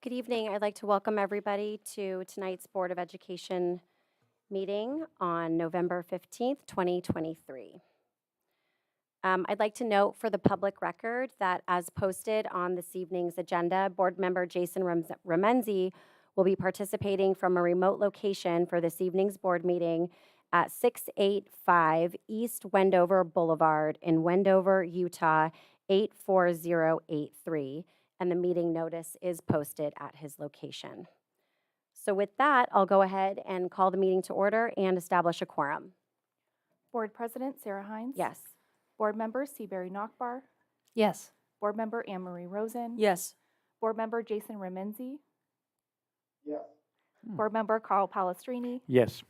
Good evening. I'd like to welcome everybody to tonight's Board of Education meeting on November 15th, 2023. I'd like to note for the public record that as posted on this evening's agenda, Board Member Jason Remenzi will be participating from a remote location for this evening's board meeting at 685 East Wendover Boulevard in Wendover, Utah, 84083. And the meeting notice is posted at his location. So with that, I'll go ahead and call the meeting to order and establish a quorum. Board President Sarah Hines. Yes. Board Member Seabury Nockbar. Yes. Board Member Anne-Marie Rosen. Yes. Board Member Jason Remenzi. Yes. Board Member Carl Palestrini. Yes.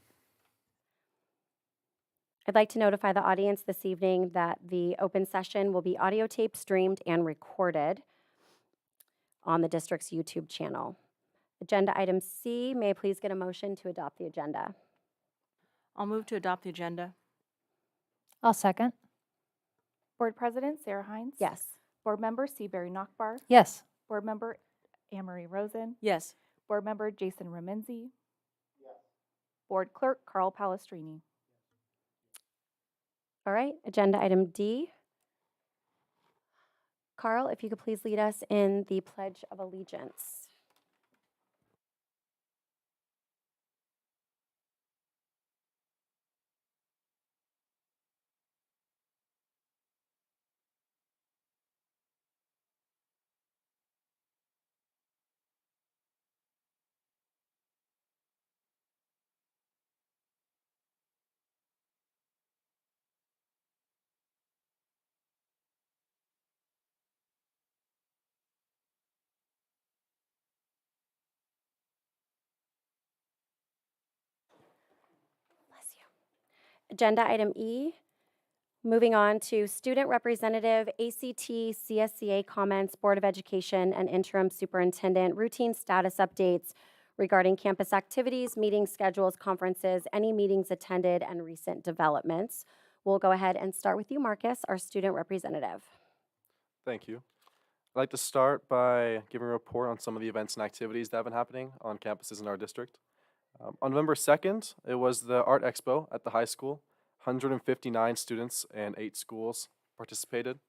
I'd like to notify the audience this evening that the open session will be audio taped, streamed, and recorded on the district's YouTube channel. Agenda item C, may I please get a motion to adopt the agenda? I'll move to adopt the agenda. I'll second. Board President Sarah Hines. Yes. Board Member Seabury Nockbar. Yes. Board Member Anne-Marie Rosen. Yes. Board Member Jason Remenzi. Board Clerk Carl Palestrini. All right, agenda item D. Carl, if you could please lead us in the Pledge of Allegiance. Bless you. Agenda item E, moving on to student representative, ACT, CSCA comments, Board of Education, and interim superintendent, routine status updates regarding campus activities, meeting schedules, conferences, any meetings attended, and recent developments. We'll go ahead and start with you, Marcus, our student representative. Thank you. I'd like to start by giving a report on some of the events and activities that have been happening on campuses in our district. On November 2nd, it was the Art Expo at the high school. 159 students and 8 schools participated.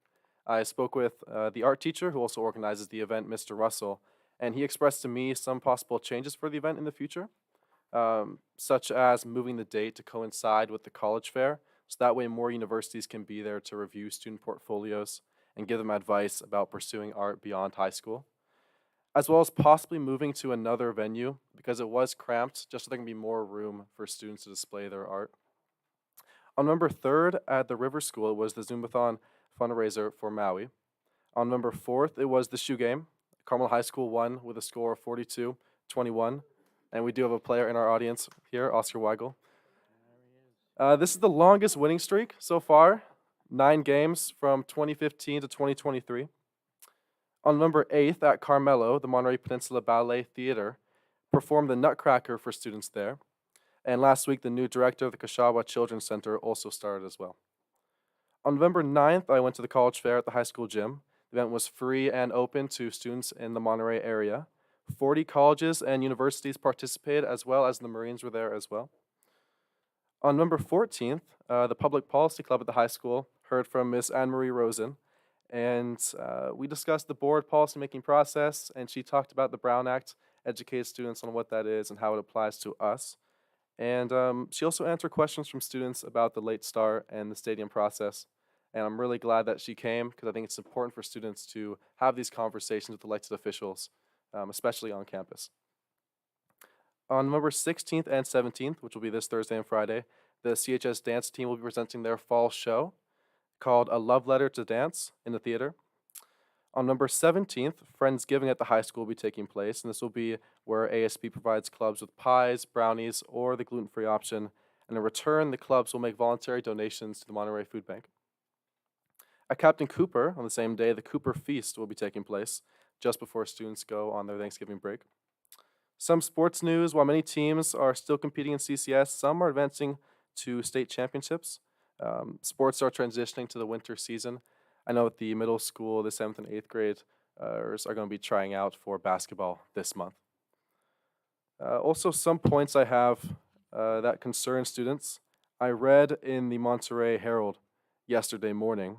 I spoke with the art teacher who also organizes the event, Mr. Russell, and he expressed to me some possible changes for the event in the future, such as moving the date to coincide with the college fair, so that way more universities can be there to review student portfolios and give them advice about pursuing art beyond high school, as well as possibly moving to another venue because it was cramped, just so there can be more room for students to display their art. On November 3rd at the River School, it was the Zumbathon fundraiser for Maui. On November 4th, it was the shoe game. Carmel High School won with a score of 42-21, and we do have a player in our audience here, Oscar Weigel. This is the longest winning streak so far, 9 games from 2015 to 2023. On November 8th at Carmelo, the Monterey Peninsula Ballet Theater performed the Nutcracker for students there. And last week, the new director of the Kashawa Children's Center also started as well. On November 9th, I went to the college fair at the high school gym. The event was free and open to students in the Monterey area. 40 colleges and universities participated, as well as the Marines were there as well. On November 14th, the Public Policy Club at the high school heard from Miss Anne-Marie Rosen, and we discussed the board policymaking process, and she talked about the Brown Act, educated students on what that is and how it applies to us. And she also answered questions from students about the late start and the stadium process. And I'm really glad that she came because I think it's important for students to have these conversations with elected officials, especially on campus. On November 16th and 17th, which will be this Thursday and Friday, the CHS dance team will be presenting their fall show called A Love Letter to Dance in the theater. On November 17th, Friendsgiving at the high school will be taking place, and this will be where ASB provides clubs with pies, brownies, or the gluten-free option, and in return, the clubs will make voluntary donations to the Monterey Food Bank. At Captain Cooper, on the same day, the Cooper Feast will be taking place just before students go on their Thanksgiving break. Some sports news: while many teams are still competing in CCS, some are advancing to state championships. Sports are transitioning to the winter season. I know at the middle school, the 7th and 8th grade are going to be trying out for basketball this month. Also, some points I have that concern students. I read in the Monterey Herald yesterday morning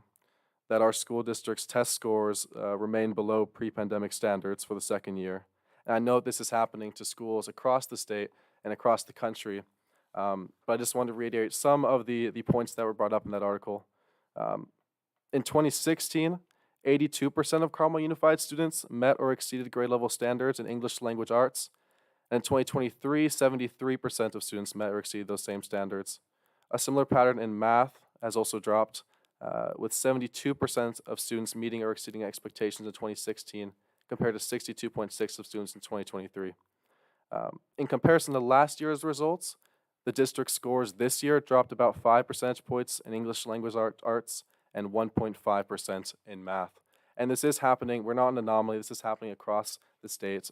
that our school district's test scores remain below pre-pandemic standards for the second year. And I know this is happening to schools across the state and across the country, but I just wanted to reiterate some of the points that were brought up in that article. In 2016, 82% of Carmel Unified students met or exceeded grade level standards in English language arts. And in 2023, 73% of students met or exceeded those same standards. A similar pattern in math has also dropped, with 72% of students meeting or exceeding expectations in 2016 compared to 62.6% of students in 2023. In comparison to last year's results, the district scores this year dropped about 5 percentage points in English language arts and 1.5% in math. And this is happening. We're not an anomaly. This is happening across the state.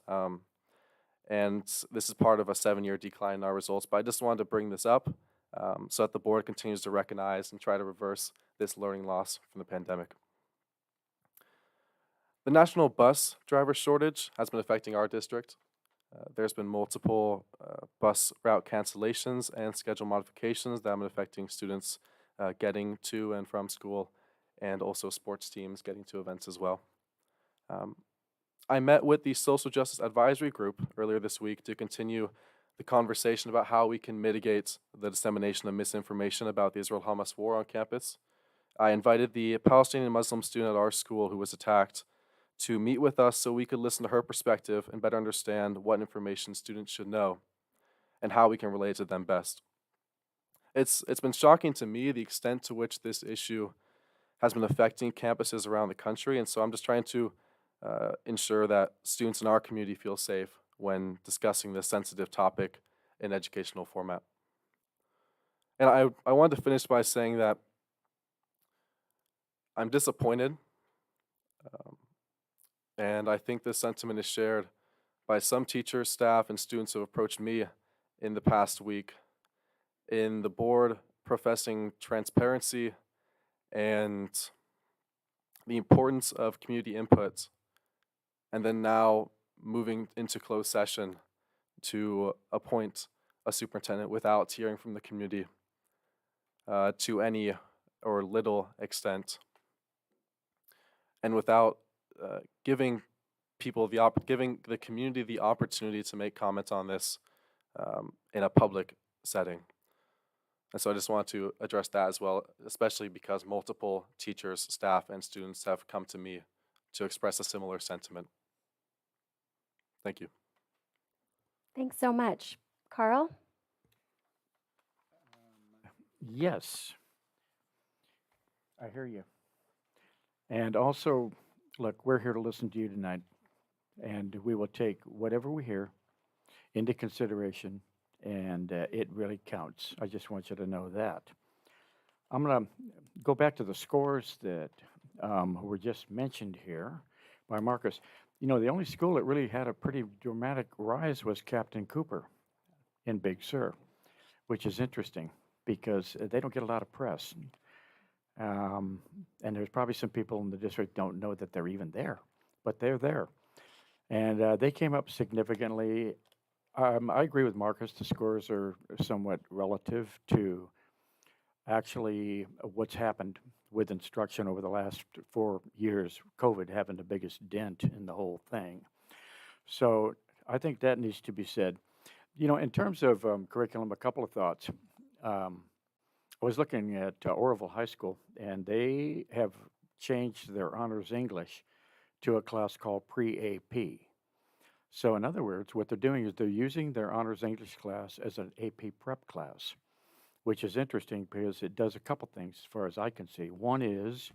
And this is part of a 7-year decline in our results. But I just wanted to bring this up so that the board continues to recognize and try to reverse this learning loss from the pandemic. The national bus driver shortage has been affecting our district. There's been multiple bus route cancellations and schedule modifications that have been affecting students getting to and from school, and also sports teams getting to events as well. I met with the Social Justice Advisory Group earlier this week to continue the conversation about how we can mitigate the dissemination of misinformation about the Israel-Hamas war on campus. I invited the Palestinian Muslim student at our school who was attacked to meet with us so we could listen to her perspective and better understand what information students should know and how we can relate to them best. It's been shocking to me the extent to which this issue has been affecting campuses around the country, and so I'm just trying to ensure that students in our community feel safe when discussing this sensitive topic in educational format. And I wanted to finish by saying that I'm disappointed, and I think this sentiment is shared by some teachers, staff, and students who have approached me in the past week, in the board professing transparency and the importance of community input, and then now moving into closed session to appoint a superintendent without hearing from the community to any or little extent, and without giving the community the opportunity to make comments on this in a public setting. And so I just want to address that as well, especially because multiple teachers, staff, and students have come to me to express a similar sentiment. Thank you. Thanks so much. Carl? Yes, I hear you. And also, look, we're here to listen to you tonight, and we will take whatever we hear into consideration, and it really counts. I just want you to know that. I'm going to go back to the scores that were just mentioned here by Marcus. You know, the only school that really had a pretty dramatic rise was Captain Cooper in Big Sur, which is interesting because they don't get a lot of press. And there's probably some people in the district don't know that they're even there, but they're there. And they came up significantly. I agree with Marcus. The scores are somewhat relative to actually what's happened with instruction over the last 4 years, COVID having the biggest dent in the whole thing. So I think that needs to be said. You know, in terms of curriculum, a couple of thoughts. I was looking at Oroville High School, and they have changed their honors English to a class called Pre-AP. So in other words, what they're doing is they're using their honors English class as an AP prep class, which is interesting because it does a couple things as far as I can see. One is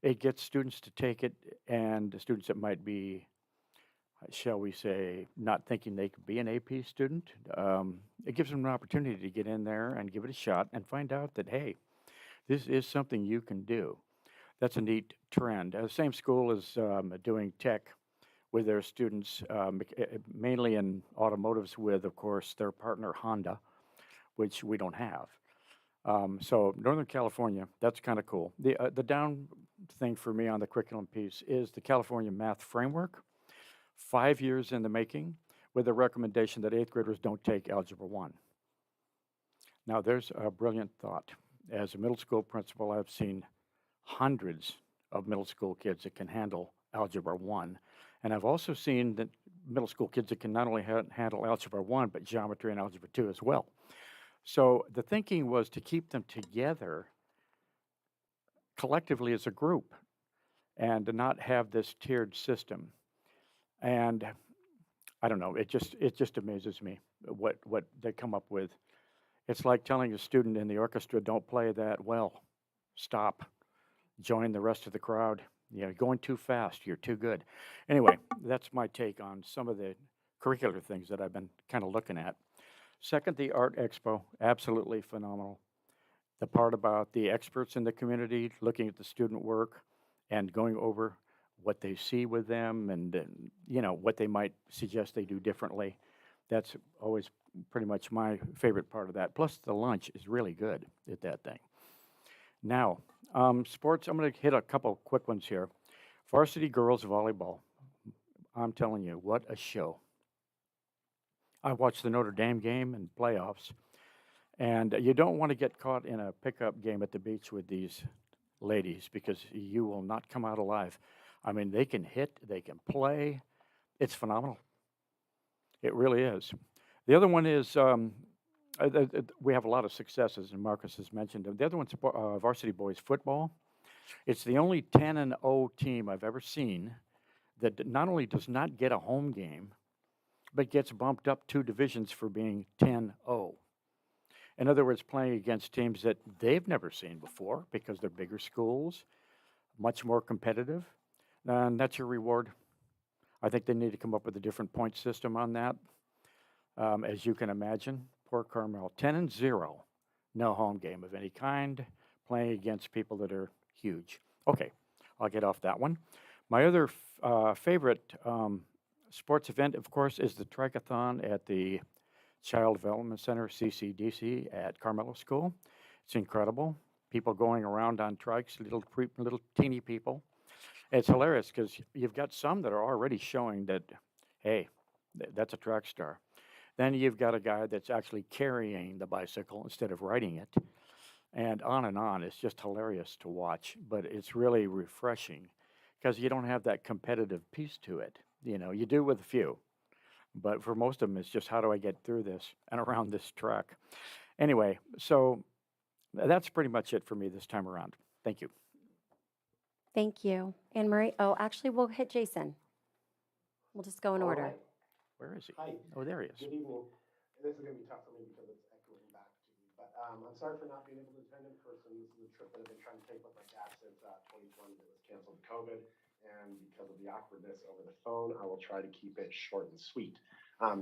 it gets students to take it, and the students that might be, shall we say, not thinking they could be an AP student, it gives them an opportunity to get in there and give it a shot and find out that, hey, this is something you can do. That's a neat trend. The same school is doing tech with their students, mainly in automotives with, of course, their partner Honda, which we don't have. So Northern California, that's kind of cool. The thing for me on the curriculum piece is the California Math Framework, 5 years in the making, with a recommendation that 8th graders don't take Algebra 1. Now, there's a brilliant thought. As a middle school principal, I've seen hundreds of middle school kids that can handle Algebra 1. And I've also seen that middle school kids that can not only handle Algebra 1, but Geometry and Algebra 2 as well. So the thinking was to keep them together collectively as a group and to not have this tiered system. And I don't know, it just amazes me what they come up with. It's like telling a student in the orchestra, don't play that well, stop, join the rest of the crowd. You're going too fast, you're too good. Anyway, that's my take on some of the curricular things that I've been kind of looking at. Second, the Art Expo, absolutely phenomenal. The part about the experts in the community looking at the student work and going over what they see with them and what they might suggest they do differently. That's always pretty much my favorite part of that. Plus, the lunch is really good at that thing. Now, sports, I'm going to hit a couple quick ones here. Varsity girls volleyball. I'm telling you, what a show. I watched the Notre Dame game and playoffs, and you don't want to get caught in a pickup game at the beach with these ladies because you will not come out alive. I mean, they can hit, they can play. It's phenomenal. It really is. The other one is we have a lot of successes, and Marcus has mentioned them. The other one's varsity boys football. It's the only 10-0 team I've ever seen that not only does not get a home game, but gets bumped up 2 divisions for being 10-0. In other words, playing against teams that they've never seen before because they're bigger schools, much more competitive, and that's your reward. I think they need to come up with a different point system on that. As you can imagine, poor Carmel, 10-0, no home game of any kind, playing against people that are huge. Okay, I'll get off that one. My other favorite sports event, of course, is the Triathlon at the Child Development Center, CCDC, at Carmelo School. It's incredible. People going around on trikes, little teeny people. It's hilarious because you've got some that are already showing that, hey, that's a track star. Then you've got a guy that's actually carrying the bicycle instead of riding it. And on. It's just hilarious to watch, but it's really refreshing because you don't have that competitive piece to it. You do with a few, but for most of them, it's just how do I get through this and around this track? Anyway, so that's pretty much it for me this time around. Thank you. Thank you. Anne Marie, oh, actually, we'll hit Jason. We'll just go in order. right. Where is he? Hi. Oh, there he is. Good evening. This is going to be tough for me because it's echoing back to me, but I'm sorry for not being able to attend in person. This is a trip that I've been trying to take with my dad since 2020 that was canceled with COVID, and because of the awkwardness over the phone, I will try to keep it short and sweet.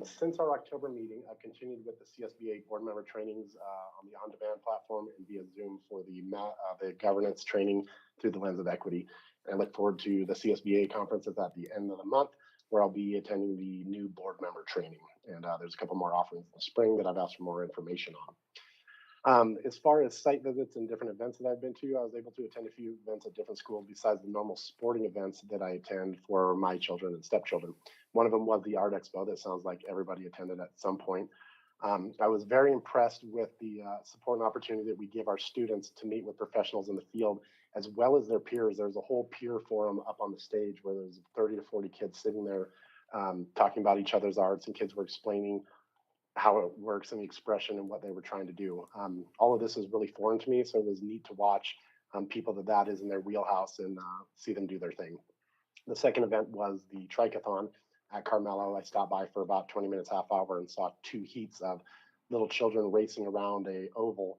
Since our October meeting, I've continued with the CSBA board member trainings on the on-demand platform and via Zoom for the governance training through the lens of equity. I look forward to the CSBA conferences at the end of the month, where I'll be attending the new board member training. And there's a couple more offerings in the spring that I've asked for more information on. As far as site visits and different events that I've been to, I was able to attend a few events at different schools besides the normal sporting events that I attend for my children and stepchildren. One of them was the Art Expo that sounds like everybody attended at some point. I was very impressed with the support and opportunity that we give our students to meet with professionals in the field, as well as their peers. There's a whole peer forum up on the stage where there's 30 to 40 kids sitting there talking about each other's arts, and kids were explaining how it works and the expression and what they were trying to do. All of this is really foreign to me, so it was neat to watch people that is in their wheelhouse and see them do their thing. The second event was the Triathlon at Carmelo. I stopped by for about 20 minutes, half hour, and saw 2 heats of little children racing around a oval.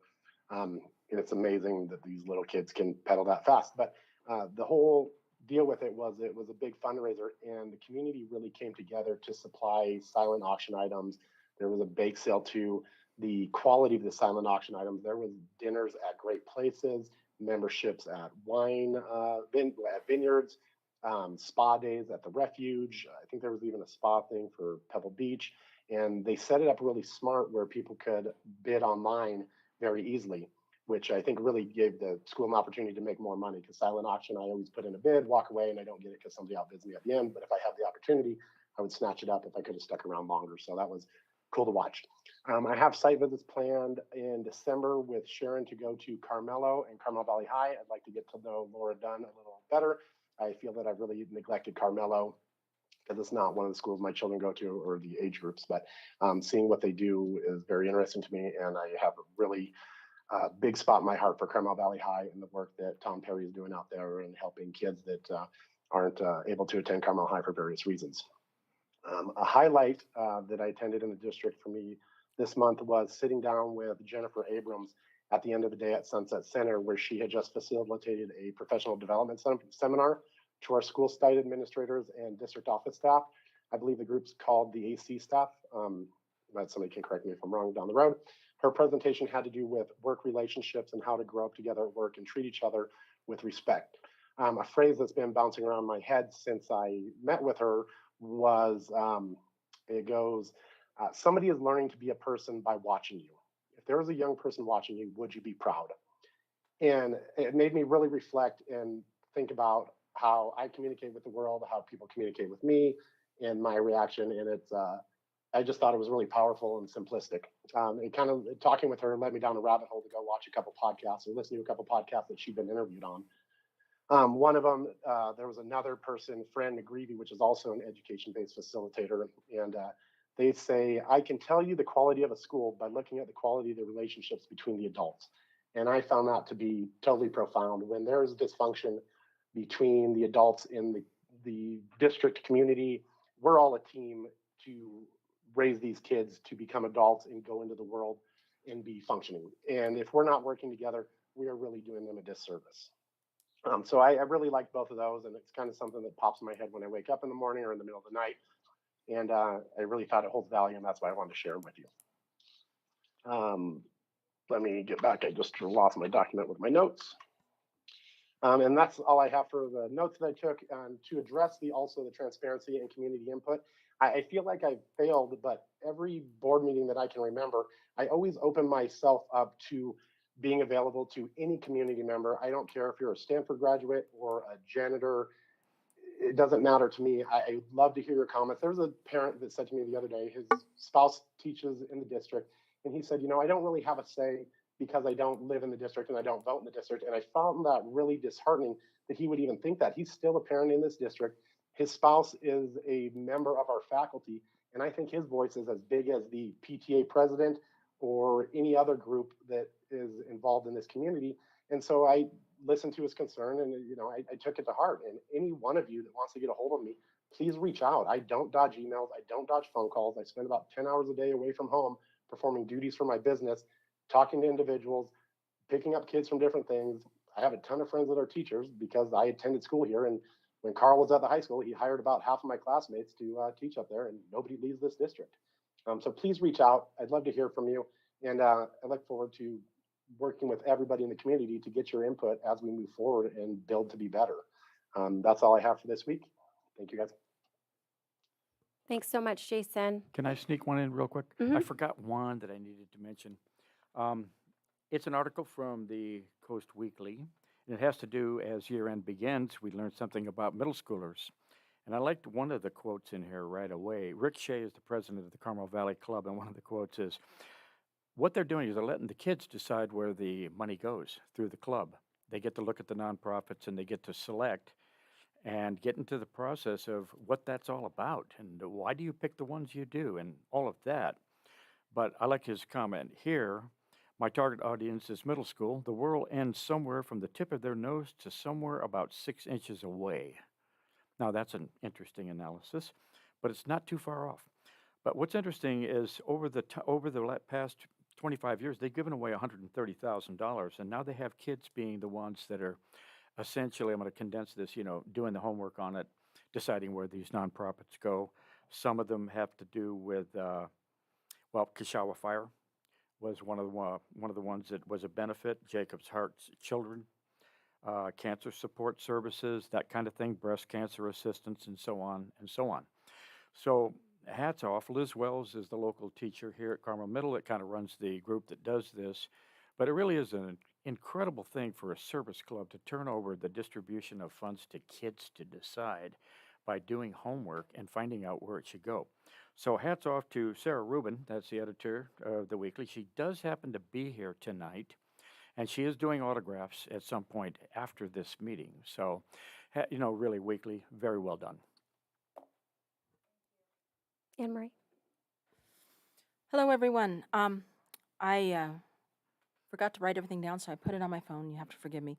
And it's amazing that these little kids can pedal that fast. But the whole deal with it was a big fundraiser, and the community really came together to supply silent auction items. There was a bake sale too. The quality of the silent auction items, there was dinners at great places, memberships at vineyards, spa days at the refuge. I think there was even a spa thing for Pebble Beach. And they set it up really smart where people could bid online very easily. which I think really gave the school an opportunity to make more money. Because silent auction, I always put in a bid, walk away, and I don't get it because somebody outbids me at the end. But if I have the opportunity, I would snatch it up if I could have stuck around longer. So that was cool to watch. I have site visits planned in December with Sharon to go to Carmelo and Carmel Valley High. I'd like to get to know Laura Dunn a little better. I feel that I've really neglected Carmelo because it's not one of the schools my children go to or the age groups, but seeing what they do is very interesting to me. And I have a really big spot in my heart for Carmel Valley High and the work that Tom Perry is doing out there and helping kids that aren't able to attend Carmel High for various reasons. A highlight that I attended in the district for me this month was sitting down with Jennifer Abrams at the end of the day at Sunset Center, where she had just facilitated a professional development seminar to our school site administrators and district office staff. I believe the group's called the AC staff. But somebody can correct me if I'm wrong down the road. Her presentation had to do with work relationships and how to grow up together at work and treat each other with respect. A phrase that's been bouncing around my head since I met with her was, it goes, somebody is learning to be a person by watching you. If there was a young person watching you, would you be proud? And it made me really reflect and think about how I communicate with the world, how people communicate with me, and my reaction. And it's, I just thought it was really powerful and simplistic. And kind of talking with her led me down a rabbit hole to go watch a couple podcasts or listen to a couple podcasts that she'd been interviewed on. One of them, there was another person, Fran McGreevy, which is also an education-based facilitator, and they say, I can tell you the quality of a school by looking at the quality of the relationships between the adults. And I found that to be totally profound. When there's dysfunction between the adults in the district community, we're all a team to raise these kids to become adults and go into the world and be functioning. And if we're not working together, we are really doing them a disservice. So I really like both of those, and it's kind of something that pops in my head when I wake up in the morning or in the middle of the night. And I really thought it holds value, and that's why I wanted to share it with you. Let me get back. I just lost my document with my notes. And that's all I have for the notes that I took to address also the transparency and community input. I feel like I failed, but every board meeting that I can remember, I always open myself up to being available to any community member. I don't care if you're a Stanford graduate or a janitor. It doesn't matter to me. I love to hear your comments. There was a parent that said to me the other day, his spouse teaches in the district, and he said, you know, I don't really have a say because I don't live in the district and I don't vote in the district. And I found that really disheartening that he would even think that. He's still a parent in this district. His spouse is a member of our faculty, and I think his voice is as big as the PTA president or any other group that is involved in this community. And so I listened to his concern, and you know, I took it to heart. And any one of you that wants to get a hold of me, please reach out. I don't dodge emails. I don't dodge phone calls. I spend about 10 hours a day away from home performing duties for my business, talking to individuals, picking up kids from different things. I have a ton of friends that are teachers because I attended school here. And when Carl was at the high school, he hired about half of my classmates to teach up there, and nobody leaves this district. So please reach out. I'd love to hear from you. And I look forward to working with everybody in the community to get your input as we move forward and build to be better. That's all I have for this week. Thank you, guys. Thanks so much, Jason. Can I sneak one in real quick? I Mhm. forgot one that I needed to mention. It's an article from the Coast Weekly, and it has to do, as year end begins, we learned something about middle schoolers. And I liked one of the quotes in here right away. Rick Shea is the president of the Carmel Valley Club, and one of the quotes is, what they're doing is they're letting the kids decide where the money goes through the club. They get to look at the nonprofits and they get to select and get into the process of what that's all about and why do you pick the ones you do and all of that. But I like his comment here. My target audience is middle school. The world ends somewhere from the tip of their nose to somewhere about 6 inches away. Now, that's an interesting analysis, but it's not too far off. But what's interesting is over the past 25 years, they've given away $130,000, and now they have kids being the ones that are essentially, I'm going to condense this, you know, doing the homework on it, deciding where these nonprofits go. Some of them have to do with, Kashawa Fire was one of the ones that was a benefit. Jacob's Heart's Children, cancer support services, that kind of thing, breast cancer assistance, and so on and so on. So hats off. Liz Wells is the local teacher here at Carmel Middle. It kind of runs the group that does this, but it really is an incredible thing for a service club to turn over the distribution of funds to kids to decide by doing homework and finding out where it should go. So hats off to Sarah Rubin, that's the editor of the weekly. She does happen to be here tonight, and she is doing autographs at some point after this meeting. So, really weekly, very well done. Anne Marie? Hello, everyone. I forgot to write everything down, so I put it on my phone. You have to forgive me.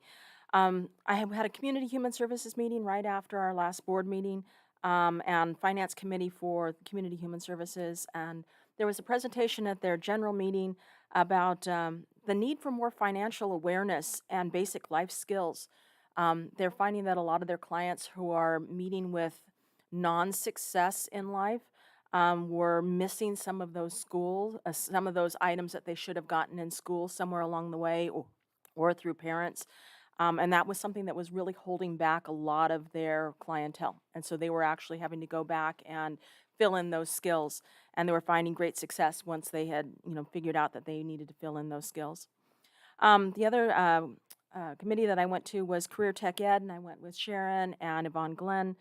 I have had a community human services meeting right after our last board meeting, and finance committee for community human services. And there was a presentation at their general meeting about the need for more financial awareness and basic life skills. They're finding that a lot of their clients who are meeting with non-success in life were missing some of those some of those items that they should have gotten in school somewhere along the way or through parents. And that was something that was really holding back a lot of their clientele. And so they were actually having to go back and fill in those skills. And they were finding great success once they had, figured out that they needed to fill in those skills. The other committee that I went to was Career Tech Ed, and I went with Sharon and Yvonne Glenn.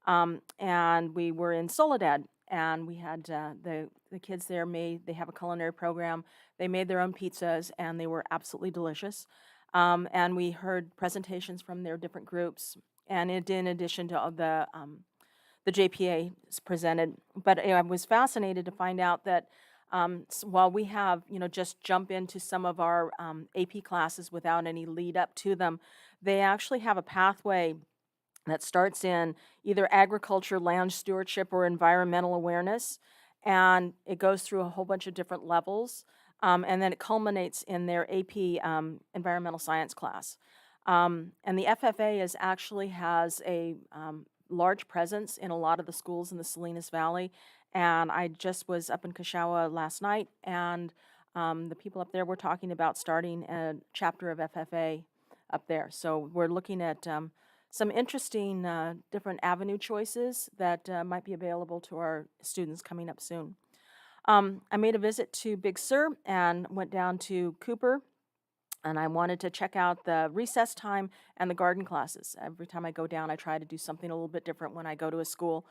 And we were in Soledad, and we had the kids there they have a culinary program. They made their own pizzas, and they were absolutely delicious. And we heard presentations from their different groups, and in addition to the JPA presented. But I was fascinated to find out that while we have, just jump into some of our AP classes without any lead up to them, they actually have a pathway that starts in either agriculture, land stewardship, or environmental awareness, and it goes through a whole bunch of different levels. And then it culminates in their AP environmental science class. And the FFA actually has a large presence in a lot of the schools in the Salinas Valley. And I just was up in Kashawa last night, and the people up there were talking about starting a chapter of FFA up there. So we're looking at some interesting different avenue choices that might be available to our students coming up soon. I made a visit to Big Sur and went down to Cooper, and I wanted to check out the recess time and the garden classes. Every time I go down, I try to do something a little bit different when I go to a school.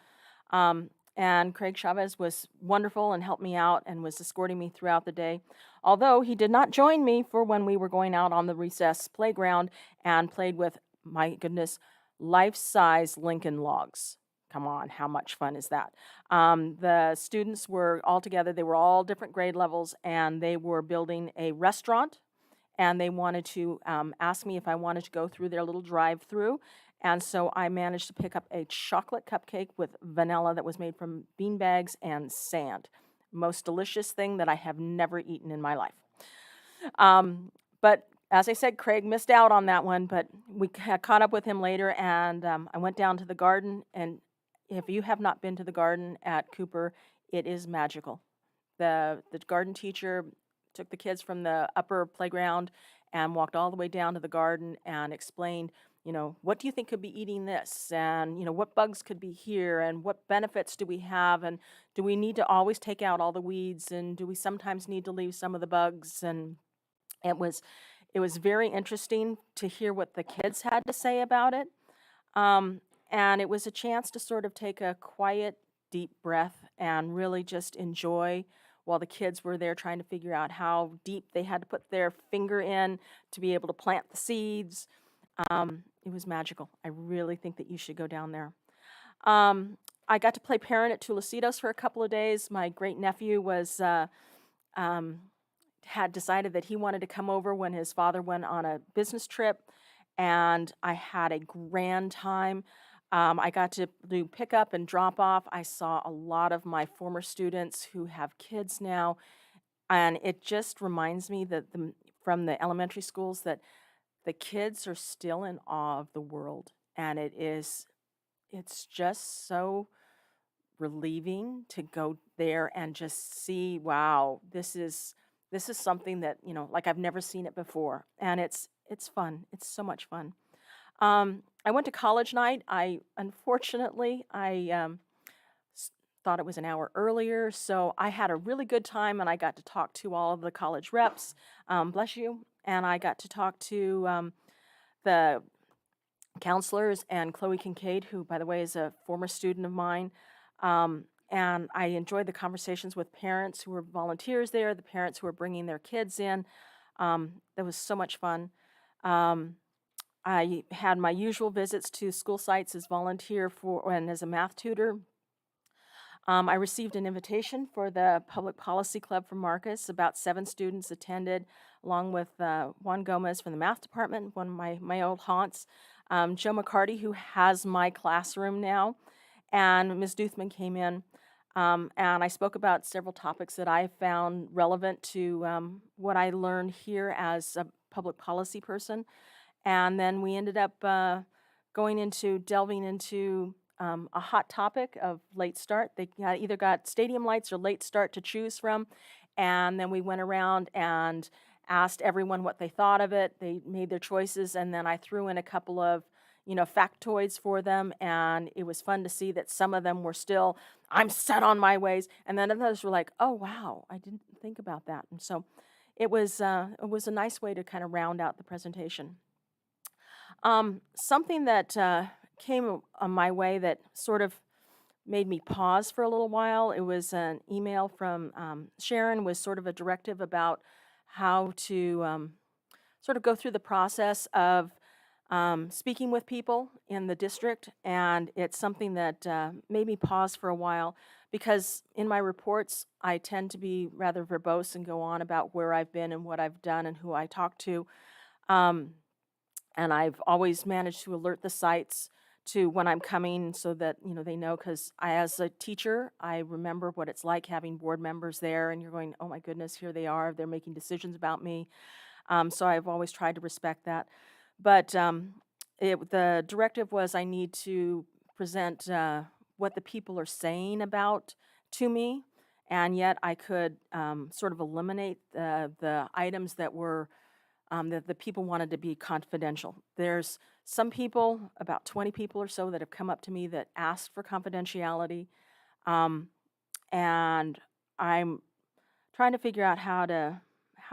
And Craig Chavez was wonderful and helped me out and was escorting me throughout the day. Although he did not join me for when we were going out on the recess playground and played with, my goodness, life-size Lincoln logs. Come on, how much fun is that? The students were all together. They were all different grade levels, and they were building a restaurant, and they wanted to ask me if I wanted to go through their little drive-through. And so I managed to pick up a chocolate cupcake with vanilla that was made from bean bags and sand. Most delicious thing that I have never eaten in my life. But as I said, Craig missed out on that one, but we caught up with him later, and I went down to the garden. And if you have not been to the garden at Cooper, it is magical. The garden teacher took the kids from the upper playground and walked all the way down to the garden and explained, what do you think could be eating this? And, what bugs could be here? And what benefits do we have? And do we need to always take out all the weeds? And do we sometimes need to leave some of the bugs? And it was very interesting to hear what the kids had to say about it. And it was a chance to sort of take a quiet, deep breath and really just enjoy while the kids were there trying to figure out how deep they had to put their finger in to be able to plant the seeds. It was magical. I really think that you should go down there. I got to play parent at Tulasitos for a couple of days. My great-nephew had decided that he wanted to come over when his father went on a business trip, and I had a grand time. I got to do pick up and drop off. I saw a lot of my former students who have kids now, and it just reminds me that from the elementary schools that the kids are still in awe of the world, and it's just so relieving to go there and just see, wow, this is something that, like I've never seen it before, and it's fun. It's so much fun. I went to college night. Unfortunately, thought it was an hour earlier, so I had a really good time, and I got to talk to all of the college reps, bless you, and I got to talk to the counselors and Chloe Kincaid, who, by the way, is a former student of mine. And I enjoyed the conversations with parents who were volunteers there, the parents who were bringing their kids in. That was so much fun. I had my usual visits to school sites as volunteer for and as a math tutor. I received an invitation for the Public Policy Club from Marcus. About 7 students attended, along with Juan Gomez from the math department, one of my old haunts, Joe McCarty, who has my classroom now, and Ms. Duthman came in. And I spoke about several topics that I found relevant to what I learned here as a public policy person. And then we ended up delving into a hot topic of late start. They either got stadium lights or late start to choose from. And then we went around and asked everyone what they thought of it. They made their choices, and then I threw in a couple of factoids for them, and it was fun to see that some of them were still, I'm set on my ways, and then others were like, oh wow, I didn't think about that. And so it was a nice way to kind of round out the presentation. Something that came on my way that sort of made me pause for a little while, it was an email from Sharon, was sort of a directive about how to sort of go through the process of speaking with people in the district, and it's something that made me pause for a while, because in my reports I tend to be rather verbose and go on about where I've been and what I've done and who I talk to. And I've always managed to alert the sites to when I'm coming so that they know, because as a teacher, I remember what it's like having board members there, and you're going, oh my goodness, here they are, they're making decisions about me. So I've always tried to respect that. But the directive was I need to present what the people are saying about to me, and yet I could sort of eliminate the items that were that the people wanted to be confidential. There's some people, about 20 people or so, that have come up to me that asked for confidentiality, and I'm trying to figure out how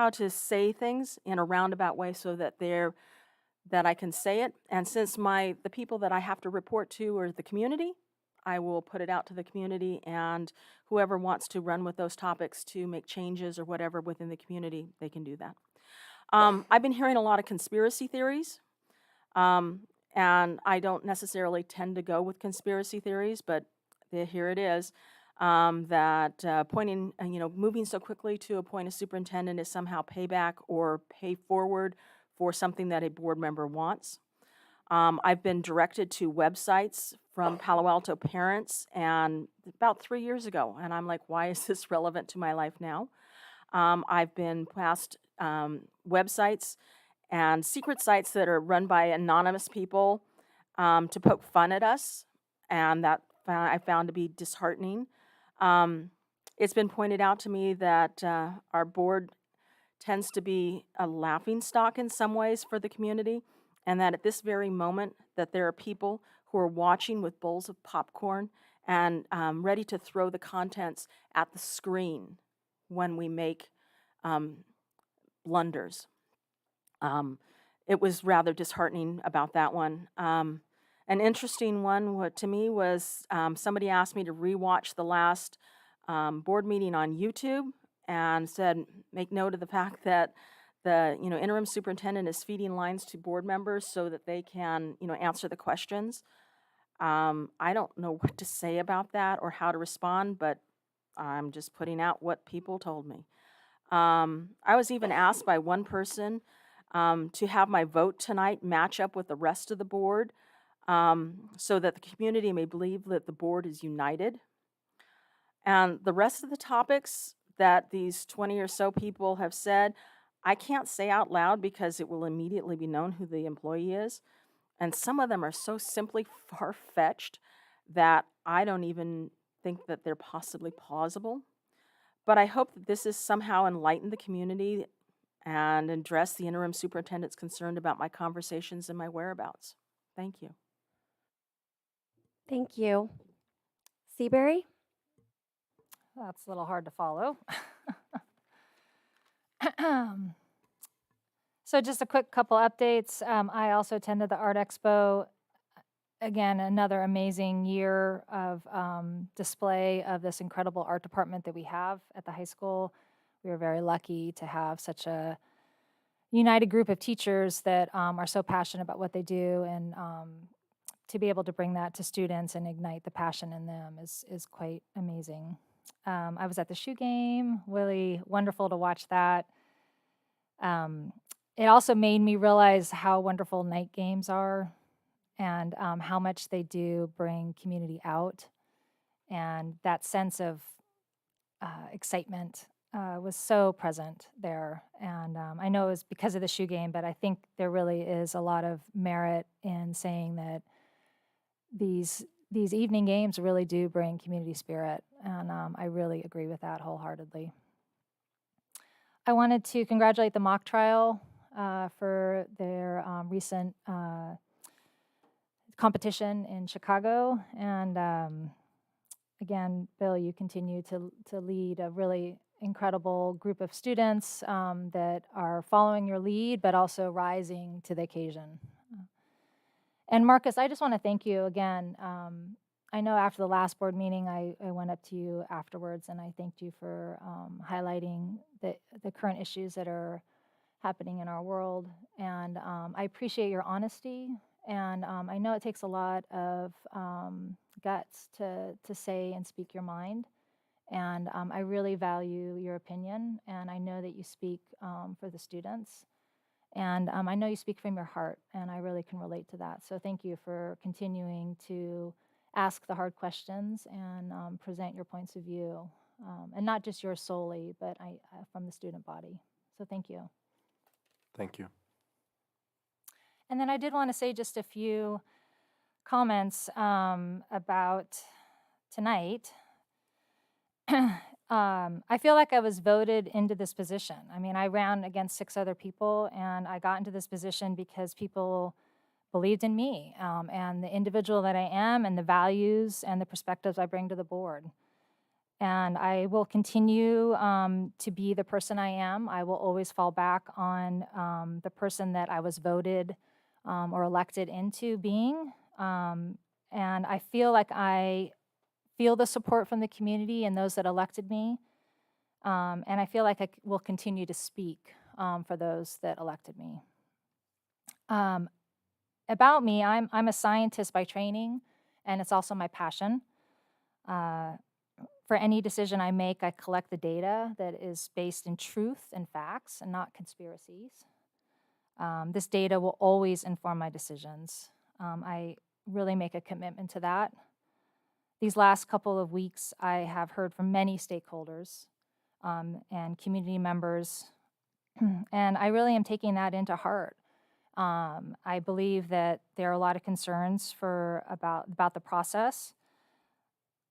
to say things in a roundabout way so that I can say it. And since the people that I have to report to are the community, I will put it out to the community, and whoever wants to run with those topics to make changes or whatever within the community, they can do that. I've been hearing a lot of conspiracy theories, and I don't necessarily tend to go with conspiracy theories, but here it is, that moving so quickly to appoint a superintendent is somehow payback or pay forward for something that a board member wants. I've been directed to websites from Palo Alto parents, and about 3 years ago, and I'm like, why is this relevant to my life now? I've been past websites and secret sites that are run by anonymous people to poke fun at us, and that I found to be disheartening. It's been pointed out to me that our board tends to be a laughingstock in some ways for the community, and that at this very moment that there are people who are watching with bowls of popcorn and ready to throw the contents at the screen when we make blunders. It was rather disheartening about that one. An interesting one to me was somebody asked me to rewatch the last board meeting on YouTube, and said, make note of the fact that the interim superintendent is feeding lines to board members so that they can answer the questions. I don't know what to say about that or how to respond, but I'm just putting out what people told me. I was even asked by one person to have my vote tonight match up with the rest of the board, so that the community may believe that the board is united. And the rest of the topics that these 20 or so people have said, I can't say out loud because it will immediately be known who the employee is. And some of them are so simply far-fetched that I don't even think that they're possibly plausible. But I hope that this has somehow enlightened the community and addressed the interim superintendent's concern about my conversations and my whereabouts. Thank you. Thank you. Seabury? That's a little hard to follow. So just a quick couple updates. I also attended the Art Expo. Again, another amazing year of display of this incredible art department that we have at the high school. We are very lucky to have such a united group of teachers that are so passionate about what they do, and to be able to bring that to students and ignite the passion in them is quite amazing. I was at the shoe game, really wonderful to watch that. It also made me realize how wonderful night games are, and how much they do bring community out. And that sense of excitement was so present there. And I know it was because of the shoe game, but I think there really is a lot of merit in saying that these evening games really do bring community spirit. And I really agree with that wholeheartedly. I wanted to congratulate the mock trial for their recent competition in Chicago. And again, Bill, you continue to lead a really incredible group of students that are following your lead, but also rising to the occasion. And Marcus, I just want to thank you again. I know after the last board meeting, I went up to you afterwards and I thanked you for highlighting the current issues that are happening in our world. And I appreciate your honesty. And I know it takes a lot of guts to say and speak your mind. And I really value your opinion. And I know that you speak for the students. And I know you speak from your heart. And I really can relate to that. So thank you for continuing to ask the hard questions and present your points of view. And not just yours solely, but from the student body. So thank you. Thank you. And then I did want to say just a few comments about tonight. I feel like I was voted into this position. I mean, I ran against 6 other people, and I got into this position because people believed in me and the individual that I am and the values and the perspectives I bring to the board. And I will continue to be the person I am. I will always fall back on the person that I was voted or elected into being. And I feel like I feel the support from the community and those that elected me. And I feel like I will continue to speak for those that elected me. About me, I'm a scientist by training, and it's also my passion. For any decision I make, I collect the data that is based in truth and facts and not conspiracies. This data will always inform my decisions. I really make a commitment to that. These last couple of weeks, I have heard from many stakeholders and community members, and I really am taking that into heart. I believe that there are a lot of concerns about the process,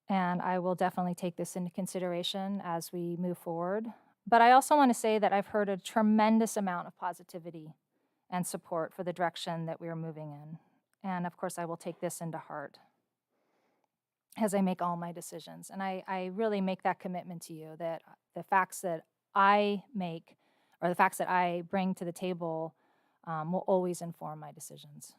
and I will definitely take this into consideration as we move forward. But I also want to say that I've heard a tremendous amount of positivity and support for the direction that we are moving in. And of course, I will take this into heart as I make all my decisions. And I really make that commitment to you that the facts that I make or the facts that I bring to the table will always inform my decisions.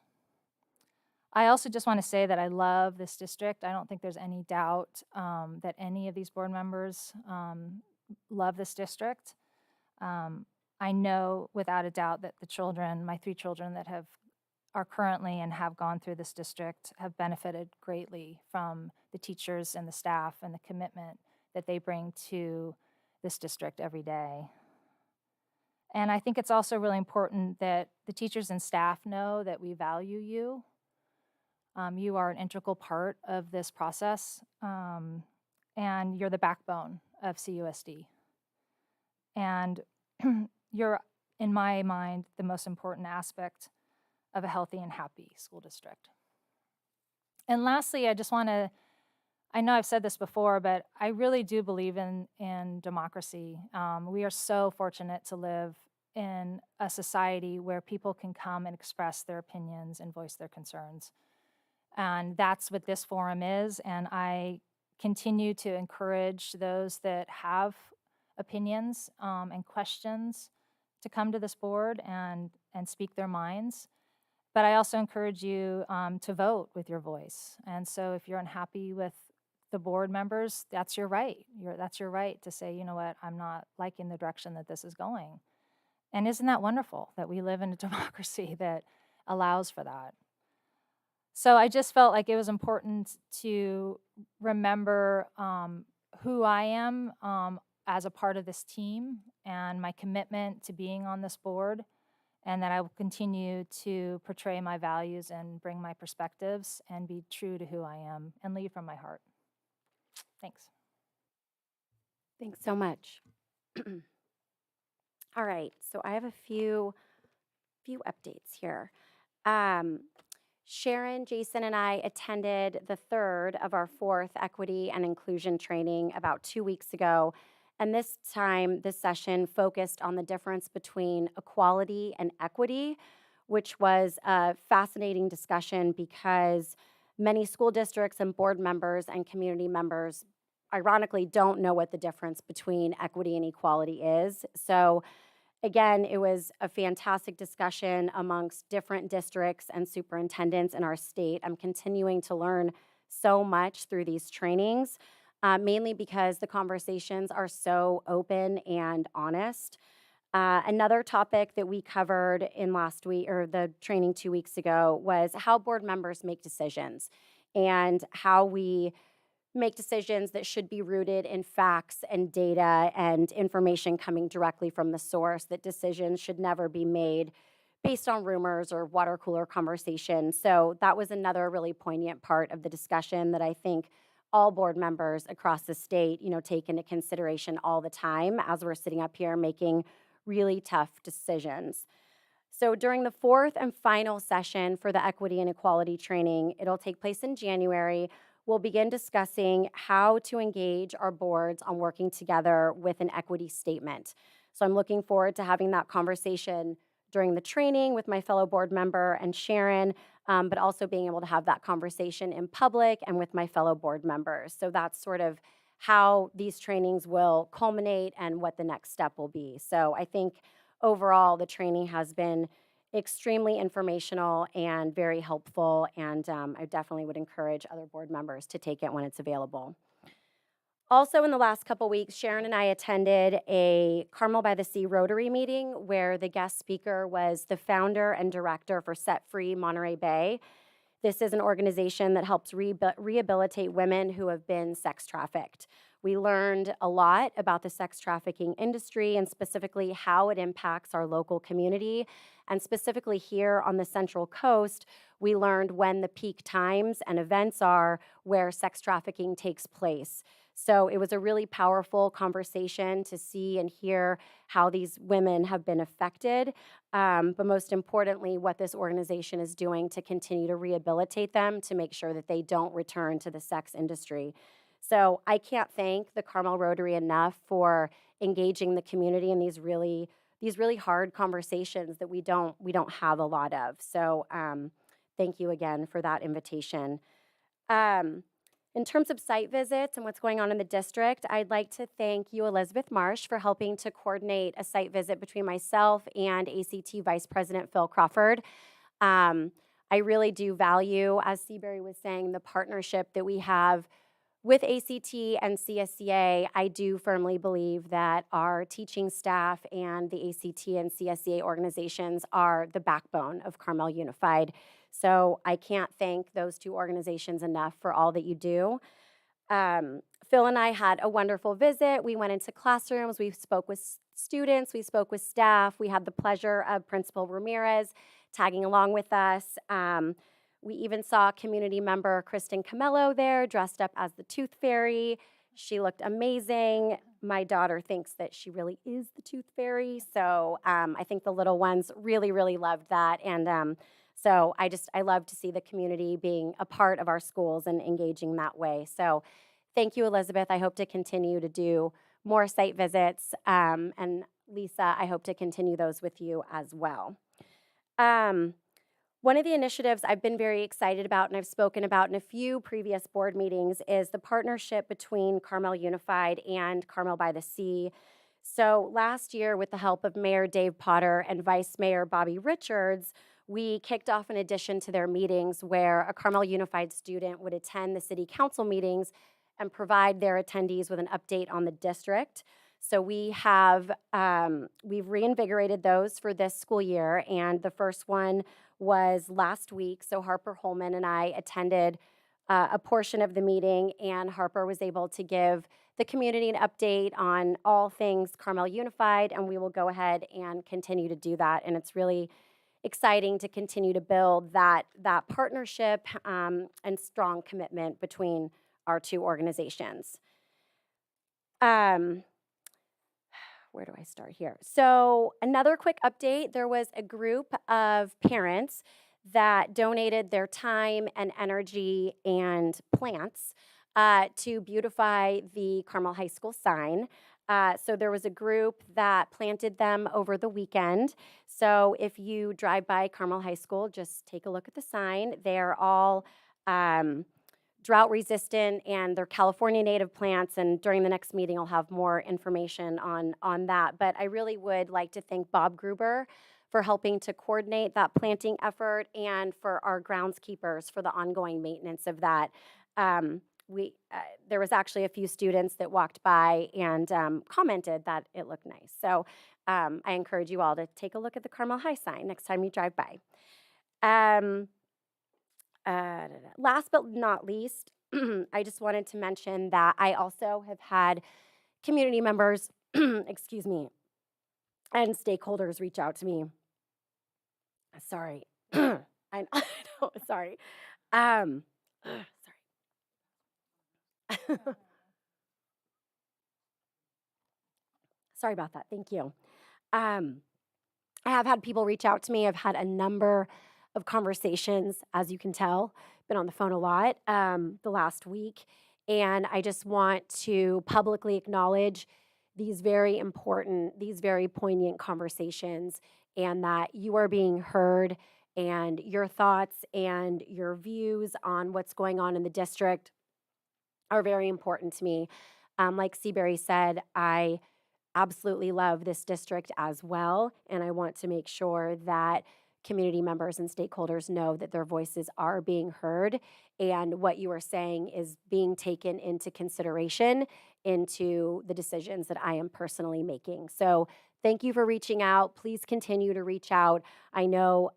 I also just want to say that I love this district. I don't think there's any doubt that any of these board members love this district. I know without a doubt that the children, my 3 children that are currently and have gone through this district have benefited greatly from the teachers and the staff and the commitment that they bring to this district every day. And I think it's also really important that the teachers and staff know that we value you. You are an integral part of this process, and you're the backbone of CUSD. And you're, in my mind, the most important aspect of a healthy and happy school district. And lastly, I just want to, I know I've said this before, but I really do believe in democracy. We are so fortunate to live in a society where people can come and express their opinions and voice their concerns. And that's what this forum is. And I continue to encourage those that have opinions and questions to come to this board and speak their minds. But I also encourage you to vote with your voice. And so if you're unhappy with the board members, that's your right. That's your right to say, you know what, I'm not liking the direction that this is going. And isn't that wonderful that we live in a democracy that allows for that? So I just felt like it was important to remember who I am as a part of this team and my commitment to being on this board, and that I will continue to portray my values and bring my perspectives and be true to who I am and lead from my heart. Thanks. Thanks so much. All right, so I have a few updates here. Sharon, Jason, and I attended the third of our fourth equity and inclusion training about 2 weeks ago. And this time, this session focused on the difference between equality and equity, which was a fascinating discussion because many school districts and board members and community members, ironically, don't know what the difference between equity and equality is. So again, it was a fantastic discussion amongst different districts and superintendents in our state. I'm continuing to learn so much through these trainings, mainly because the conversations are so open and honest. Another topic that we covered in last week, or the training 2 weeks ago, was how board members make decisions and how we make decisions that should be rooted in facts and data and information coming directly from the source, that decisions should never be made based on rumors or water cooler conversation. So that was another really poignant part of the discussion that I think all board members across the state, take into consideration all the time as we're sitting up here making really tough decisions. So during the fourth and final session for the equity and equality training, it'll take place in January. We'll begin discussing how to engage our boards on working together with an equity statement. So I'm looking forward to having that conversation during the training with my fellow board member and Sharon, but also being able to have that conversation in public and with my fellow board members. So that's sort of how these trainings will culminate and what the next step will be. So I think overall the training has been extremely informational and very helpful, and I definitely would encourage other board members to take it when it's available. Also, in the last couple weeks, Sharon and I attended a Carmel by the Sea Rotary meeting where the guest speaker was the founder and director for Set Free Monterey Bay. This is an organization that helps rehabilitate women who have been sex trafficked. We learned a lot about the sex trafficking industry and specifically how it impacts our local community. And specifically here on the Central Coast, we learned when the peak times and events are where sex trafficking takes place. So it was a really powerful conversation to see and hear how these women have been affected, but most importantly, what this organization is doing to continue to rehabilitate them to make sure that they don't return to the sex industry. So I can't thank the Carmel Rotary enough for engaging the community in these really hard conversations that we don't have a lot of. So thank you again for that invitation. In terms of site visits and what's going on in the district, I'd like to thank you, Elizabeth Marsh, for helping to coordinate a site visit between myself and ACT Vice President Phil Crawford. I really do value, as Seabury was saying, the partnership that we have with ACT and CSCA. I do firmly believe that our teaching staff and the ACT and CSCA organizations are the backbone of Carmel Unified. So I can't thank those two organizations enough for all that you do. Phil and I had a wonderful visit. We went into classrooms, we spoke with students, we spoke with staff. We had the pleasure of Principal Ramirez tagging along with us. We even saw community member Kristen Camello there dressed up as the Tooth Fairy. She looked amazing. My daughter thinks that she really is the Tooth Fairy. So I think the little ones really, really loved that. And so I love to see the community being a part of our schools and engaging that way. So thank you, Elizabeth. I hope to continue to do more site visits. And Lisa, I hope to continue those with you as well. One of the initiatives I've been very excited about and I've spoken about in a few previous board meetings is the partnership between Carmel Unified and Carmel by the Sea. So last year, with the help of Mayor Dave Potter and Vice Mayor Bobby Richards, we kicked off an addition to their meetings where a Carmel Unified student would attend the city council meetings and provide their attendees with an update on the district. So we've reinvigorated those for this school year, and the first one was last week. So Harper Holman and I attended a portion of the meeting, and Harper was able to give the community an update on all things Carmel Unified, and we will go ahead and continue to do that. And it's really exciting to continue to build that partnership and strong commitment between our two organizations. Where do I start here? So another quick update, there was a group of parents that donated their time and energy and plants to beautify the Carmel High School sign. So there was a group that planted them over the weekend. So if you drive by Carmel High School, just take a look at the sign. They're all drought resistant, and they're California native plants, and during the next meeting I'll have more information on that. But I really would like to thank Bob Gruber for helping to coordinate that planting effort, and for our groundskeepers for the ongoing maintenance of that. There was actually a few students that walked by and commented that it looked nice. So I encourage you all to take a look at the Carmel High sign next time you drive by. Last but not least, I just wanted to mention that I also have had community members, excuse me, and stakeholders reach out to me. Sorry. I know, sorry. Sorry. Sorry about that. Thank you. I have had people reach out to me. I've had a number of conversations, as you can tell, been on the phone a lot the last week. And I just want to publicly acknowledge these very important, these very poignant conversations, and that you are being heard, and your thoughts and your views on what's going on in the district are very important to me. Like Seabury said, I absolutely love this district as well, and I want to make sure that community members and stakeholders know that their voices are being heard, and what you are saying is being taken into consideration into the decisions that I am personally making. So thank you for reaching out. Please continue to reach out. I know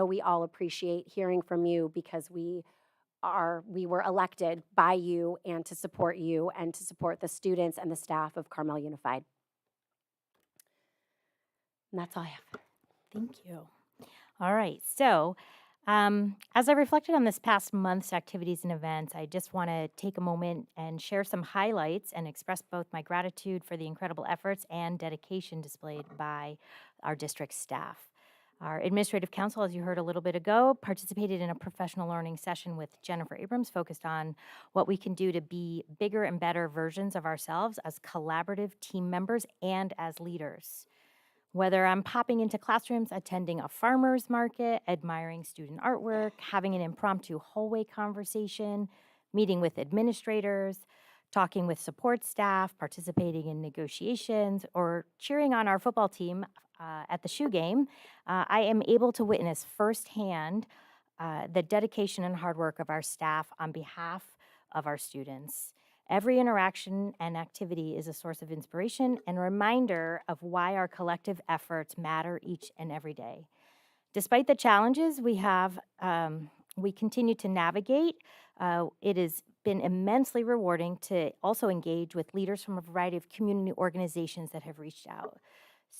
we all appreciate hearing from you, because we were elected by you, and to support you and to support the students and the staff of Carmel Unified. And that's all I have. Thank you. All right. So, as I reflected on this past month's activities and events, I just want to take a moment and share some highlights and express both my gratitude for the incredible efforts and dedication displayed by our district staff. Our administrative council, as you heard a little bit ago, participated in a professional learning session with Jennifer Abrams focused on what we can do to be bigger and better versions of ourselves as collaborative team members and as leaders. Whether I'm popping into classrooms, attending a farmer's market, admiring student artwork, having an impromptu hallway conversation, meeting with administrators, talking with support staff, participating in negotiations, or cheering on our football team at the shoe game, I am able to witness firsthand the dedication and hard work of our staff on behalf of our students. Every interaction and activity is a source of inspiration and a reminder of why our collective efforts matter each and every day. Despite the challenges we have, we continue to navigate. It has been immensely rewarding to also engage with leaders from a variety of community organizations that have reached out.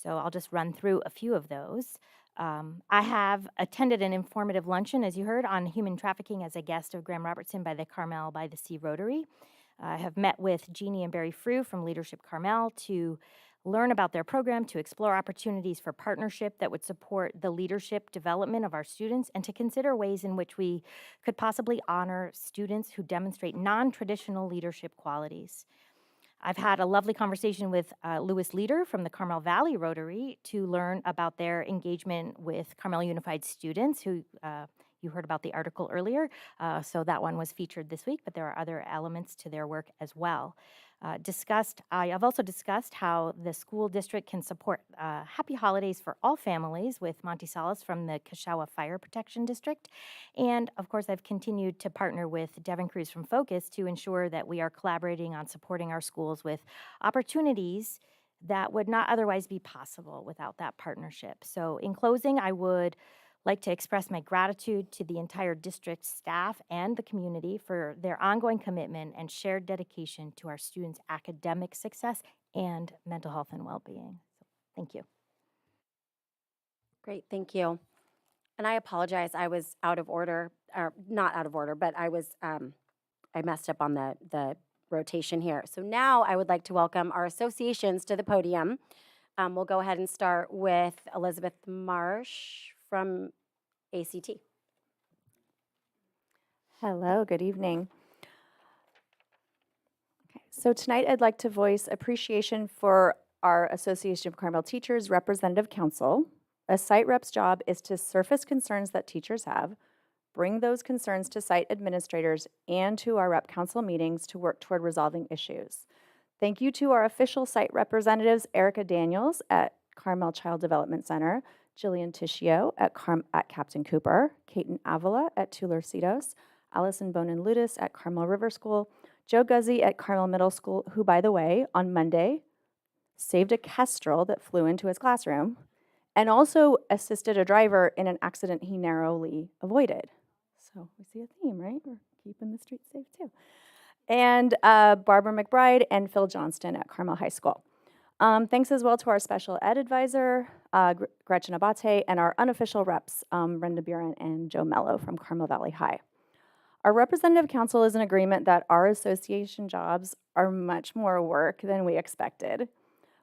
So I'll just run through a few of those. I have attended an informative luncheon, as you heard, on human trafficking as a guest of Graham Robertson by the Carmel by the Sea Rotary. I have met with Jeannie and Barry Frew from Leadership Carmel to learn about their program, to explore opportunities for partnership that would support the leadership development of our students, and to consider ways in which we could possibly honor students who demonstrate non-traditional leadership qualities. I've had a lovely conversation with Louis Leader from the Carmel Valley Rotary to learn about their engagement with Carmel Unified students who you heard about the article earlier, so that one was featured this week, but there are other elements to their work as well. I have also discussed how the school district can support happy holidays for all families with Monty Salas from the Kashawa Fire Protection District. And of course, I've continued to partner with Devin Cruz from Focus to ensure that we are collaborating on supporting our schools with opportunities that would not otherwise be possible without that partnership. So in closing, I would like to express my gratitude to the entire district staff and the community for their ongoing commitment and shared dedication to our students' academic success and mental health and well-being. So, thank you. Great, thank you. And I apologize, I was out of order, or not out of order, but I was, I messed up on the rotation here. So now I would like to welcome our associations to the podium. We'll go ahead and start with Elizabeth Marsh from ACT. Hello, good evening. Okay, so tonight I'd like to voice appreciation for our Association of Carmel Teachers Representative Council. A site rep's job is to surface concerns that teachers have, bring those concerns to site administrators and to our rep council meetings to work toward resolving issues. Thank you to our official site representatives, Erica Daniels at Carmel Child Development Center, Jillian Tishio at Captain Cooper, Kaiten Avila at Tularcitos, Allison Bonin-Ludis at Carmel River School, Joe Guzzi at Carmel Middle School, who, by the way, on Monday, saved a kestrel that flew into his classroom, and also assisted a driver in an accident he narrowly avoided. So we see a theme, right? We're keeping the streets safe too. And Barbara McBride and Phil Johnston at Carmel High School. Thanks as well to our special ed advisor, Gretchen Abate, and our unofficial reps, Brenda Buren and Joe Mello from Carmel Valley High. Our representative council is in agreement that our association jobs are much more work than we expected.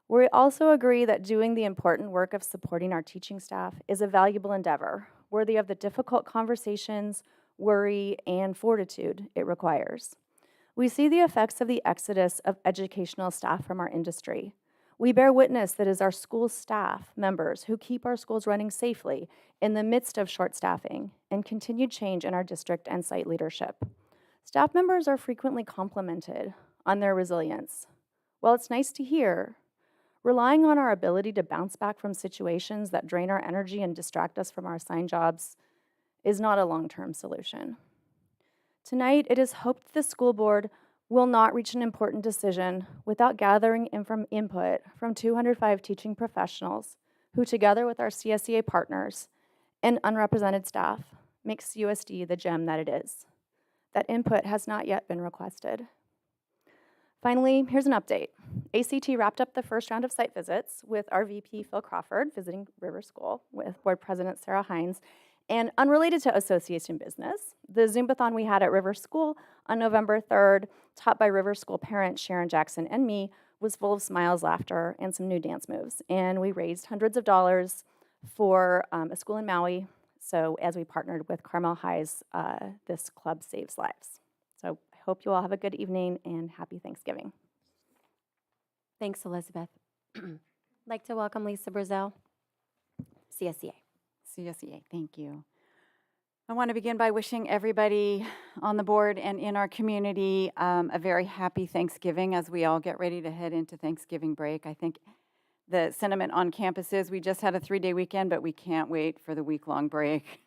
We also agree that doing the important work of supporting our teaching staff is a valuable endeavor, worthy of the difficult conversations, worry, and fortitude it requires. We see the effects of the exodus of educational staff from our industry. We bear witness that it is our school staff members who keep our schools running safely in the midst of short staffing and continued change in our district and site leadership. Staff members are frequently complimented on their resilience. While it's nice to hear, relying on our ability to bounce back from situations that drain our energy and distract us from our assigned jobs is not a long-term solution. Tonight, it is hoped the school board will not reach an important decision without gathering input from 205 teaching professionals who, together with our CSEA partners and unrepresented staff, makes USD the gem that it is. That input has not yet been requested. Finally, here's an update. ACT wrapped up the first round of site visits with our VP, Phil Crawford, visiting River School with Board President Sarah Hines. And unrelated to association business, the Zumbathon we had at River School on November 3rd, taught by River School parent Sharon Jackson and me, was full of smiles, laughter, and some new dance moves. And we raised hundreds of dollars for a school in Maui. So as we partnered with Carmel High's This Club Saves Lives. So I hope you all have a good evening and happy Thanksgiving. Thanks, Elizabeth. I'd like to welcome Lisa Brazel, CSEA. CSEA, thank you. I want to begin by wishing everybody on the board and in our community a very happy Thanksgiving as we all get ready to head into Thanksgiving break. I think the sentiment on campus is we just had a 3-day weekend, but we can't wait for the week-long break.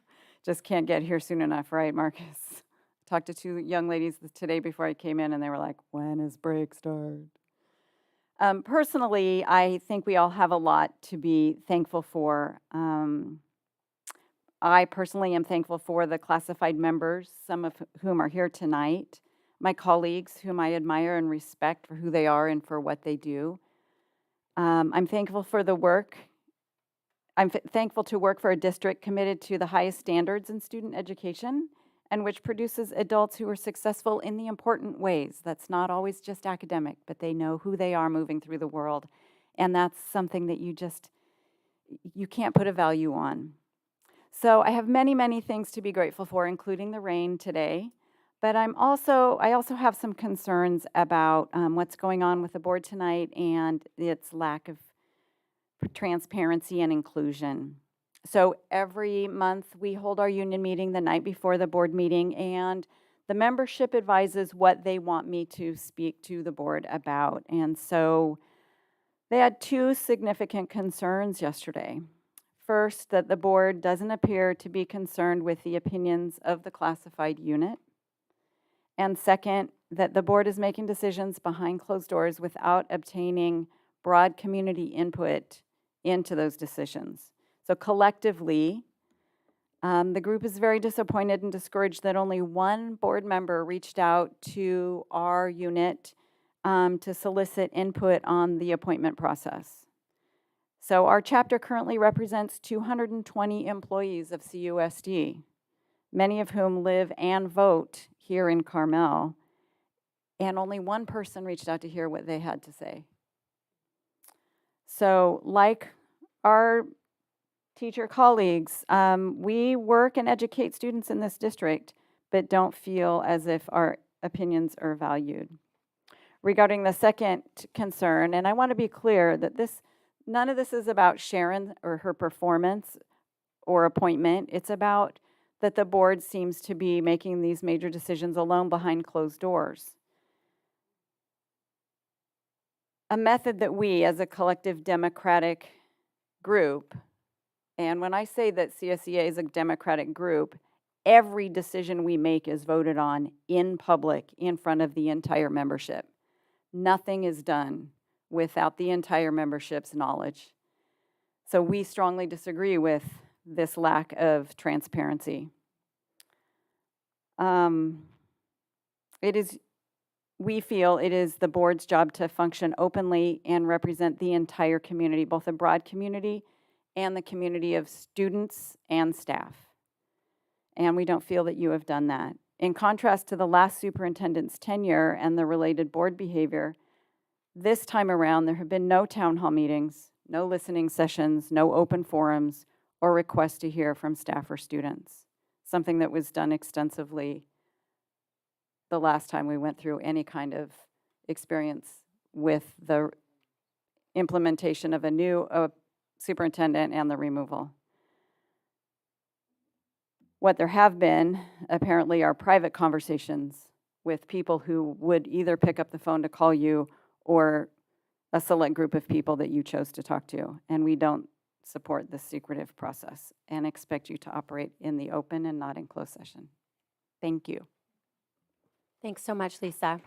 Just can't get here soon enough, right, Marcus? Talked to 2 young ladies today before I came in, and they were like, when is break start? Personally, I think we all have a lot to be thankful for. I personally am thankful for the classified members, some of whom are here tonight, my colleagues whom I admire and respect for who they are and for what they do. I'm thankful for the work. I'm thankful to work for a district committed to the highest standards in student education and which produces adults who are successful in the important ways. That's not always just academic, but they know who they are moving through the world. And that's something that you can't put a value on. So I have many, many things to be grateful for, including the rain today. But I also have some concerns about what's going on with the board tonight and its lack of transparency and inclusion. So every month, we hold our union meeting the night before the board meeting, and the membership advises what they want me to speak to the board about. And so they had two significant concerns yesterday. First, that the board doesn't appear to be concerned with the opinions of the classified unit. And second, that the board is making decisions behind closed doors without obtaining broad community input into those decisions. So collectively, the group is very disappointed and discouraged that only one board member reached out to our unit to solicit input on the appointment process. So our chapter currently represents 220 employees of CUSD, many of whom live and vote here in Carmel, and only one person reached out to hear what they had to say. So like our teacher colleagues, we work and educate students in this district, but don't feel as if our opinions are valued. Regarding the second concern, and I want to be clear that none of this is about Sharon or her performance or appointment. It's about that the board seems to be making these major decisions alone behind closed doors. A method that we, as a collective democratic group, and when I say that CSEA is a democratic group, every decision we make is voted on in public in front of the entire membership. Nothing is done without the entire membership's knowledge. So we strongly disagree with this lack of transparency. We feel it is the board's job to function openly and represent the entire community, both the broad community and the community of students and staff. And we don't feel that you have done that. In contrast to the last superintendent's tenure and the related board behavior, this time around there have been no town hall meetings, no listening sessions, no open forums, or requests to hear from staff or students, something that was done extensively the last time we went through any kind of experience with the implementation of a new superintendent and the removal. What there have been, apparently, are private conversations with people who would either pick up the phone to call you or a select group of people that you chose to talk to. And we don't support this secretive process and expect you to operate in the open and not in closed session. Thank you. Thanks so much, Lisa.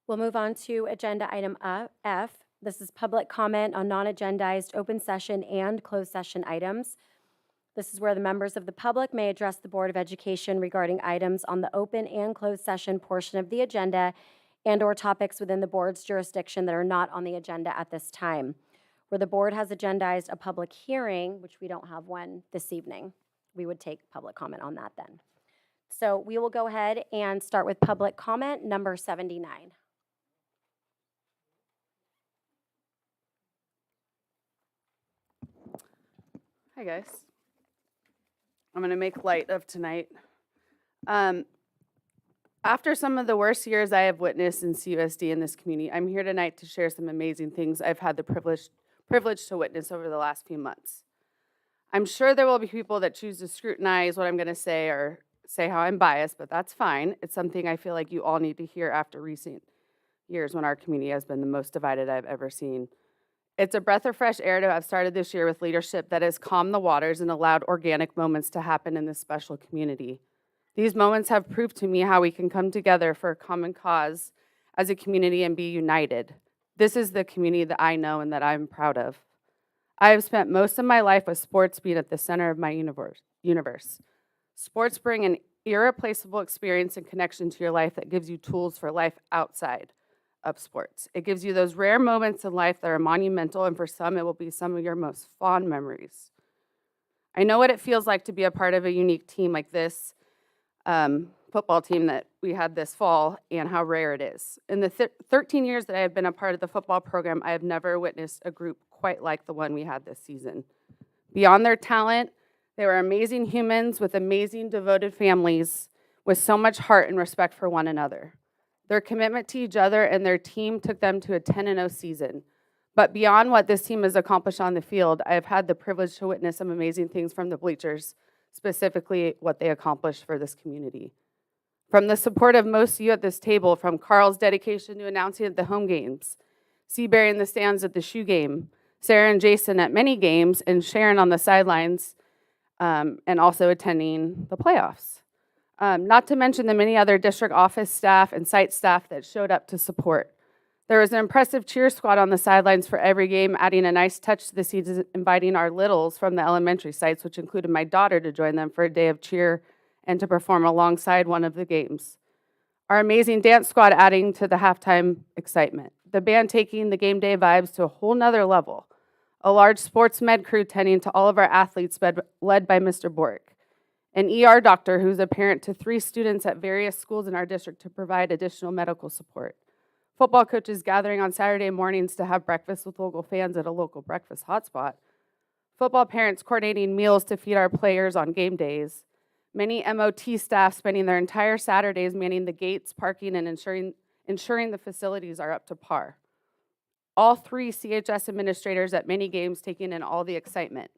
We'll move on to agenda item F. This is public comment on non-agendized open session and closed session items. This is where the members of the public may address the Board of Education regarding items on the open and closed session portion of the agenda and/or topics within the board's jurisdiction that are not on the agenda at this time. Where the board has agendized a public hearing, which we don't have one this evening, we would take public comment on that then. So we will go ahead and start with public comment number 79. Hi, guys. I'm going to make light of tonight. After some of the worst years I have witnessed in CUSD in this community, I'm here tonight to share some amazing things I've had the privilege to witness over the last few months. I'm sure there will be people that choose to scrutinize what I'm going to say or say how I'm biased, but that's fine. It's something I feel like you all need to hear after recent years when our community has been the most divided I've ever seen. It's a breath of fresh air to have started this year with leadership that has calmed the waters and allowed organic moments to happen in this special community. These moments have proved to me how we can come together for a common cause as a community and be united. This is the community that I know and that I'm proud of. I have spent most of my life with sports being at the center of my universe. Sports bring an irreplaceable experience and connection to your life that gives you tools for life outside of sports. It gives you those rare moments in life that are monumental, and for some, it will be some of your most fond memories. I know what it feels like to be a part of a unique team like this football team that we had this fall, and how rare it is. In the 13 years that I have been a part of the football program, I have never witnessed a group quite like the one we had this season. Beyond their talent, they were amazing humans with amazing devoted families with so much heart and respect for one another. Their commitment to each other and their team took them to a 10-0 season. But beyond what this team has accomplished on the field, I have had the privilege to witness some amazing things from the bleachers, specifically what they accomplished for this community. From the support of most of you at this table, from Carl's dedication to announcing at the home games, Seabury in the stands at the shoe game, Sarah and Jason at many games, and Sharon on the sidelines, and also attending the playoffs. Not to mention the many other district office staff and site staff that showed up to support. There was an impressive cheer squad on the sidelines for every game, adding a nice touch to the season, inviting our littles from the elementary sites, which included my daughter, to join them for a day of cheer and to perform alongside one of the games. Our amazing dance squad adding to the halftime excitement. The band taking the game day vibes to a whole nother level. A large sports med crew tending to all of our athletes led by Mr. Bork. An ER doctor who's a parent to 3 students at various schools in our district to provide additional medical support. Football coaches gathering on Saturday mornings to have breakfast with local fans at a local breakfast hotspot. Football parents coordinating meals to feed our players on game days. Many MOT staff spending their entire Saturdays manning the gates, parking, and ensuring the facilities are up to par. All 3 CHS administrators at many games taking in all the excitement.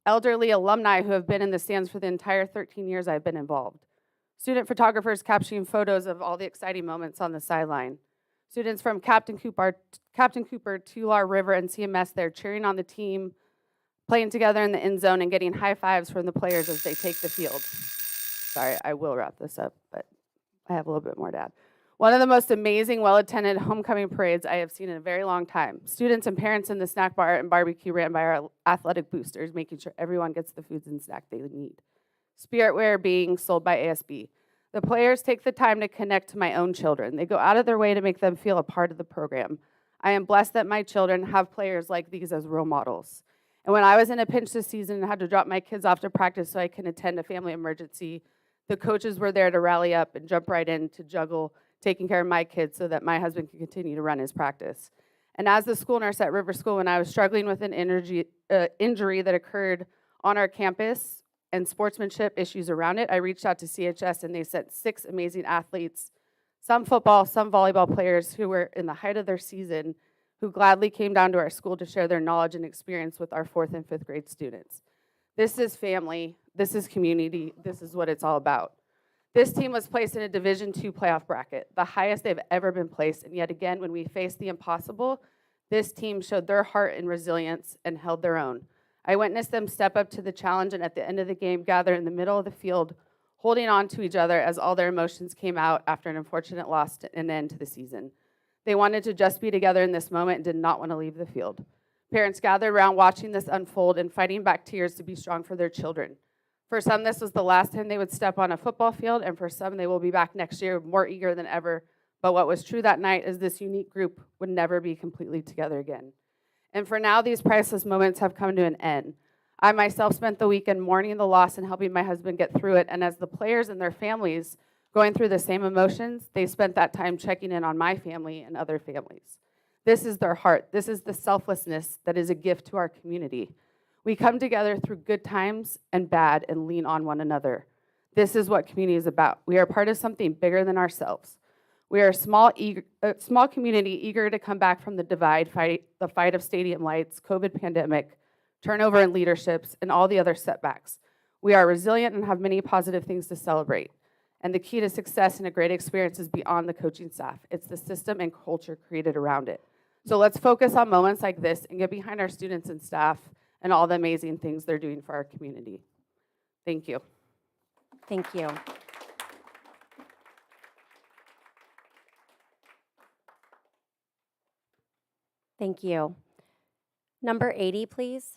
Elderly alumni who have been in the stands for the entire 13 years I've been involved. Student photographers capturing photos of all the exciting moments on the sideline. Students from Captain Cooper, Tular River, and CMS there cheering on the team, playing together in the end zone, and getting high fives from the players as they take the field. Sorry, I will wrap this up, but I have a little bit more to add. One of the most amazing, well-attended homecoming parades I have seen in a very long time. Students and parents in the snack bar and barbecue ran by our athletic boosters, making sure everyone gets the foods and snack they need. Spiritware being sold by ASB. The players take the time to connect to my own children. They go out of their way to make them feel a part of the program. I am blessed that my children have players like these as role models. And when I was in a pinch this season and had to drop my kids off to practice so I can attend a family emergency, the coaches were there to rally up and jump right in to juggle taking care of my kids so that my husband could continue to run his practice. And as the school nurse at River School, when I was struggling with an injury that occurred on our campus and sportsmanship issues around it, I reached out to CHS and they sent 6 amazing athletes, some football, some volleyball players who were in the height of their season, who gladly came down to our school to share their knowledge and experience with our 4th and 5th grade students. This is family, this is community, this is what it's all about. This team was placed in a Division II playoff bracket, the highest they've ever been placed, and yet again, when we faced the impossible, this team showed their heart and resilience and held their own. I witnessed them step up to the challenge and at the end of the game gather in the middle of the field, holding on to each other as all their emotions came out after an unfortunate loss and end to the season. They wanted to just be together in this moment and did not want to leave the field. Parents gathered around watching this unfold and fighting back tears to be strong for their children. For some, this was the last time they would step on a football field, and for some, they will be back next year more eager than ever. But what was true that night is this unique group would never be completely together again. And for now, these priceless moments have come to an end. I myself spent the weekend mourning the loss and helping my husband get through it, and as the players and their families going through the same emotions, they spent that time checking in on my family and other families. This is their heart. This is the selflessness that is a gift to our community. We come together through good times and bad and lean on one another. This is what community is about. We are part of something bigger than ourselves. We are a small community eager to come back from the the fight of stadium lights, COVID pandemic, turnover in leaderships, and all the other setbacks. We are resilient and have many positive things to celebrate. And the key to success and a great experience is beyond the coaching staff. It's the system and culture created around it. So let's focus on moments like this and get behind our students and staff and all the amazing things they're doing for our community. Thank you. Thank you. Thank you. Number 80, please.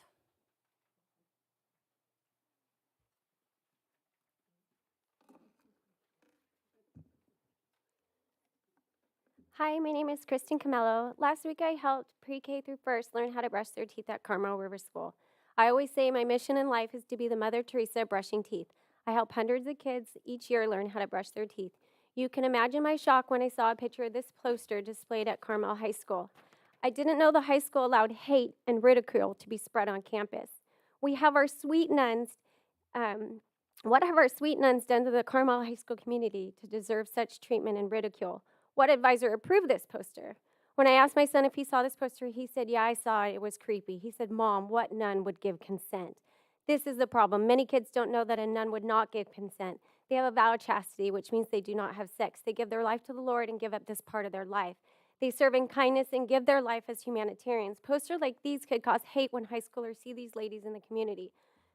Hi, my name is Kristen Camello. Last week I helped pre-K through first learn how to brush their teeth at Carmel River School. I always say my mission in life is to be the Mother Teresa of brushing teeth. I help hundreds of kids each year learn how to brush their teeth. You can imagine my shock when I saw a picture of this poster displayed at Carmel High School. I didn't know the high school allowed hate and ridicule to be spread on campus. We have our sweet nuns. What have our sweet nuns done to the Carmel High School community to deserve such treatment and ridicule? What advisor approved this poster? When I asked my son if he saw this poster, he said, yeah, I saw it. It was creepy. He said, Mom, what nun would give consent? This is the problem. Many kids don't know that a nun would not give consent. They have a vow of chastity, which means they do not have sex. They give their life to the Lord and give up this part of their life. They serve in kindness and give their life as humanitarians. Posters like these could cause hate when high schoolers see these ladies in the community.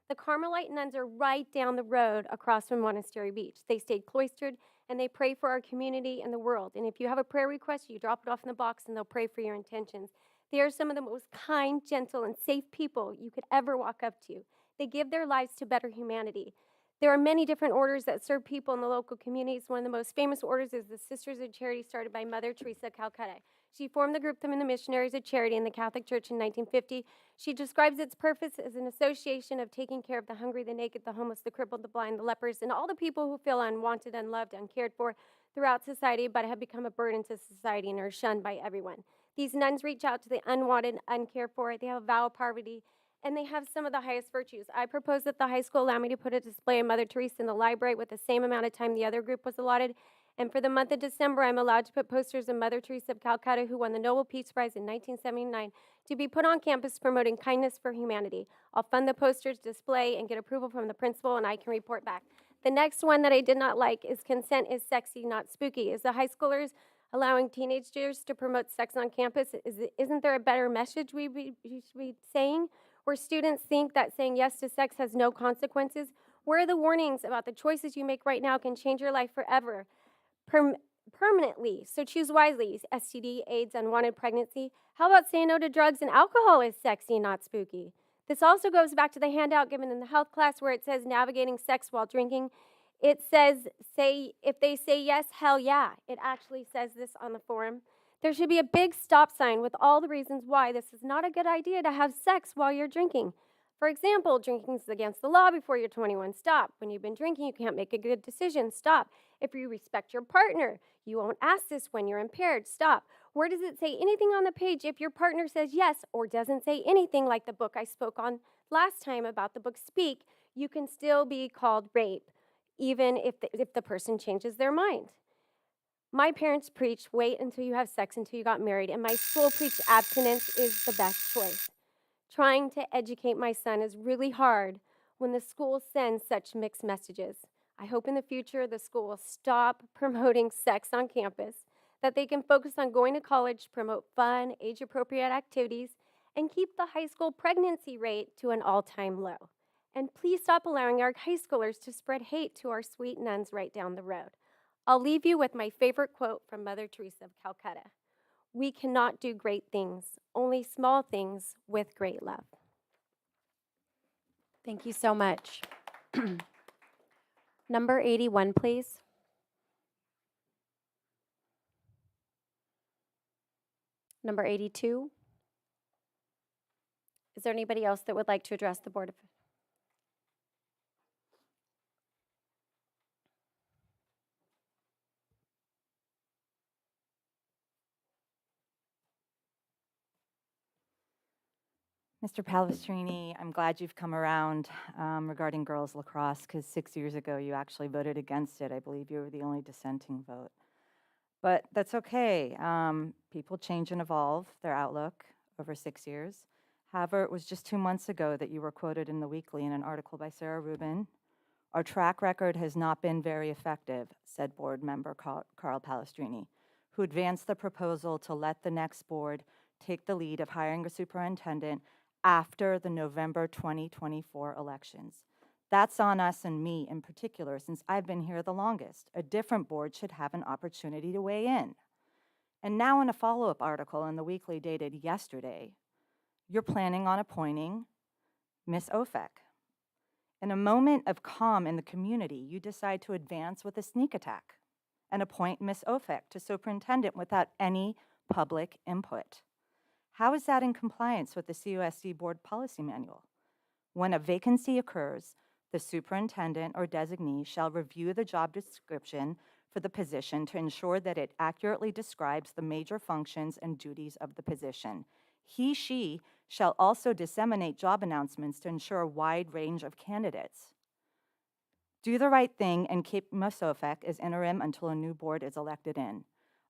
The Carmelite nuns are right down the road across from Monastery Beach. They stayed cloistered and they pray for our community and the world. And if you have a prayer request, you drop it off in the box and they'll pray for your intentions. They are some of the most kind, gentle, and safe people you could ever walk up to. They give their lives to better humanity. There are many different orders that serve people in the local communities. One of the most famous orders is the Sisters of Charity, started by Mother Teresa of Calcutta. She formed the group them in the Missionaries of Charity in the Catholic Church in 1950. She describes its purpose as an association of taking care of the hungry, the naked, the homeless, the crippled, the blind, the lepers, and all the people who feel unwanted, unloved, uncared for throughout society, but have become a burden to society and are shunned by everyone. These nuns reach out to the unwanted, uncared for. They have a vow of poverty, and they have some of the highest virtues. I propose that the high school allow me to put a display of Mother Teresa in the library with the same amount of time the other group was allotted. And for the month of December, I'm allowed to put posters of Mother Teresa of Calcutta, who won the Nobel Peace Prize in 1979, to be put on campus promoting kindness for humanity. I'll fund the posters, display, and get approval from the principal, and I can report back. The next one that I did not like is consent is sexy, not spooky. Is the high schoolers allowing teenagers to promote sex on campus? Isn't there a better message we should be saying? Where students think that saying yes to sex has no consequences? Where are the warnings about the choices you make right now can change your life forever, permanently? So choose wisely. STD, AIDS, unwanted pregnancy. How about saying no to drugs and alcohol is sexy, not spooky? This also goes back to the handout given in the health class where it says navigating sex while drinking. It says, if they say yes, hell yeah. It actually says this on the forum. There should be a big stop sign with all the reasons why this is not a good idea to have sex while you're drinking. For example, drinking is against the law before you're 21. Stop. When you've been drinking, you can't make a good decision. Stop. If you respect your partner, you won't ask this when you're impaired. Stop. Where does it say anything on the page if your partner says yes or doesn't say anything, like the book I spoke on last time about the book Speak? You can still be called rape, even if the person changes their mind. My parents preached, wait until you have sex until you got married, and my school preached abstinence is the best choice. Trying to educate my son is really hard when the school sends such mixed messages. I hope in the future the school will stop promoting sex on campus, that they can focus on going to college, promote fun, age-appropriate activities, and keep the high school pregnancy rate to an all-time low. And please stop allowing our high schoolers to spread hate to our sweet nuns right down the road. I'll leave you with my favorite quote from Mother Teresa of Calcutta. We cannot do great things, only small things with great love. Thank you so much. Number 81, please. Number 82. Is there anybody else that would like to address the Board of? Mr. Palestrini, I'm glad you've come around regarding girls lacrosse, because 6 years ago you actually voted against it. I believe you were the only dissenting vote. But that's okay. People change and evolve their outlook over 6 years. However, it was just 2 months ago that you were quoted in the Weekly in an article by Sarah Rubin. Our track record has not been very effective, said board member Carl Palestrini, who advanced the proposal to let the next board take the lead of hiring a superintendent after the November 2024 elections. That's on us and me in particular, since I've been here the longest. A different board should have an opportunity to weigh in. And now in a follow-up article in the Weekly dated yesterday, you're planning on appointing Ms. Ofek. In a moment of calm in the community, you decide to advance with a sneak attack and appoint Ms. Ofek to superintendent without any public input. How is that in compliance with the CUSD Board Policy Manual? When a vacancy occurs, the superintendent or designee shall review the job description for the position to ensure that it accurately describes the major functions and duties of the position. She shall also disseminate job announcements to ensure a wide range of candidates. Do the right thing and keep Ms. Ofek as interim until a new board is elected in.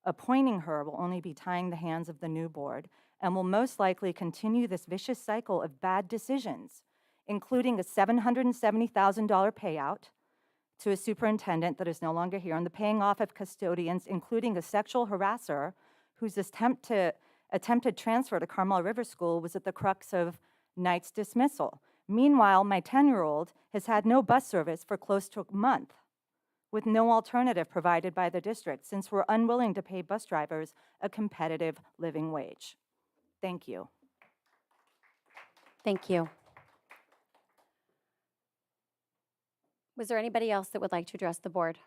Appointing her will only be tying the hands of the new board and will most likely continue this vicious cycle of bad decisions, including a $770,000 payout to a superintendent that is no longer here, and the paying off of custodians, including a sexual harasser whose attempted transfer to Carmel River School was at the crux of Knight's dismissal. Meanwhile, my 10-year-old has had no bus service for close to a month, with no alternative provided by the district since we're unwilling to pay bus drivers a competitive living wage. Thank you. Thank you. Was there anybody else that would like to address the board?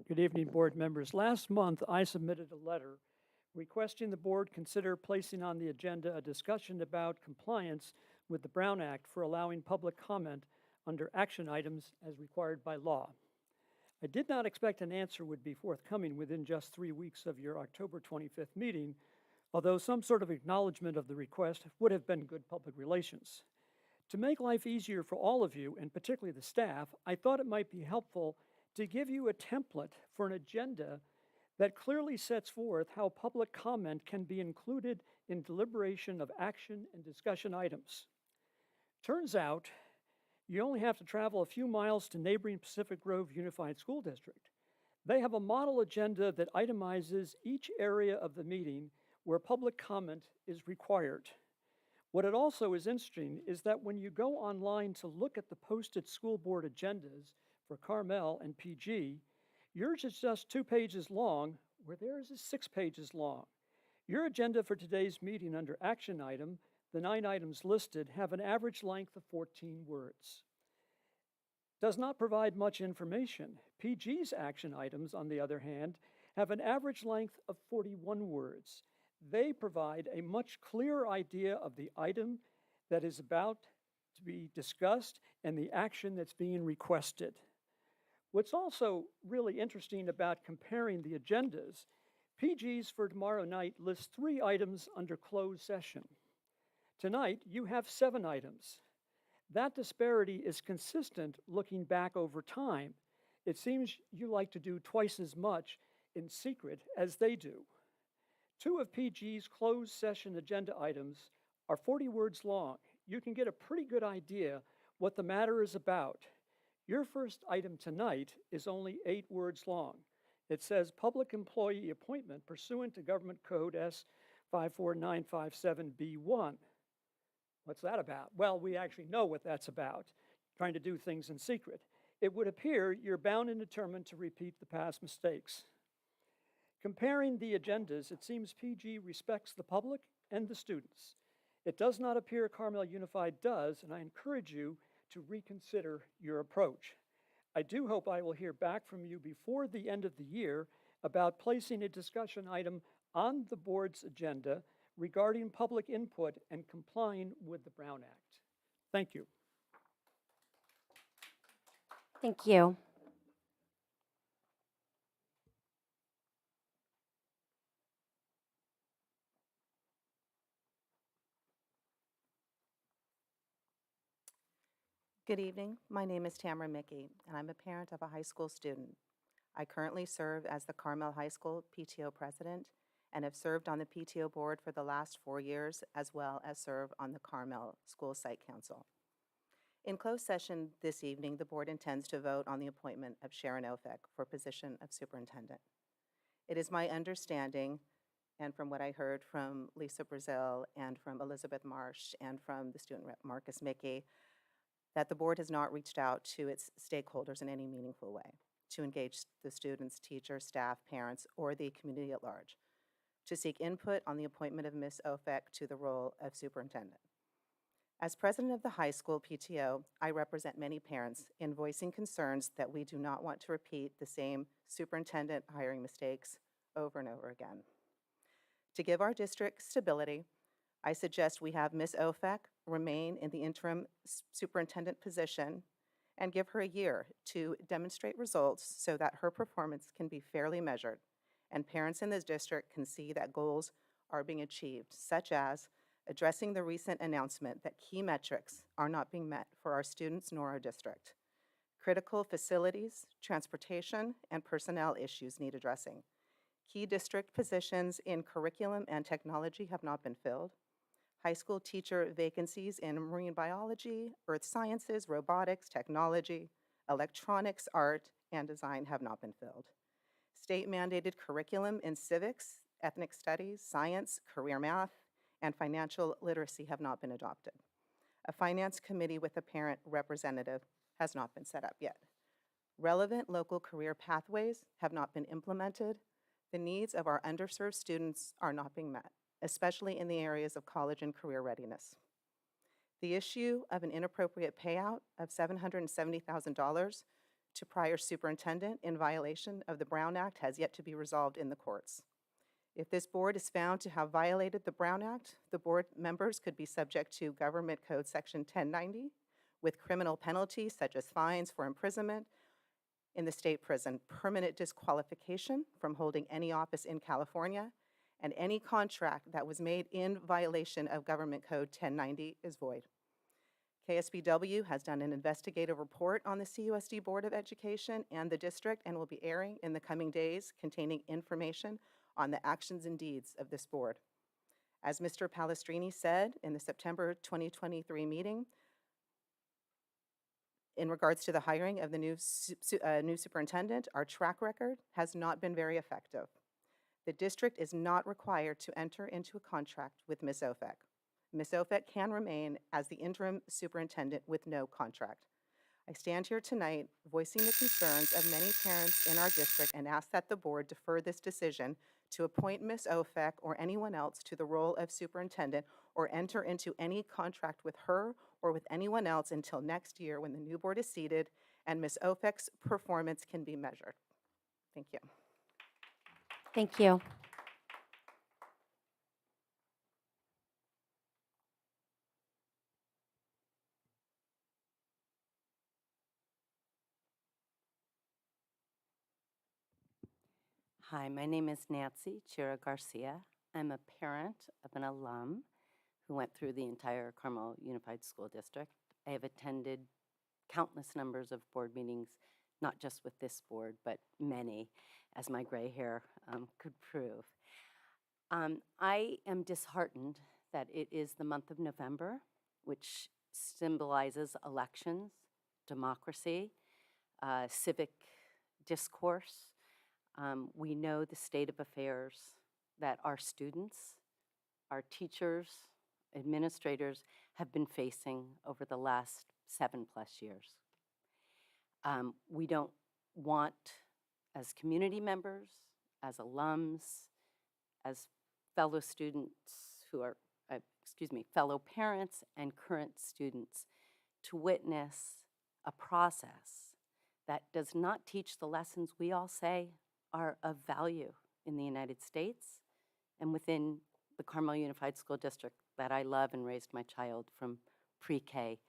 Good evening, board members. Last month, I submitted a letter requesting the board consider placing on the agenda a discussion about compliance with the Brown Act for allowing public comment under action items as required by law. I did not expect an answer would be forthcoming within just 3 weeks of your October 25th meeting, although some sort of acknowledgement of the request would have been good public relations. To make life easier for all of you, and particularly the staff, I thought it might be helpful to give you a template for an agenda that clearly sets forth how public comment can be included in deliberation of action and discussion items. Turns out, you only have to travel a few miles to neighboring Pacific Grove Unified School District. They have a model agenda that itemizes each area of the meeting where public comment is required. What it also is interesting is that when you go online to look at the posted school board agendas for Carmel and PG, yours is just 2 pages long, where theirs is 6 pages long. Your agenda for today's meeting under action item, the 9 items listed, have an average length of 14 words. Does not provide much information. PG's action items, on the other hand, have an average length of 41 words. They provide a much clearer idea of the item that is about to be discussed and the action that's being requested. What's also really interesting about comparing the agendas, PG's for tomorrow night lists 3 items under closed session. Tonight, you have 7 items. That disparity is consistent looking back over time. It seems you like to do twice as much in secret as they do. 2 of PG's closed session agenda items are 40 words long. You can get a pretty good idea what the matter is about. Your first item tonight is only 8 words long. It says public employee appointment pursuant to Government Code S 54957B1. What's that about? Well, we actually know what that's about, trying to do things in secret. It would appear you're bound and determined to repeat the past mistakes. Comparing the agendas, it seems PG respects the public and the students. It does not appear Carmel Unified does, and I encourage you to reconsider your approach. I do hope I will hear back from you before the end of the year about placing a discussion item on the board's agenda regarding public input and complying with the Brown Act. Thank you. Thank you. Good evening. My name is Tamara Mickey, and I'm a parent of a high school student. I currently serve as the Carmel High School PTO president and have served on the PTO board for the last 4 years, as well as serve on the Carmel School Site Council. In closed session this evening, the board intends to vote on the appointment of Sharon Ofek for position of superintendent. It is my understanding, and from what I heard from Lisa Brazil and from Elizabeth Marsh and from the student rep Marcus Mickey, that the board has not reached out to its stakeholders in any meaningful way to engage the students, teachers, staff, parents, or the community at large to seek input on the appointment of Ms. Ofek to the role of superintendent. As president of the high school PTO, I represent many parents in voicing concerns that we do not want to repeat the same superintendent hiring mistakes over and over again. To give our district stability, I suggest we have Ms. Ofek remain in the interim superintendent position and give her a year to demonstrate results so that her performance can be fairly measured and parents in this district can see that goals are being achieved, such as addressing the recent announcement that key metrics are not being met for our students nor our district, Critical facilities, transportation, and personnel issues need addressing. Key district positions in curriculum and technology have not been filled. High school teacher vacancies in marine biology, earth sciences, robotics, technology, electronics, art, and design have not been filled. State mandated curriculum in civics, ethnic studies, science, career math, and financial literacy have not been adopted. A finance committee with a parent representative has not been set up yet. Relevant local career pathways have not been implemented. The needs of our underserved students are not being met, especially in the areas of college and career readiness. The issue of an inappropriate payout of $770,000 to prior superintendent in violation of the Brown Act has yet to be resolved in the courts. If this board is found to have violated the Brown Act, the board members could be subject to Government Code Section 1090 with criminal penalties such as fines for imprisonment in the state prison, permanent disqualification from holding any office in California, and any contract that was made in violation of Government Code 1090 is void. KSBW has done an investigative report on the CUSD Board of Education and the district and will be airing in the coming days containing information on the actions and deeds of this board. As Mr. Palestrini said in the September 2023 meeting, in regards to the hiring of the new superintendent, our track record has not been very effective. The district is not required to enter into a contract with Ms. Ofek. Ms. Ofek can remain as the interim superintendent with no contract. I stand here tonight voicing the concerns of many parents in our district and ask that the board defer this decision to appoint Ms. Ofek or anyone else to the role of superintendent or enter into any contract with her or with anyone else until next year when the new board is seated and Ms. Ofek's performance can be measured. Thank you. Thank you. Hi, my name is Nancy Chira Garcia. I'm a parent of an alum who went through the entire Carmel Unified School District. I have attended countless numbers of board meetings, not just with this board, but many, as my gray hair could prove. I am disheartened that it is the month of November, which symbolizes elections, democracy, civic discourse. We know the state of affairs that our students, our teachers, administrators have been facing over the last 7+ years. We don't want, as community members, as alums, as fellow students who are, fellow parents and current students, to witness a process that does not teach the lessons we all say are of value in the United States and within the Carmel Unified School District that I love and raised my child from pre-K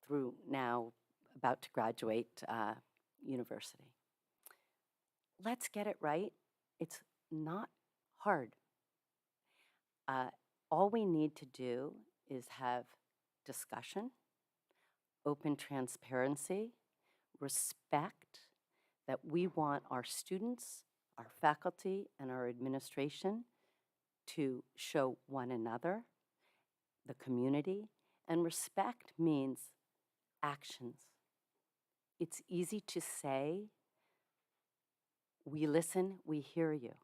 through now about to graduate university. Let's get it right. It's not hard. All we need to do is have discussion, open transparency, respect that we want our students, our faculty, and our administration to show one another, the community, and respect means actions. It's easy to say, we listen, we hear you.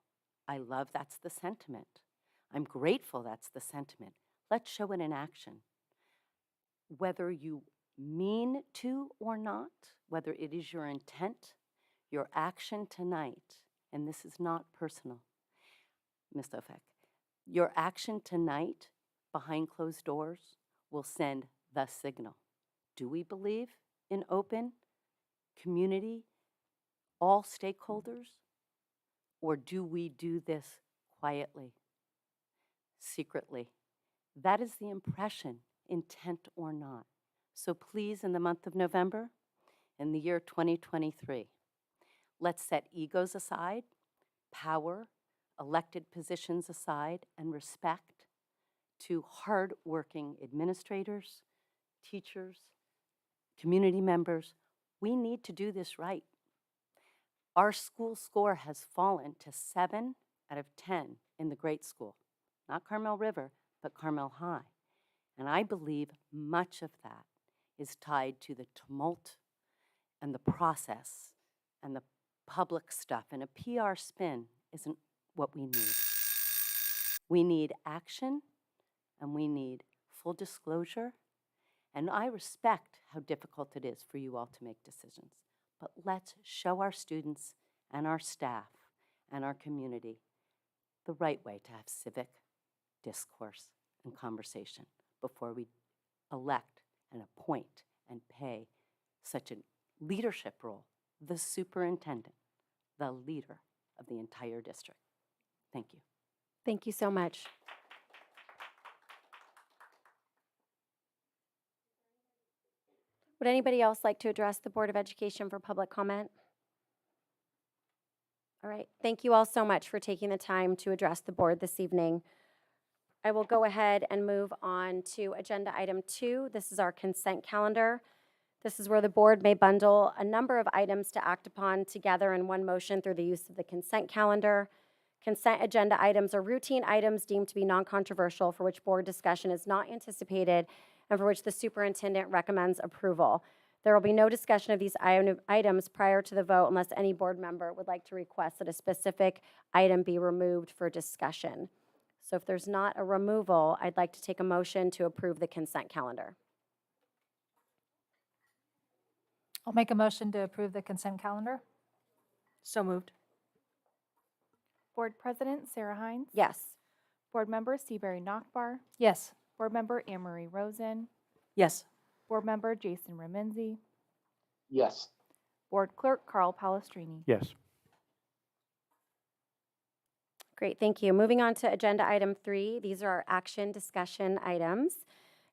I love that's the sentiment. I'm grateful that's the sentiment. Let's show it in action. Whether you mean to or not, whether it is your intent, your action tonight, and this is not personal, Ms. Ofek, your action tonight behind closed doors will send the signal. Do we believe in open community, all stakeholders, or do we do this quietly, secretly? That is the impression, intent or not. So please, in the month of November, in the year 2023, let's set egos aside, power, elected positions aside, and respect to hard-working administrators, teachers, community members, We need to do this right. Our school score has fallen to 7 out of 10 in the grade school. Not Carmel River, but Carmel High. And I believe much of that is tied to the tumult and the process and the public stuff. And a PR spin isn't what we need. We need action and we need full disclosure. And I respect how difficult it is for you all to make decisions. But let's show our students and our staff and our community the right way to have civic discourse and conversation before we elect and appoint and pay such a leadership role, the superintendent, the leader of the entire district. Thank you. Thank you so much. Would anybody else like to address the Board of Education for public comment? All right, thank you all so much for taking the time to address the board this evening. I will go ahead and move on to agenda item 2. This is our consent calendar. This is where the board may bundle a number of items to act upon together in one motion through the use of the consent calendar. Consent agenda items are routine items deemed to be non-controversial for which board discussion is not anticipated and for which the superintendent recommends approval. There will be no discussion of these items prior to the vote unless any board member would like to request that a specific item be removed for discussion. So if there's not a removal, I'd like to take a motion to approve the consent calendar. I'll make a motion to approve the consent calendar. So moved. Board President Sarah Hines. Yes. Board Member Seabury Nachbar. Yes. Board Member Anne-Marie Rosen. Yes. Board Member Jason Remenzi. Yes. Board Clerk Carl Palestrini. Yes. Great, thank you. Moving on to agenda item 3. These are our action discussion items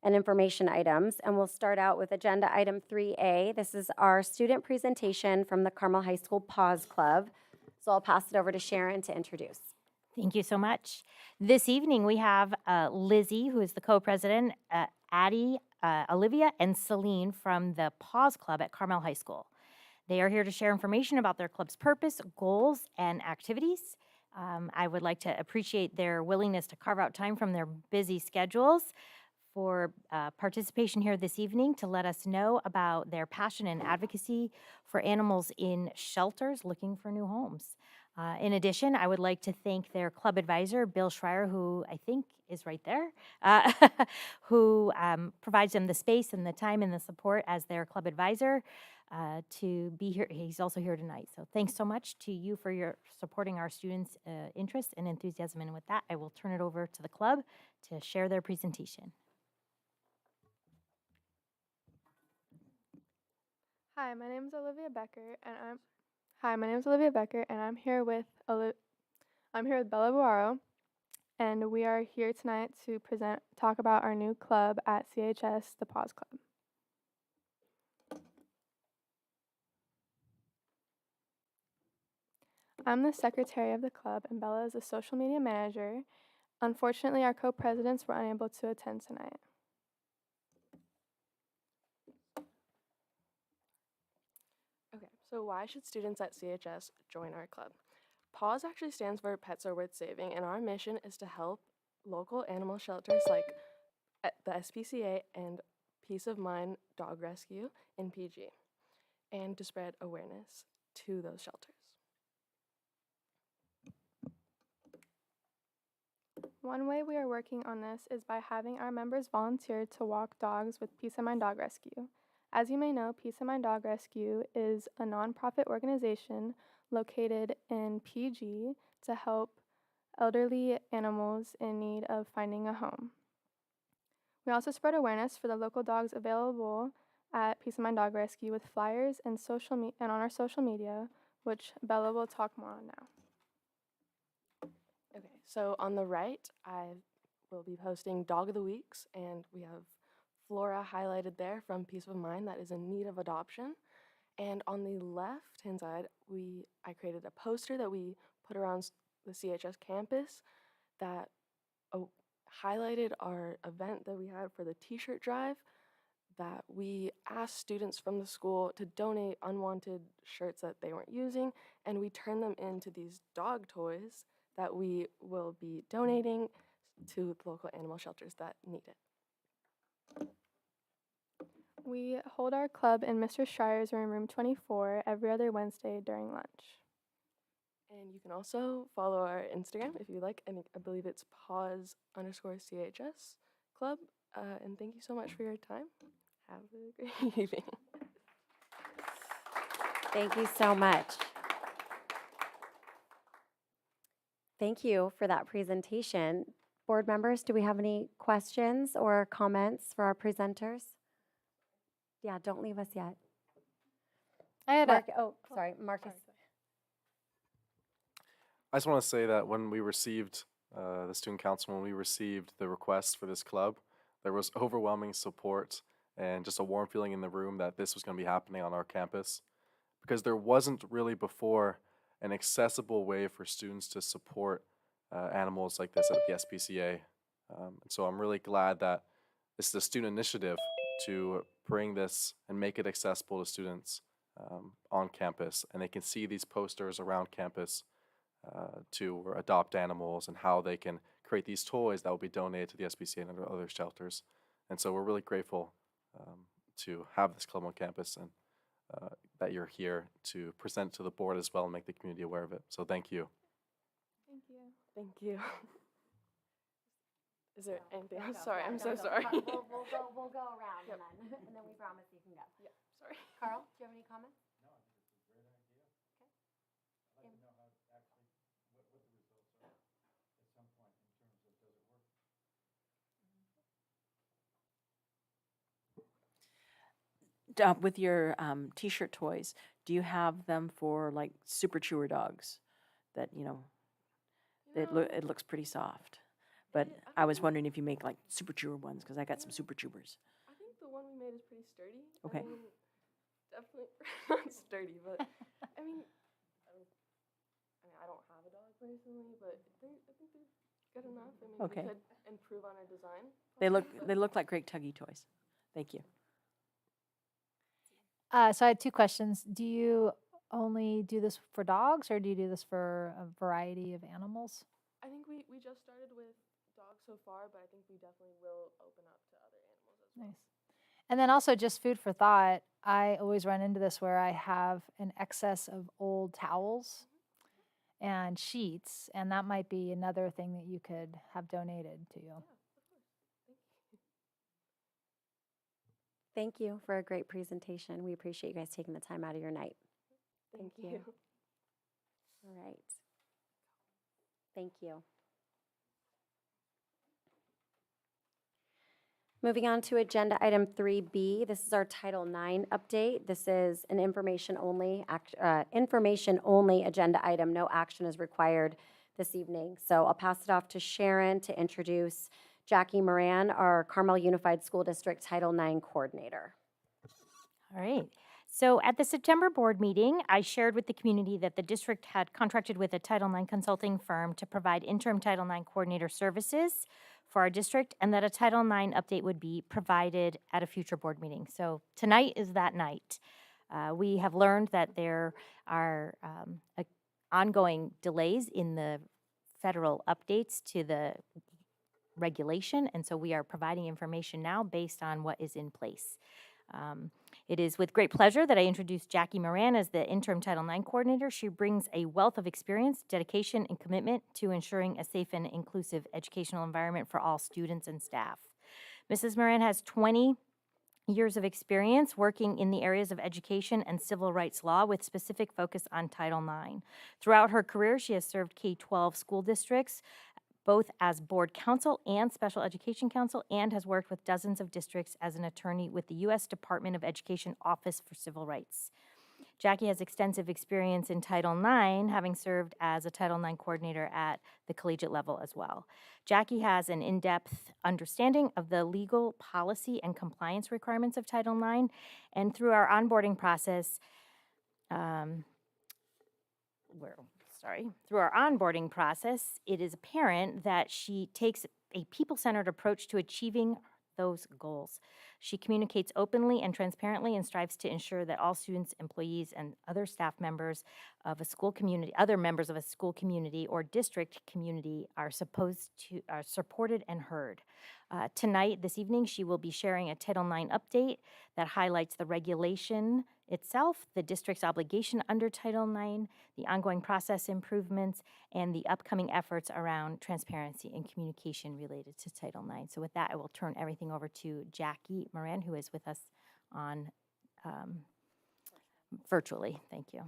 and information items. And we'll start out with agenda item 3A. This is our student presentation from the Carmel High School Pause Club. So I'll pass it over to Sharon to introduce. Thank you so much. This evening we have Lizzie, who is the co-president, Addie, Olivia, and Celine from the Pause Club at Carmel High School. They are here to share information about their club's purpose, goals, and activities. I would like to appreciate their willingness to carve out time from their busy schedules for participation here this evening to let us know about their passion and advocacy for animals in shelters looking for new homes. In addition, I would like to thank their club advisor, Bill Schreier, who I think is right there, who provides them the space and the time and the support as their club advisor to be here. He's also here tonight. So thanks so much to you for your supporting our students' interest and enthusiasm. And with that, I will turn it over to the club to share their presentation. Hi, my name is Olivia Becker, and I'm here with Bella Buaro, and we are here tonight to talk about our new club at CHS, the Pause Club. I'm the secretary of the club, and Bella is the social media manager. Unfortunately, our co-presidents were unable to attend tonight. Okay, so why should students at CHS join our club? PAWS actually stands for Pets Are Worth Saving, and our mission is to help local animal shelters like the SPCA and Peace of Mind Dog Rescue in PG, and to spread awareness to those shelters. One way we are working on this is by having our members volunteer to walk dogs with Peace of Mind Dog Rescue. As you may know, Peace of Mind Dog Rescue is a nonprofit organization located in PG to help elderly animals in need of finding a home. We also spread awareness for the local dogs available at Peace of Mind Dog Rescue with flyers and on our social media, which Bella will talk more on now. Okay, so on the right, I will be posting Dog of the Weeks, and we have Flora highlighted there from Peace of Mind that is in need of adoption. And on the left-hand side, I created a poster that we put around the CHS campus that highlighted our event that we had for the t-shirt drive. that we asked students from the school to donate unwanted shirts that they weren't using, and we turn them into these dog toys that we will be donating to the local animal shelters that need it. We hold our club in Mr. Schreier's room, room 24, every other Wednesday during lunch. And you can also follow our Instagram if you like. I believe it's pause_CHS club. And thank you so much for your time. Have a great evening. Thank you so much. Thank you for that presentation. Board members, do we have any questions or comments for our presenters? Yeah, don't leave us yet. I had Marcus. I just want to say that when we received, the student council, when we received the request for this club, there was overwhelming support and just a warm feeling in the room that this was going to be happening on our campus, because there wasn't really before an accessible way for students to support animals like this at the SPCA. And so I'm really glad that this is a student initiative to bring this and make it accessible to students on campus, and they can see these posters around campus to adopt animals and how they can create these toys that will be donated to the SPCA and other shelters. And so we're really grateful to have this club on campus, and that you're here to present to the board as well and make the community aware of it. So thank you. Thank you. Thank you. Is there anything? I'm sorry. I'm so sorry. We'll go around Yep. and then we promise you can go. Yeah, sorry. Carl, do you have any comments? With your T-shirt toys, do you have them for like super chewer dogs? That it looks pretty soft, but I was wondering if you make like super chewer ones, because I got some super chewers. I think the one we made is pretty sturdy. Okay. I mean, definitely not sturdy, but I mean, I don't have a dog personally, but I think they're good enough. I mean, Okay. we could improve on our design. They possibly, look like great tuggy toys. Thank you. So I had two questions. Do you only do this for dogs, or do you do this for a variety of animals? I think we just started with dogs so far, but I think we definitely will open up to other animals as well. Nice. And then also just food for thought, I always run into this where I have an excess of old towels and sheets, and that might be another thing that you could have donated to you. Thank you for a great presentation. We appreciate you guys taking the time out of your night. Thank you. you. All right. Thank you. Moving on to agenda item 3B, this is our Title IX update. This is an information only agenda item. No action is required this evening. So I'll pass it off to Sharon to introduce Jackie Moran, our Carmel Unified School District Title IX coordinator. All right. So at the September board meeting, I shared with the community that the district had contracted with a Title IX consulting firm to provide interim Title IX coordinator services for our district, and that a Title IX update would be provided at a future board meeting. So tonight is that night. We have learned that there are ongoing delays in the federal updates to the regulation, and so we are providing information now based on what is in place. It is with great pleasure that I introduce Jackie Moran as the interim Title IX coordinator. She brings a wealth of experience, dedication, and commitment to ensuring a safe and inclusive educational environment for all students and staff. Mrs. Moran has 20 years of experience working in the areas of education and civil rights law with specific focus on Title IX. Throughout her career, she has served K-12 school districts, both as board counsel and special education counsel, and has worked with dozens of districts as an attorney with the U.S. Department of Education Office for Civil Rights. Jackie has extensive experience in Title IX, having served as a Title IX coordinator at the collegiate level as well. Jackie has an in-depth understanding of the legal, policy, and compliance requirements of Title IX, and through our onboarding process, through our onboarding process, it is apparent that she takes a people-centered approach to achieving those goals. She communicates openly and transparently and strives to ensure that all students, employees, and other staff members of a school community, other members of a school community or district community are supported and heard. Tonight, this evening, she will be sharing a Title IX update that highlights the regulation itself, the district's obligation under Title IX, the ongoing process improvements, and the upcoming efforts around transparency and communication related to Title IX. So with that, I will turn everything over to Jackie Moran, who is with us on virtually. Thank you.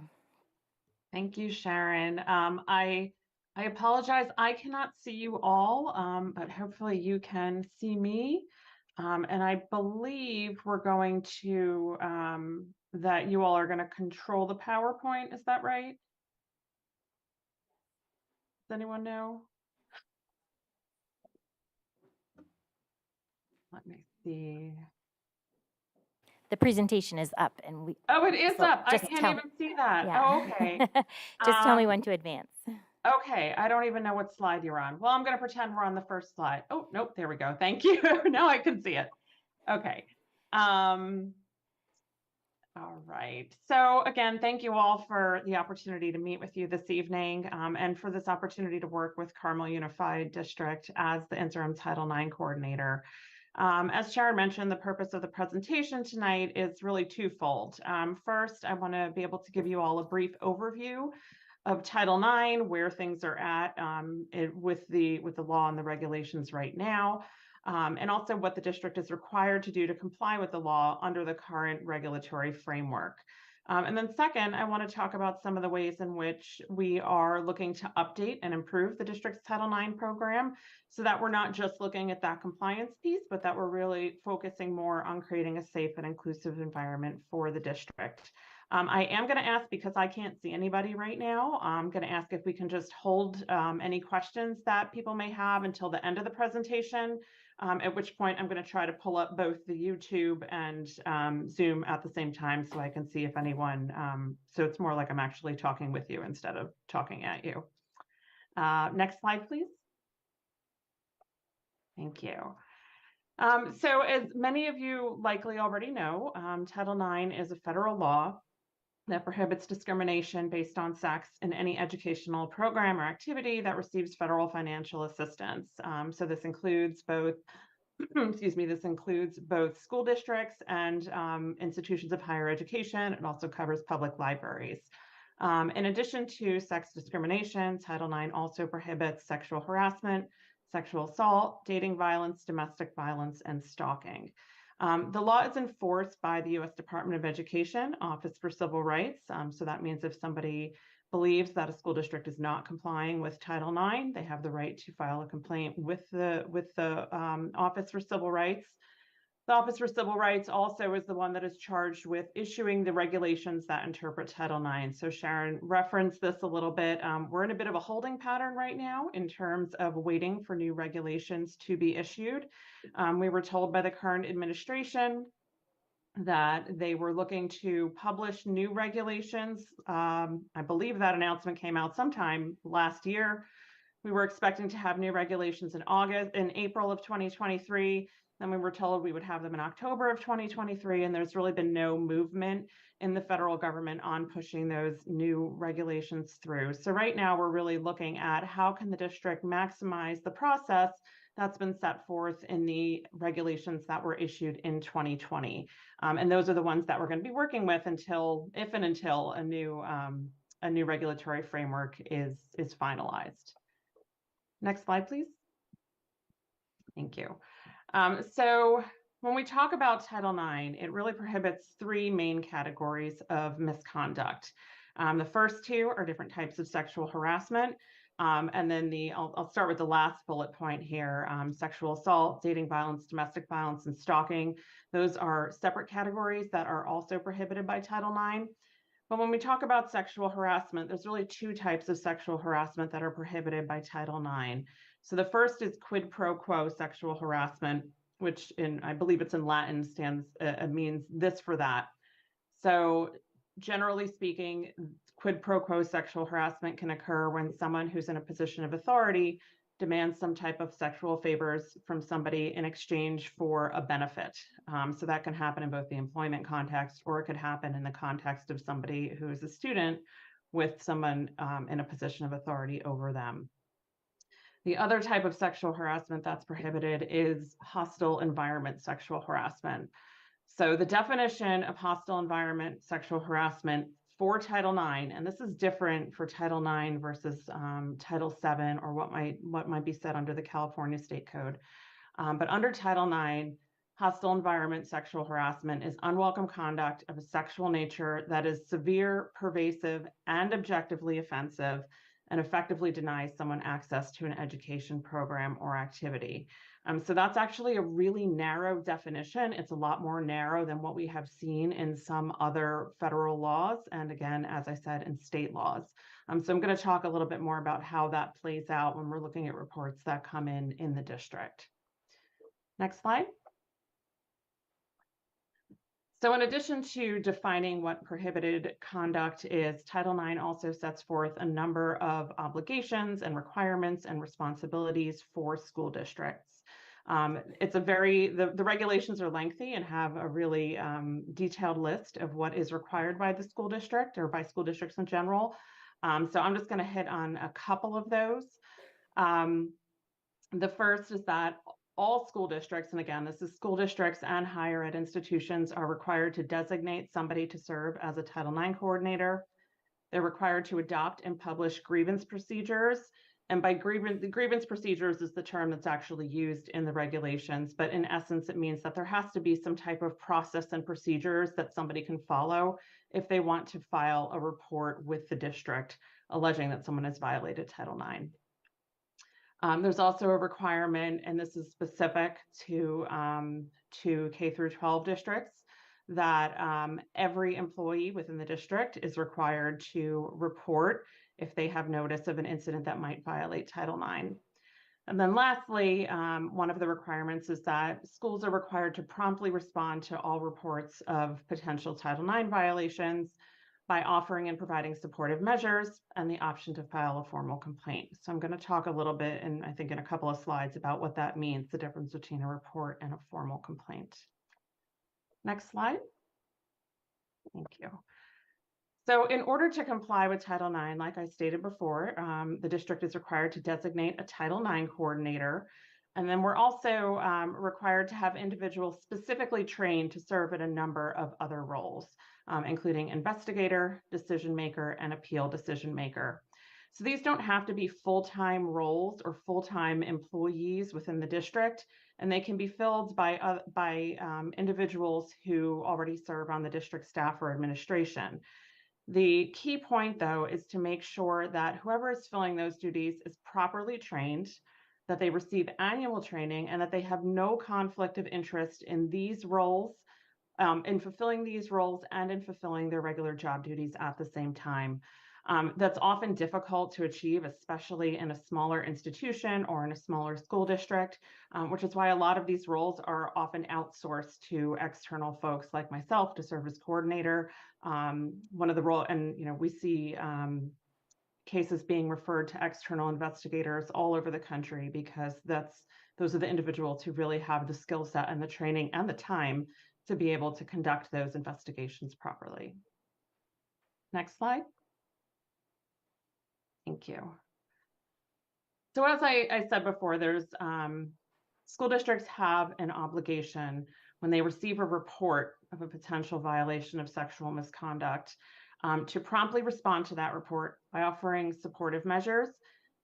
Thank you, Sharon. I apologize. I cannot see you all, but hopefully you can see me. And I believe we're going to, that you all are going to control the PowerPoint. Is that right? Does anyone know? Let me see. The presentation is up and we. Oh, it is so up. I just can't tell- even see that. Yeah. Oh, okay. Just tell me when to advance. Okay, I don't even know what slide you're on. Well, I'm going to pretend we're on the first slide. Oh, nope, there we go. Thank you. Now I can see it. Okay. All right. So again, thank you all for the opportunity to meet with you this evening and for this opportunity to work with Carmel Unified District as the interim Title IX coordinator. As Sharon mentioned, the purpose of the presentation tonight is really twofold. First, I want to be able to give you all a brief overview of Title IX, where things are at with the law and the regulations right now, and also what the district is required to do to comply with the law under the current regulatory framework. And then second, I want to talk about some of the ways in which we are looking to update and improve the district's Title IX program so that we're not just looking at that compliance piece, but that we're really focusing more on creating a safe and inclusive environment for the district. I am going to ask, because I can't see anybody right now, I'm going to ask if we can just hold any questions that people may have until the end of the presentation, at which point I'm going to try to pull up both the YouTube and Zoom at the same time so I can see if anyone, so it's more like I'm actually talking with you instead of talking at you. Next slide, please. Thank you. So as many of you likely already know, Title IX is a federal law that prohibits discrimination based on sex in any educational program or activity that receives federal financial assistance. So this includes both, excuse me, this includes both school districts and institutions of higher education. It also covers public libraries. In addition to sex discrimination, Title IX also prohibits sexual harassment, sexual assault, dating violence, domestic violence, and stalking. The law is enforced by the U.S. Department of Education, Office for Civil Rights. So that means if somebody believes that a school district is not complying with Title IX, they have the right to file a complaint with the Office for Civil Rights. The Office for Civil Rights also is the one that is charged with issuing the regulations that interpret Title IX. So Sharon referenced this a little bit. We're in a bit of a holding pattern right now in terms of waiting for new regulations to be issued. We were told by the current administration that they were looking to publish new regulations. I believe that announcement came out sometime last year. We were expecting to have new regulations in April of 2023. Then we were told we would have them in October of 2023, and there's really been no movement in the federal government on pushing those new regulations through. So right now we're really looking at how can the district maximize the process that's been set forth in the regulations that were issued in 2020. And those are the ones that we're going to be working with until a new regulatory framework is finalized. Next slide, please. Thank you. So when we talk about Title IX, it really prohibits three main categories of misconduct. The first two are different types of sexual harassment. And then I'll start with the last bullet point here, sexual assault, dating violence, domestic violence, and stalking. Those are separate categories that are also prohibited by Title IX. But when we talk about sexual harassment, there's really two types of sexual harassment that are prohibited by Title IX. So the first is quid pro quo sexual harassment, which I believe it's in Latin means this for that. So generally speaking, quid pro quo sexual harassment can occur when someone who's in a position of authority demands some type of sexual favors from somebody in exchange for a benefit. So that can happen in both the employment context, or it could happen in the context of somebody who is a student with someone in a position of authority over them. The other type of sexual harassment that's prohibited is hostile environment sexual harassment. So the definition of hostile environment sexual harassment for Title IX, and this is different for Title IX versus Title VII, or what might be said under the California State Code. But under Title IX, hostile environment sexual harassment is unwelcome conduct of a sexual nature that is severe, pervasive, and objectively offensive, and effectively denies someone access to an education program or activity. So that's actually a really narrow definition. It's a lot more narrow than what we have seen in some other federal laws, and again, as I said, in state laws. So I'm going to talk a little bit more about how that plays out when we're looking at reports that come in the district. Next slide. So in addition to defining what prohibited conduct is, Title IX also sets forth a number of obligations and requirements and responsibilities for school districts. The regulations are lengthy and have a really detailed list of what is required by the school district, or by school districts in general. So I'm just going to hit on a couple of those. The first is that all school districts, and again, this is school districts and higher ed institutions, are required to designate somebody to serve as a Title IX coordinator. They're required to adopt and publish grievance procedures. And by the grievance procedures is the term that's actually used in the regulations. But in essence, it means that there has to be some type of process and procedures that somebody can follow if they want to file a report with the district alleging that someone has violated Title IX. There's also a requirement, and this is specific to K through 12 districts, that every employee within the district is required to report if they have notice of an incident that might violate Title IX. And then lastly, one of the requirements is that schools are required to promptly respond to all reports of potential Title IX violations by offering and providing supportive measures and the option to file a formal complaint. So I'm going to talk a little bit, and I think in a couple of slides, about what that means, the difference between a report and a formal complaint. Next slide. Thank you. So in order to comply with Title IX, like I stated before, the district is required to designate a Title IX coordinator. And then we're also required to have individuals specifically trained to serve in a number of other roles, including investigator, decision maker, and appeal decision maker. So these don't have to be full-time roles or full-time employees within the district, and they can be filled by individuals who already serve on the district staff or administration. The key point, though, is to make sure that whoever is filling those duties is properly trained, that they receive annual training, and that they have no conflict of interest in these roles, in fulfilling these roles and in fulfilling their regular job duties at the same time. That's often difficult to achieve, especially in a smaller institution or in a smaller school district, which is why a lot of these roles are often outsourced to external folks like myself to serve as coordinator. One of the role, and we see cases being referred to external investigators all over the country, because those are the individuals who really have the skill set and the training and the time to be able to conduct those investigations properly. Next slide. Thank you. So as I said before, there's school districts have an obligation when they receive a report of a potential violation of sexual misconduct to promptly respond to that report by offering supportive measures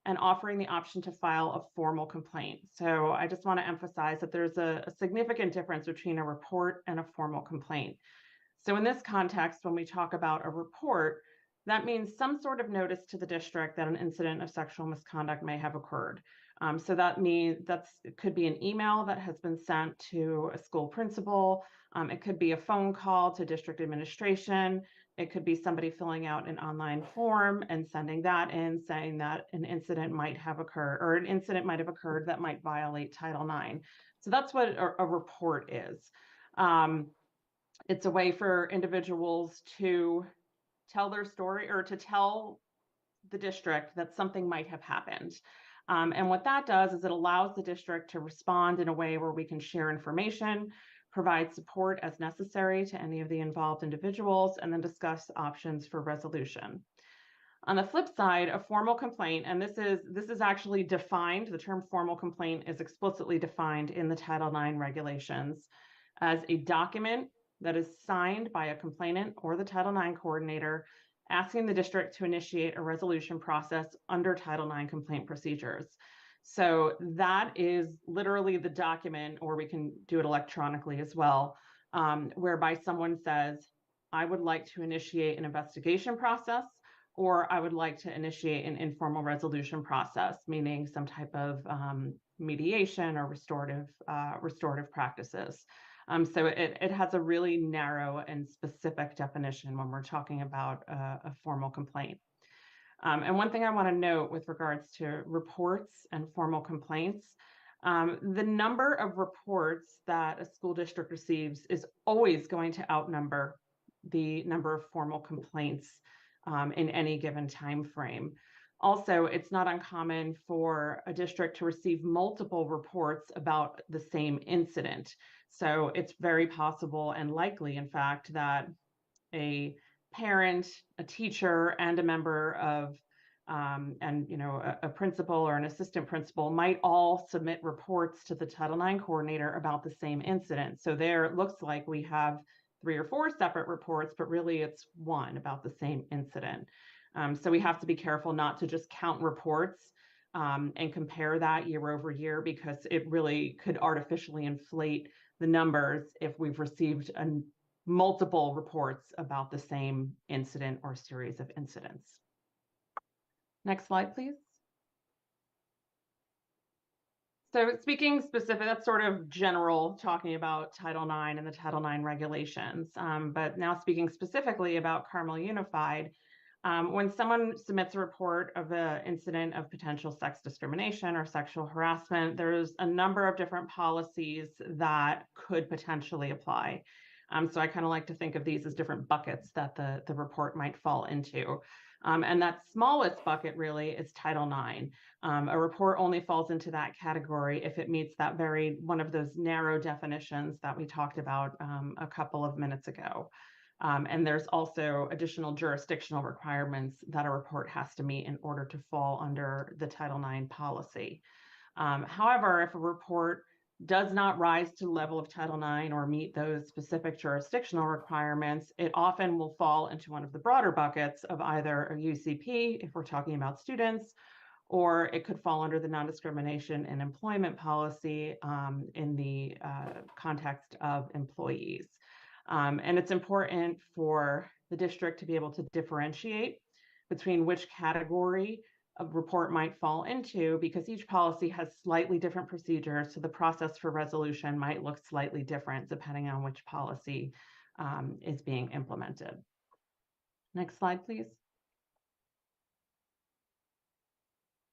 and offering the option to file a formal complaint. So I just want to emphasize that there's a significant difference between a report and a formal complaint. So in this context, when we talk about a report, that means some sort of notice to the district that an incident of sexual misconduct may have occurred. So that means it could be an email that has been sent to a school principal. It could be a phone call to district administration. It could be somebody filling out an online form and sending that in, saying that an incident might have occurred, or an incident might have occurred that might violate Title IX. So that's what a report is. It's a way for individuals to tell their story, or to tell the district that something might have happened. And what that does is it allows the district to respond in a way where we can share information, provide support as necessary to any of the involved individuals, and then discuss options for resolution. On the flip side, a formal complaint, and this is actually defined, the term formal complaint is explicitly defined in the Title IX regulations as a document that is signed by a complainant or the Title IX coordinator asking the district to initiate a resolution process under Title IX complaint procedures. So that is literally the document, or we can do it electronically as well, whereby someone says, I would like to initiate an investigation process, or I would like to initiate an informal resolution process, meaning some type of mediation or restorative practices. So it has a really narrow and specific definition when we're talking about a formal complaint. And one thing I want to note with regards to reports and formal complaints, the number of reports that a school district receives is always going to outnumber the number of formal complaints in any given time frame. Also, it's not uncommon for a district to receive multiple reports about the same incident. So it's very possible and likely, in fact, that a parent, a teacher, and a member of a principal or an assistant principal might all submit reports to the Title IX coordinator about the same incident. So there it looks like we have 3 or 4 separate reports, but really it's one about the same incident. So we have to be careful not to just count reports and compare that year over year, because it really could artificially inflate the numbers if we've received multiple reports about the same incident or series of incidents. Next slide, please. So speaking specific, that's sort of general, talking about Title IX and the Title IX regulations. But now speaking specifically about Carmel Unified, when someone submits a report of an incident of potential sex discrimination or sexual harassment, there's a number of different policies that could potentially apply. So I kind of like to think of these as different buckets that the report might fall into. And that smallest bucket really is Title IX. A report only falls into that category if it meets that one of those narrow definitions that we talked about a couple of minutes ago. And there's also additional jurisdictional requirements that a report has to meet in order to fall under the Title IX policy. However, if a report does not rise to the level of Title IX or meet those specific jurisdictional requirements, it often will fall into one of the broader buckets of either a UCP, if we're talking about students, or it could fall under the non-discrimination in employment policy in the context of employees. And it's important for the district to be able to differentiate between which category a report might fall into, because each policy has slightly different procedures, so the process for resolution might look slightly different depending on which policy is being implemented. Next slide, please.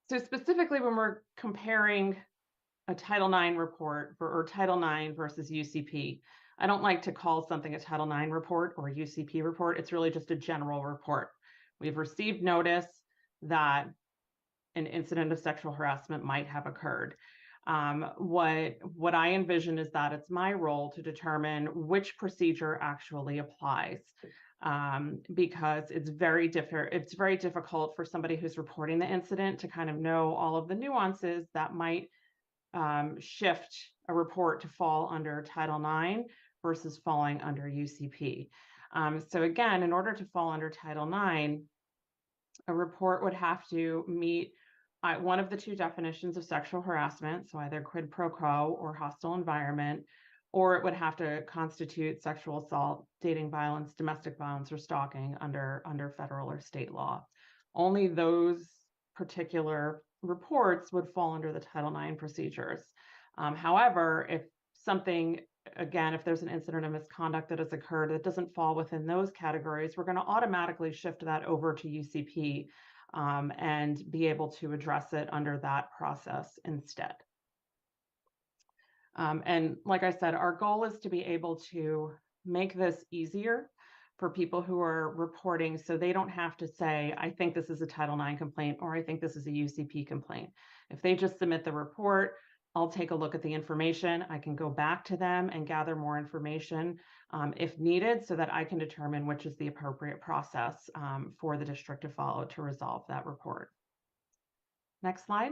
So specifically, when we're comparing a Title IX report or Title IX versus UCP, I don't like to call something a Title IX report or a UCP report. It's really just a general report. We've received notice that an incident of sexual harassment might have occurred. What I envision is that it's my role to determine which procedure actually applies, because it's very difficult for somebody who's reporting the incident to kind of know all of the nuances that might shift a report to fall under Title IX versus falling under UCP. So again, in order to fall under Title IX, a report would have to meet one of the 2 definitions of sexual harassment, so either quid pro quo or hostile environment, or it would have to constitute sexual assault, dating violence, domestic violence, or stalking under federal or state law. Only those particular reports would fall under the Title IX procedures. However, if there's an incident of misconduct that has occurred that doesn't fall within those categories, we're going to automatically shift that over to UCP and be able to address it under that process instead. And like I said, our goal is to be able to make this easier for people who are reporting, so they don't have to say, I think this is a Title IX complaint, or I think this is a UCP complaint. If they just submit the report, I'll take a look at the information. I can go back to them and gather more information if needed, so that I can determine which is the appropriate process for the district to follow to resolve that report. Next slide.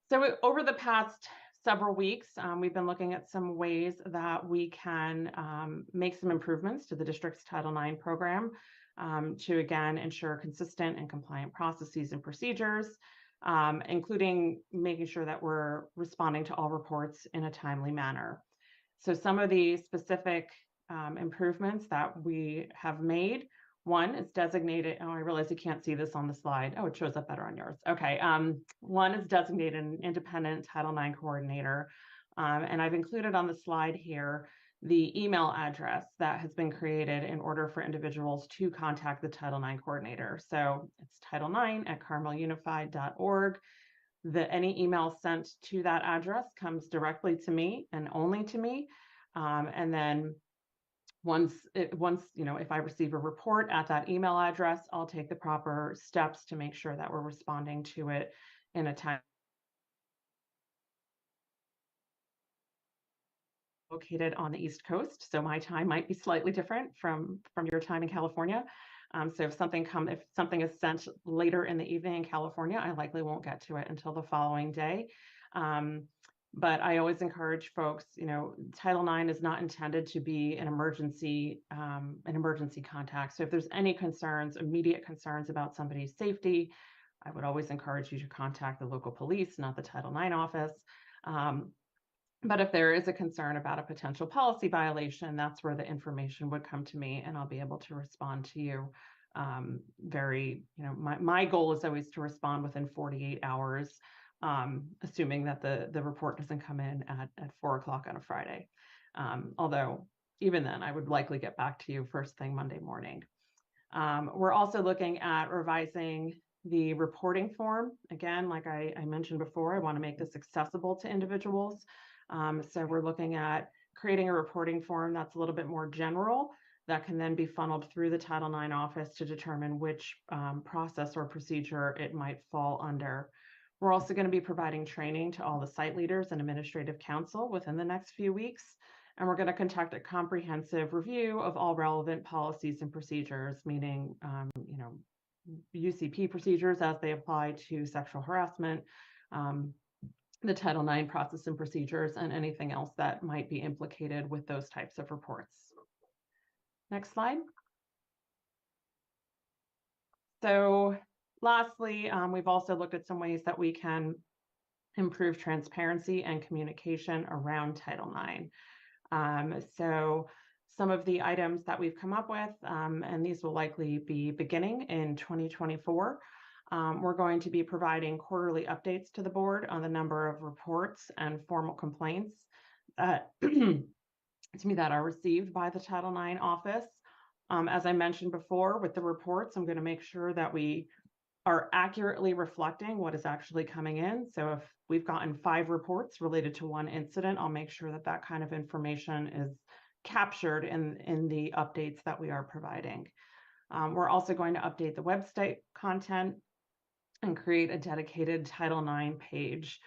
So over the past several weeks, we've been looking at some ways that we can make some improvements to the district's Title IX program to, again, ensure consistent and compliant processes and procedures, including making sure that we're responding to all reports in a timely manner. So some of the specific improvements that we have made: one is designated, oh, I realize you can't see this on the slide. Oh, it shows up better on yours. Okay. One is designated an independent Title IX coordinator. And I've included on the slide here the email address that has been created in order for individuals to contact the Title IX coordinator. So it's title9@carmelunified.org. Any email sent to that address comes directly to me and only to me. And then once, if I receive a report at that email address, I'll take the proper steps to make sure that we're responding to it in a time. Located on the East Coast, so my time might be slightly different from your time in California. So if something is sent later in the evening in California, I likely won't get to it until the following day. But I always encourage folks, Title IX is not intended to be an emergency contact. So if there's any concerns, immediate concerns about somebody's safety, I would always encourage you to contact the local police, not the Title IX office. But if there is a concern about a potential policy violation, that's where the information would come to me, and I'll be able to respond to you. My goal is always to respond within 48 hours. Assuming that the report doesn't come in at 4 o'clock on a Friday. Although even then, I would likely get back to you first thing Monday morning. We're also looking at revising the reporting form. Again, like I mentioned before, I want to make this accessible to individuals. So we're looking at creating a reporting form that's a little bit more general, that can then be funneled through the Title IX office to determine which process or procedure it might fall under. We're also going to be providing training to all the site leaders and administrative council within the next few weeks. And we're going to conduct a comprehensive review of all relevant policies and procedures, meaning, UCP procedures as they apply to sexual harassment, the Title IX process and procedures, and anything else that might be implicated with those types of reports. Next slide. So lastly, we've also looked at some ways that we can improve transparency and communication around Title IX. So some of the items that we've come up with, and these will likely be beginning in 2024, we're going to be providing quarterly updates to the board on the number of reports and formal complaints that, that are received by the Title IX office. As I mentioned before, with the reports, I'm going to make sure that we are accurately reflecting what is actually coming in. So if we've gotten 5 reports related to one incident, I'll make sure that that kind of information is captured in the updates that we are providing. We're also going to update the website content and create a dedicated Title IX page.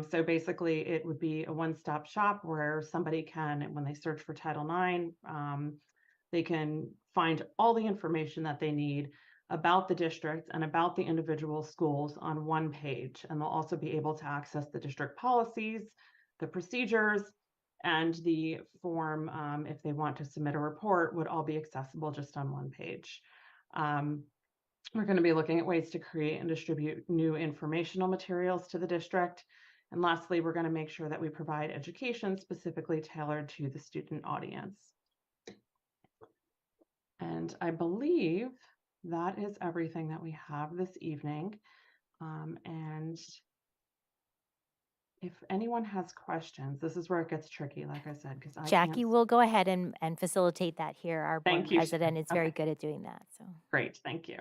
So basically, it would be a one-stop shop where somebody can, when they search for Title IX, they can find all the information that they need about the district and about the individual schools on one page. And they'll also be able to access the district policies, the procedures, and the form, if they want to submit a report, would all be accessible just on one page. We're going to be looking at ways to create and distribute new informational materials to the district. And lastly, we're going to make sure that we provide education specifically tailored to the student audience. And I believe that is everything that we have this evening. And if anyone has questions, this is where it gets tricky, like I said, because Jackie will go ahead and facilitate that here. Our board Thank you. president is very Okay. good at doing that. So Great, thank you.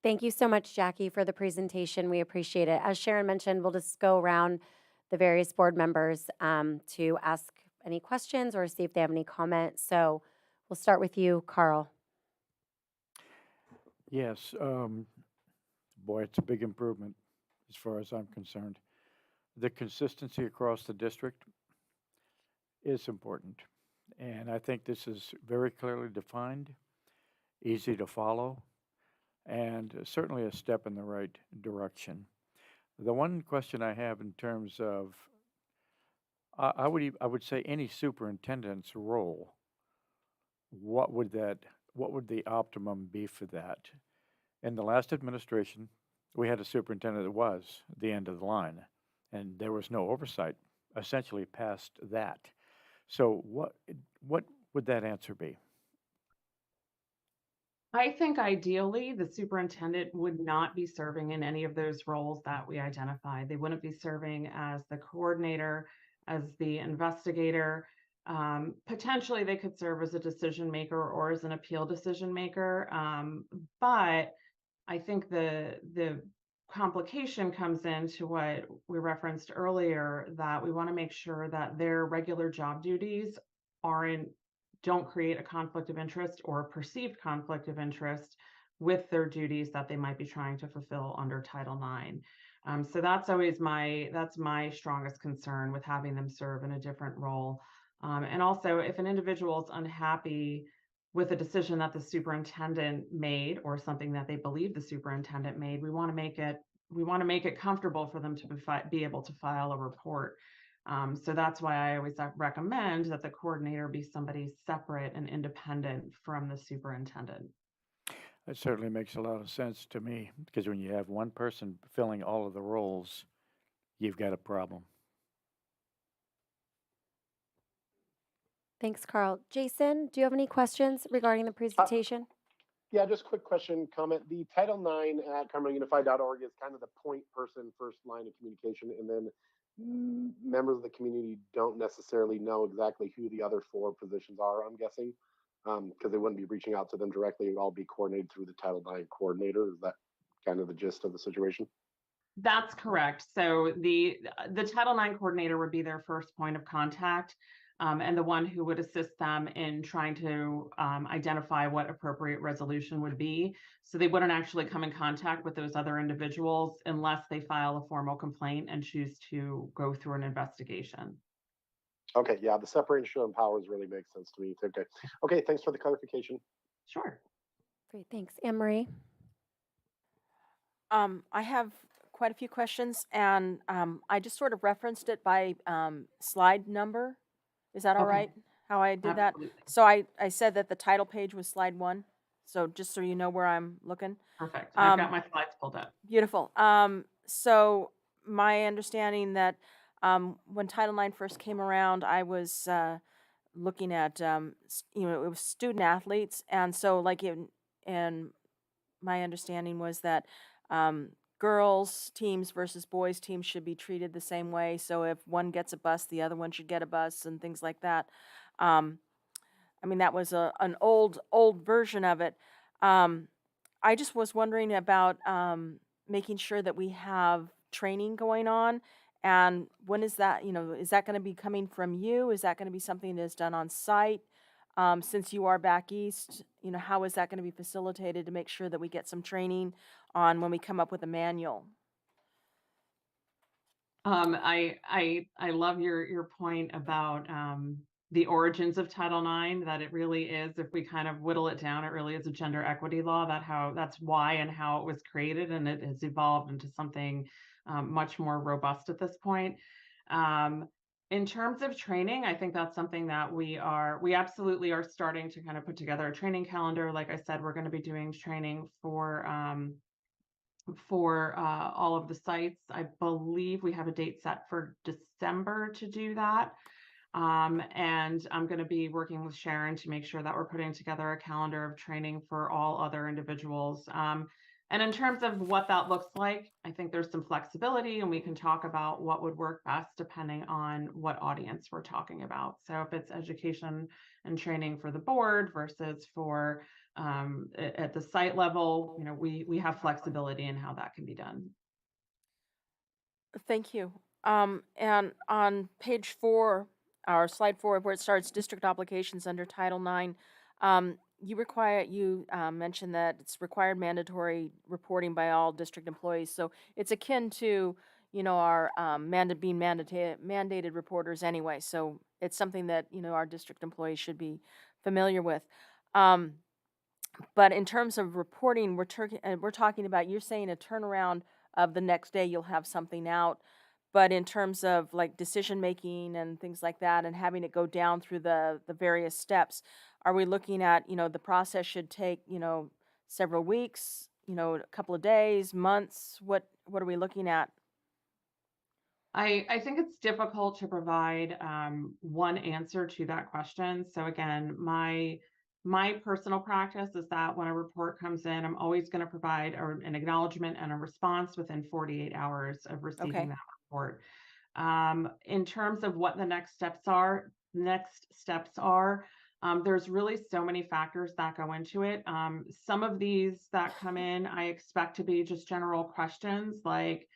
Thank you so much, Jackie, for the presentation. We appreciate it. As Sharon mentioned, we'll just go around the various board members to ask any questions or see if they have any comments. So we'll start with you, Carl. Yes, boy, it's a big improvement as far as I'm concerned. The consistency across the district is important. And I think this is very clearly defined, easy to follow, and certainly a step in the right direction. The one question I have in terms of, I would say any superintendent's role, what would the optimum be for that? In the last administration, we had a superintendent that was the end of the line, and there was no oversight essentially past that. So what would that answer be? I think ideally, the superintendent would not be serving in any of those roles that we identified. They wouldn't be serving as the coordinator, as the investigator. Potentially, they could serve as a decision maker or as an appeal decision maker. But I think the complication comes into what we referenced earlier, that we want to make sure that their regular job duties aren't don't create a conflict of interest or a perceived conflict of interest with their duties that they might be trying to fulfill under Title IX. So that's always my strongest concern with having them serve in a different role. And also, if an individual is unhappy with a decision that the superintendent made or something that they believe the superintendent made, we want to make it comfortable for them to be able to file a report. So that's why I always recommend that the coordinator be somebody separate and independent from the superintendent. That certainly makes a lot of sense to me, because when you have one person filling all of the roles, you've got a problem. Thanks, Carl. Jason, do you have any questions regarding the presentation? Yeah, just quick question, comment. The Title IX at CarmelUnified.org is kind of the point person, first line of communication, and then members of the community don't necessarily know exactly who the other 4 positions are, I'm guessing, because they wouldn't be reaching out to them directly. It would all be coordinated through the Title IX coordinator. Is that kind of the gist of the situation? That's correct. So the Title IX coordinator would be their first point of contact, and the one who would assist them in trying to identify what appropriate resolution would be. So they wouldn't actually come in contact with those other individuals unless they file a formal complaint and choose to go through an investigation. Okay, yeah, the separation of powers really makes sense to me. Okay, okay, thanks for the clarification. Sure. Great, thanks. Anne Marie? I have quite a few questions, and I just sort of referenced it by slide number. Is that all Okay. right, how I did that? Absolutely. So I said that the title page was slide 1, so just so you know where I'm looking. Perfect. I've got my slides pulled up. Beautiful. So my understanding that when Title IX first came around, I was looking at, it was student athletes, and so and my understanding was that girls teams versus boys teams should be treated the same way. So if one gets a bus, the other one should get a bus, and things like that. I mean, that was an old version of it. I just was wondering about making sure that we have training going on, and when is that? Is that going to be coming from you? Is that going to be something that is done on site? Since you are back east, how is that going to be facilitated to make sure that we get some training on when we come up with a manual? I love your point about the origins of Title IX, that it really is, if we kind of whittle it down, it really is a gender equity law. That's why and how it was created, and it has evolved into something much more robust at this point. In terms of training, I think that's something that we absolutely are starting to kind of put together a training calendar. Like I said, we're going to be doing training for all of the sites. I believe we have a date set for December to do that. And I'm going to be working with Sharon to make sure that we're putting together a calendar of training for all other individuals. And in terms of what that looks like, I think there's some flexibility, and we can talk about what would work best depending on what audience we're talking about. So if it's education and training for the board versus for at the site level, we have flexibility in how that can be done. Thank you. And on page 4, or slide 4, where it starts district obligations under Title IX, you mentioned that it's required mandatory reporting by all district employees. So it's akin to, our being mandated reporters anyway. So it's something that, our district employees should be familiar with. But in terms of reporting, we're talking about, you're saying a turnaround of the next day, you'll have something out. But in terms of like decision making and things like that, and having it go down through the various steps, are we looking at, the process should take, several weeks, a couple of days, months? What are we looking at? I think it's difficult to provide one answer to that question. So again, my personal practice is that when a report comes in, I'm always going to provide an acknowledgement and a response within 48 hours of receiving Okay. that report. In terms of what the next steps are, there's really so many factors that go into it. Some of these that come in, I expect to be just general questions like,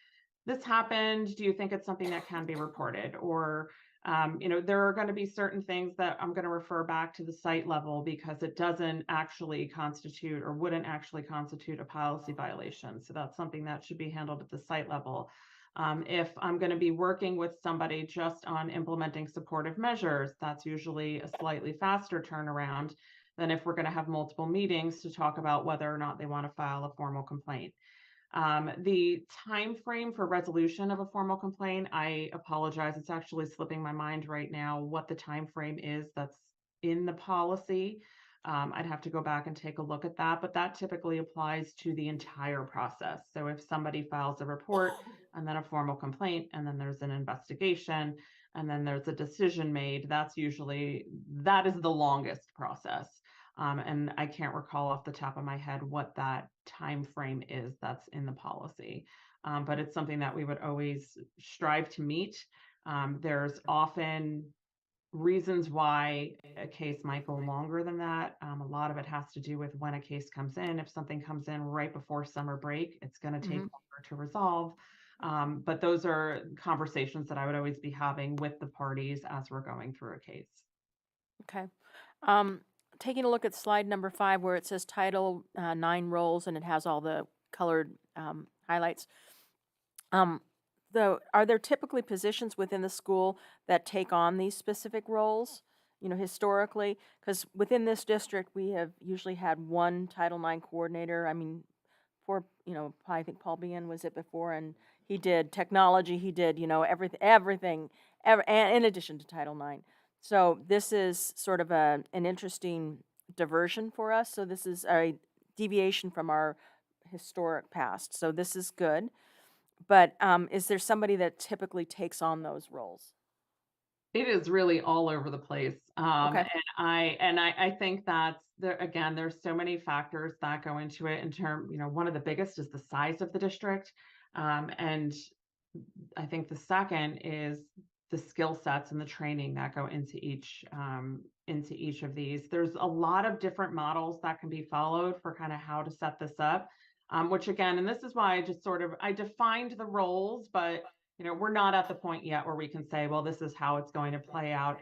this happened. Do you think it's something that can be reported? Or, there are going to be certain things that I'm going to refer back to the site level because it doesn't actually constitute or wouldn't actually constitute a policy violation. So that's something that should be handled at the site level. If I'm going to be working with somebody just on implementing supportive measures, that's usually a slightly faster turnaround than if we're going to have multiple meetings to talk about whether or not they want to file a formal complaint. The time frame for resolution of a formal complaint, I apologize, it's actually slipping my mind right now what the time frame is that's in the policy. I'd have to go back and take a look at that, but that typically applies to the entire process. So if somebody files a report and then a formal complaint, and then there's an investigation, and then there's a decision made, that is the longest process. And I can't recall off the top of my head what that time frame is that's in the policy. But it's something that we would always strive to meet. There's often reasons why a case might go longer than that. A lot of it has to do with when a case comes in. If something comes in right before summer break, it's going to take longer to resolve. But those are conversations that I would always be having with the parties as we're going through a case. Okay. Taking a look at slide number 5, where it says Title 9 roles, and it has all the colored highlights. Are there typically positions within the school that take on these specific roles, historically? Because within this district, we have usually had one Title IX coordinator. I mean, I think Paul Bean was it before, and he did technology, he did, everything, and in addition to Title IX. So this is sort of an interesting diversion for us. So this is a deviation from our historic past. So this is good. But is there somebody that typically takes on those roles? It is really all over the place. Okay. And I think that's there again, there's so many factors that go into it one of the biggest is the size of the district. And I think the second is the skill sets and the training that go into each of these. There's a lot of different models that can be followed for kind of how to set this up. Which again, and this is why I defined the roles, but we're not at the point yet where we can say, well, this is how it's going to play out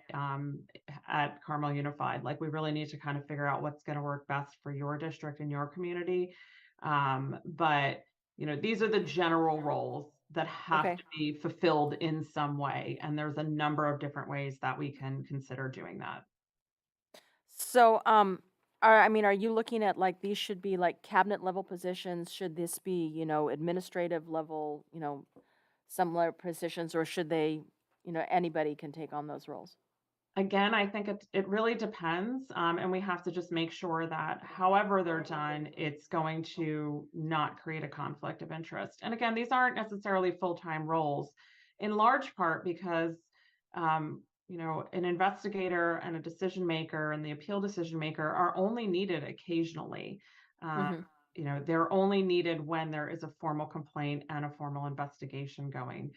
at Carmel Unified. Like we really need to kind of figure out what's going to work best for your district and your community. But these are the general roles that have to be fulfilled in some way. And there's a number of different ways that we can consider doing that. So, are you looking at like these should be like cabinet level positions? Should this be, administrative level, similar positions, or should they, anybody can take on those roles? Again, I think it really depends. And we have to just make sure that however they're done, it's going to not create a conflict of interest. And again, these aren't necessarily full-time roles in large part because, an investigator and a decision maker and the appeal decision maker are only needed occasionally. They're only needed when there is a formal complaint and a formal investigation going.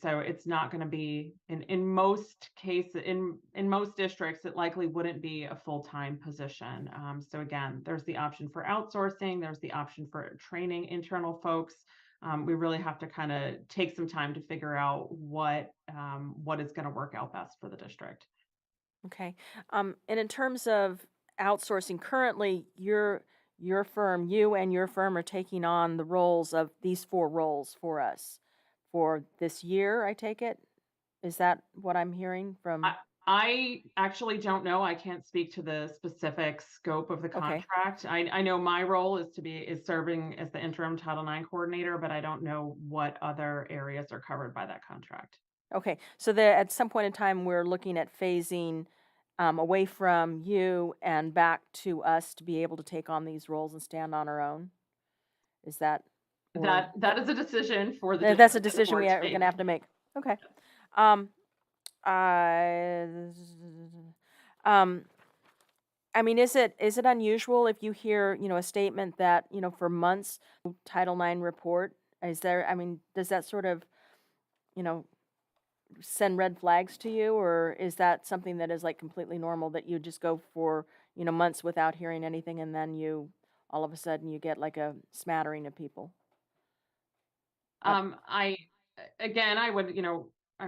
So it's not going to be in most cases, in most districts, it likely wouldn't be a full-time position. So again, there's the option for outsourcing, there's the option for training internal folks. we really have to kind of take some time to figure out what is going to work out best for the district. Okay. And in terms of outsourcing, currently your firm, you and your firm are taking on the roles of these 4 roles for us for this year, I take it? Is that what I'm hearing from? I actually don't know. I can't speak to the specific scope of the Okay. contract. I know my role is serving as the interim Title IX coordinator, but I don't know what other areas are covered by that contract. Okay, so at some point in time, we're looking at phasing away from you and back to us to be able to take on these roles and stand on our own? Is that? or- That is a decision for the That's a district and the decision board we to are going make. to have to make. Okay. Um, I, I mean, is it unusual if you hear, a statement that, for months, Title IX report? Is there, I mean, does that sort of, you know, send red flags to you, or is that something that is like completely normal that you just go for, months without hearing anything, and then you, all of a sudden, you get like a smattering of people? I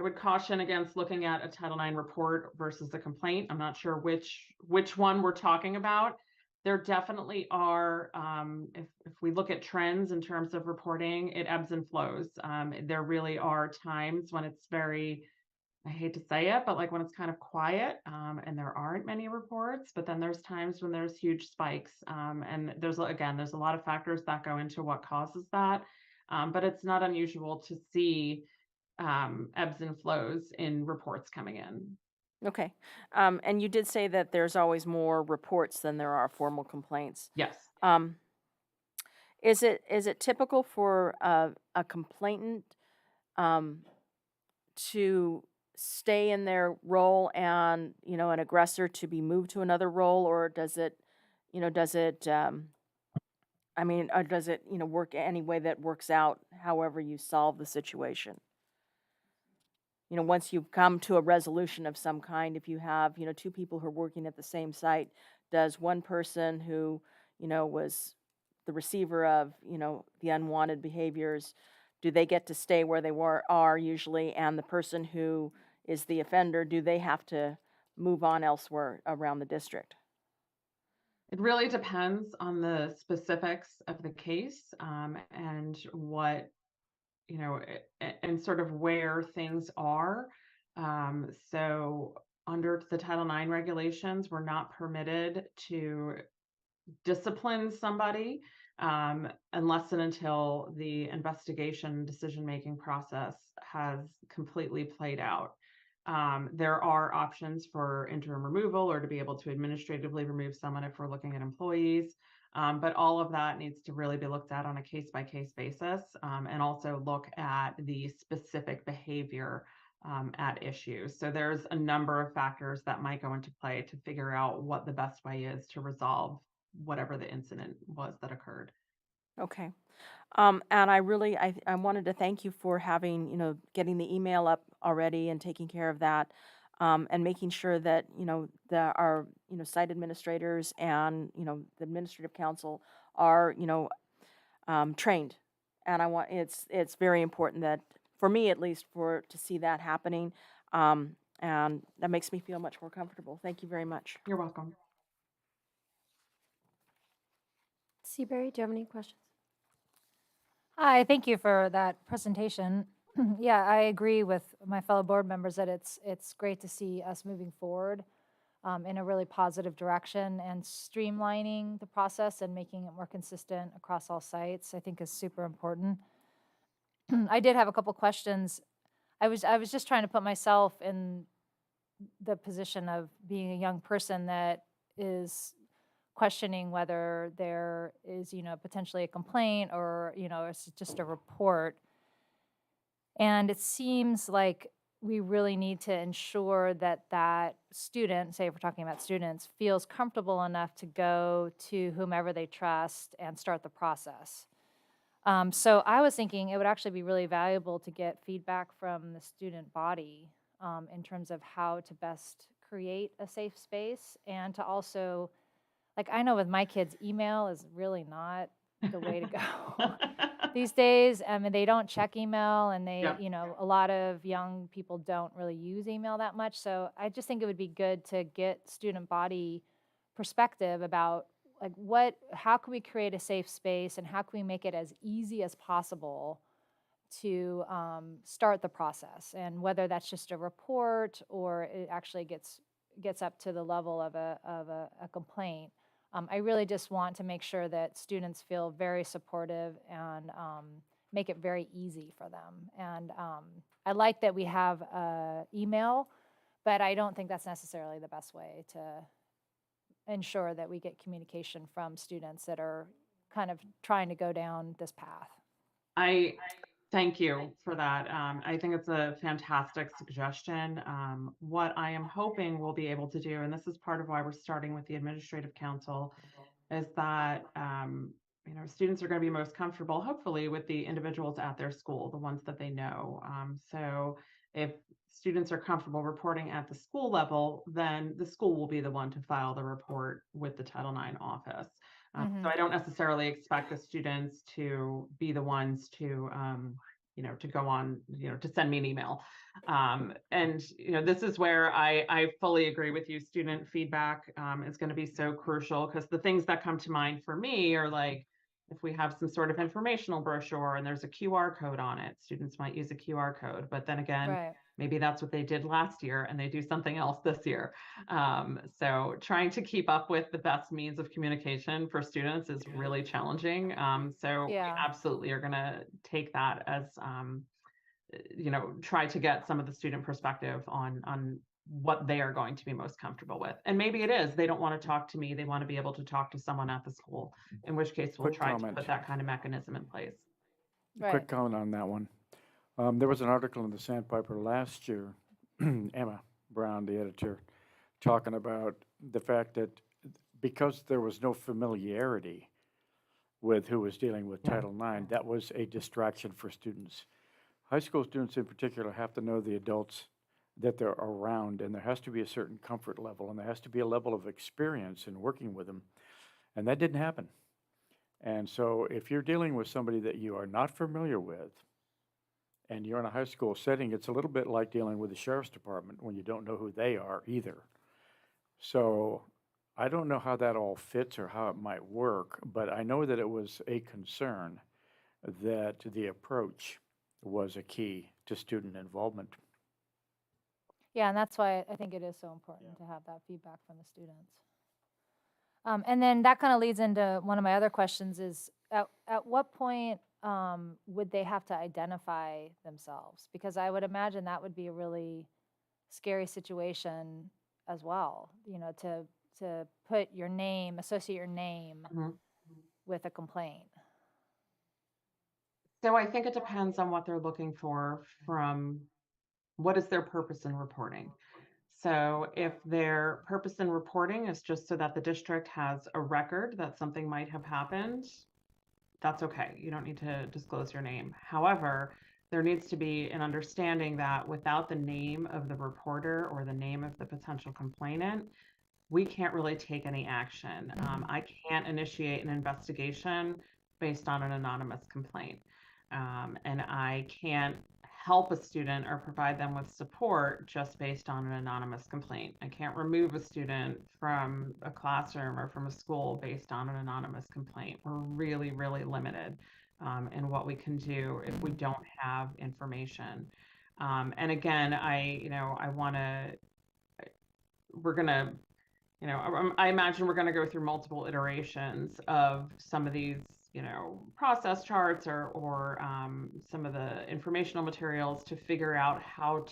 would caution against looking at a Title IX report versus a complaint. I'm not sure which one we're talking about. There definitely are, if we look at trends in terms of reporting, it ebbs and flows. There really are times when it's very, I hate to say it, but like when it's kind of quiet, and there aren't many reports, but then there's times when there's huge spikes. And there's a lot of factors that go into what causes that. But it's not unusual to see ebbs and flows in reports coming in. Okay. And you did say that there's always more reports than there are formal complaints. Yes. Is it typical for a complainant to stay in their role and, an aggressor to be moved to another role, or does it, or does it, work any way that works out however you solve the situation? Once you come to a resolution of some kind, if you have, 2 people who are working at the same site, does one person who, was the receiver of, the unwanted behaviors, do they get to stay where they are usually, and the person who is the offender, do they have to move on elsewhere around the district? It really depends on the specifics of the case, and what, and sort of where things are. So under the Title IX regulations, we're not permitted to discipline somebody unless and until the investigation decision-making process has completely played out. There are options for interim removal or to be able to administratively remove someone if we're looking at employees. But all of that needs to really be looked at on a case-by-case basis, and also look at the specific behavior at issue. So there's a number of factors that might go into play to figure out what the best way is to resolve whatever the incident was that occurred. Okay. And I wanted to thank you for having, getting the email up already and taking care of that, and making sure that, our, site administrators and, the administrative council are, trained. And it's very important that, for me at least, to see that happening. And that makes me feel much more comfortable. Thank you very much. You're welcome. Seabury, do you have any questions? Hi, thank you for that presentation. Yeah, I agree with my fellow board members that it's great to see us moving forward in a really positive direction, and streamlining the process and making it more consistent across all sites, I think, is super important. I did have a couple questions. I was just trying to put myself in the position of being a young person that is questioning whether there is, potentially a complaint, or, it's just a report. And it seems like we really need to ensure that that student, say if we're talking about students, feels comfortable enough to go to whomever they trust and start the process. So I was thinking it would actually be really valuable to get feedback from the student body in terms of how to best create a safe space, and to also, like, I know with my kids, email is really not the way to go. these days, I mean, they don't check email and they, Yep. you know, a lot of young people don't really use email that much. So I just think it would be good to get student body perspective about like how can we create a safe space and how can we make it as easy as possible to start the process, and whether that's just a report or it actually gets up to the level of a complaint. I really just want to make sure that students feel very supportive and make it very easy for them. And I like that we have email, but I don't think that's necessarily the best way to ensure that we get communication from students that are kind of trying to go down this path. I thank you for that. I think it's a fantastic suggestion. What I am hoping we'll be able to do, and this is part of why we're starting with the administrative council, is that students are going to be most comfortable, hopefully, with the individuals at their school, the ones that they know. So if students are comfortable reporting at the school level, then the school will be the one to file the report with the Title IX office. So I don't necessarily expect the students to be the ones to, to go on, to send me an email. And, this is where I fully agree with you. Student feedback is going to be so crucial, because the things that come to mind for me are like, if we have some sort of informational brochure and there's a QR code on it, students might use a QR code. But then again, Right. maybe that's what they did last year and they do something else this year. So trying to keep up with the best means of communication for students is really challenging. So we Yeah. absolutely are going to take that as, try to get some of the student perspective on what they are going to be most comfortable with. And maybe it is, they don't want to talk to me. They want to be able to talk to someone at the school, in which case we'll Quick try to comment. put that kind of mechanism in place. Right. Quick comment on that one. There was an article in the Sandpiper last year, Emma Brown, the editor, talking about the fact that because there was no familiarity with who was dealing with Title IX, that was a distraction for students. High school students in particular have to know the adults that they're around, and there has to be a certain comfort level, and there has to be a level of experience in working with them, and that didn't happen. And so if you're dealing with somebody that you are not familiar with, and you're in a high school setting, it's a little bit like dealing with the sheriff's department when you don't know who they are either. So I don't know how that all fits or how it might work, but I know that it was a concern that the approach was a key to student involvement. Yeah, and that's why I think it is so important to have that feedback from the students. And then that kind of leads into one of my other questions is, at what point would they have to identify themselves? Because I would imagine that would be a really scary situation as well, to put your name, associate your name with a complaint. So I think it depends on what they're looking for from what is their purpose in reporting. So if their purpose in reporting is just so that the district has a record that something might have happened, that's okay. You don't need to disclose your name. However, there needs to be an understanding that without the name of the reporter or the name of the potential complainant, we can't really take any action. I can't initiate an investigation based on an anonymous complaint. And I can't help a student or provide them with support just based on an anonymous complaint. I can't remove a student from a classroom or from a school based on an anonymous complaint. We're really, really limited in what we can do if we don't have information. And again, I want to, we're going to, I imagine we're going to go through multiple iterations of some of these process charts or some of the informational materials to figure out how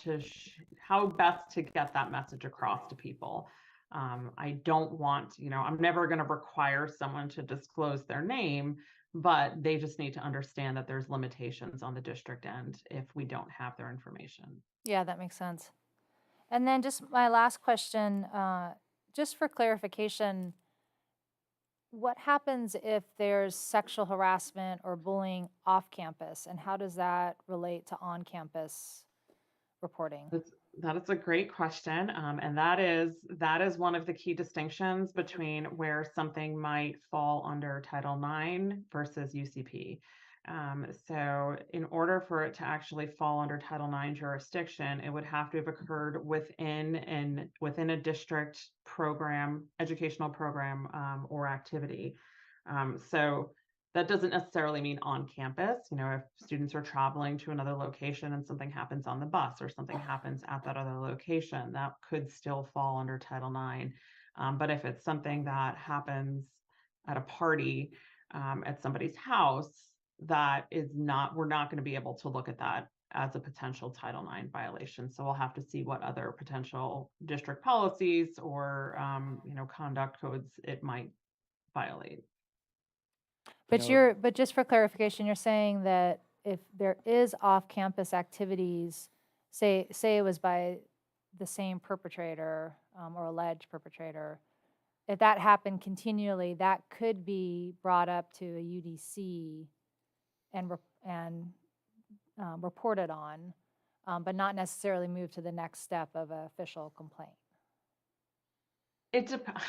best to get that message across to people. I don't want, I'm never going to require someone to disclose their name, but they just need to understand that there's limitations on the district end if we don't have their information. Yeah, that makes sense. And then just my last question, just for clarification, what happens if there's sexual harassment or bullying off campus, and how does that relate to on-campus reporting? That is a great question, and that is one of the key distinctions between where something might fall under Title IX versus UCP. So in order for it to actually fall under Title IX jurisdiction, it would have to have occurred within a district program, educational program, or activity. So that doesn't necessarily mean on campus. You know, if students are traveling to another location and something happens on the bus or something happens at that other location, that could still fall under Title IX. But if it's something that happens at a party, at somebody's house, that is not, we're not going to be able to look at that as a potential Title IX violation. So we'll have to see what other potential district policies or, conduct codes it might violate. But just for clarification, you're saying that if there is off-campus activities, say it was by the same perpetrator or alleged perpetrator, if that happened continually, that could be brought up to a UDC and reported on, but not necessarily move to the next step of an official complaint.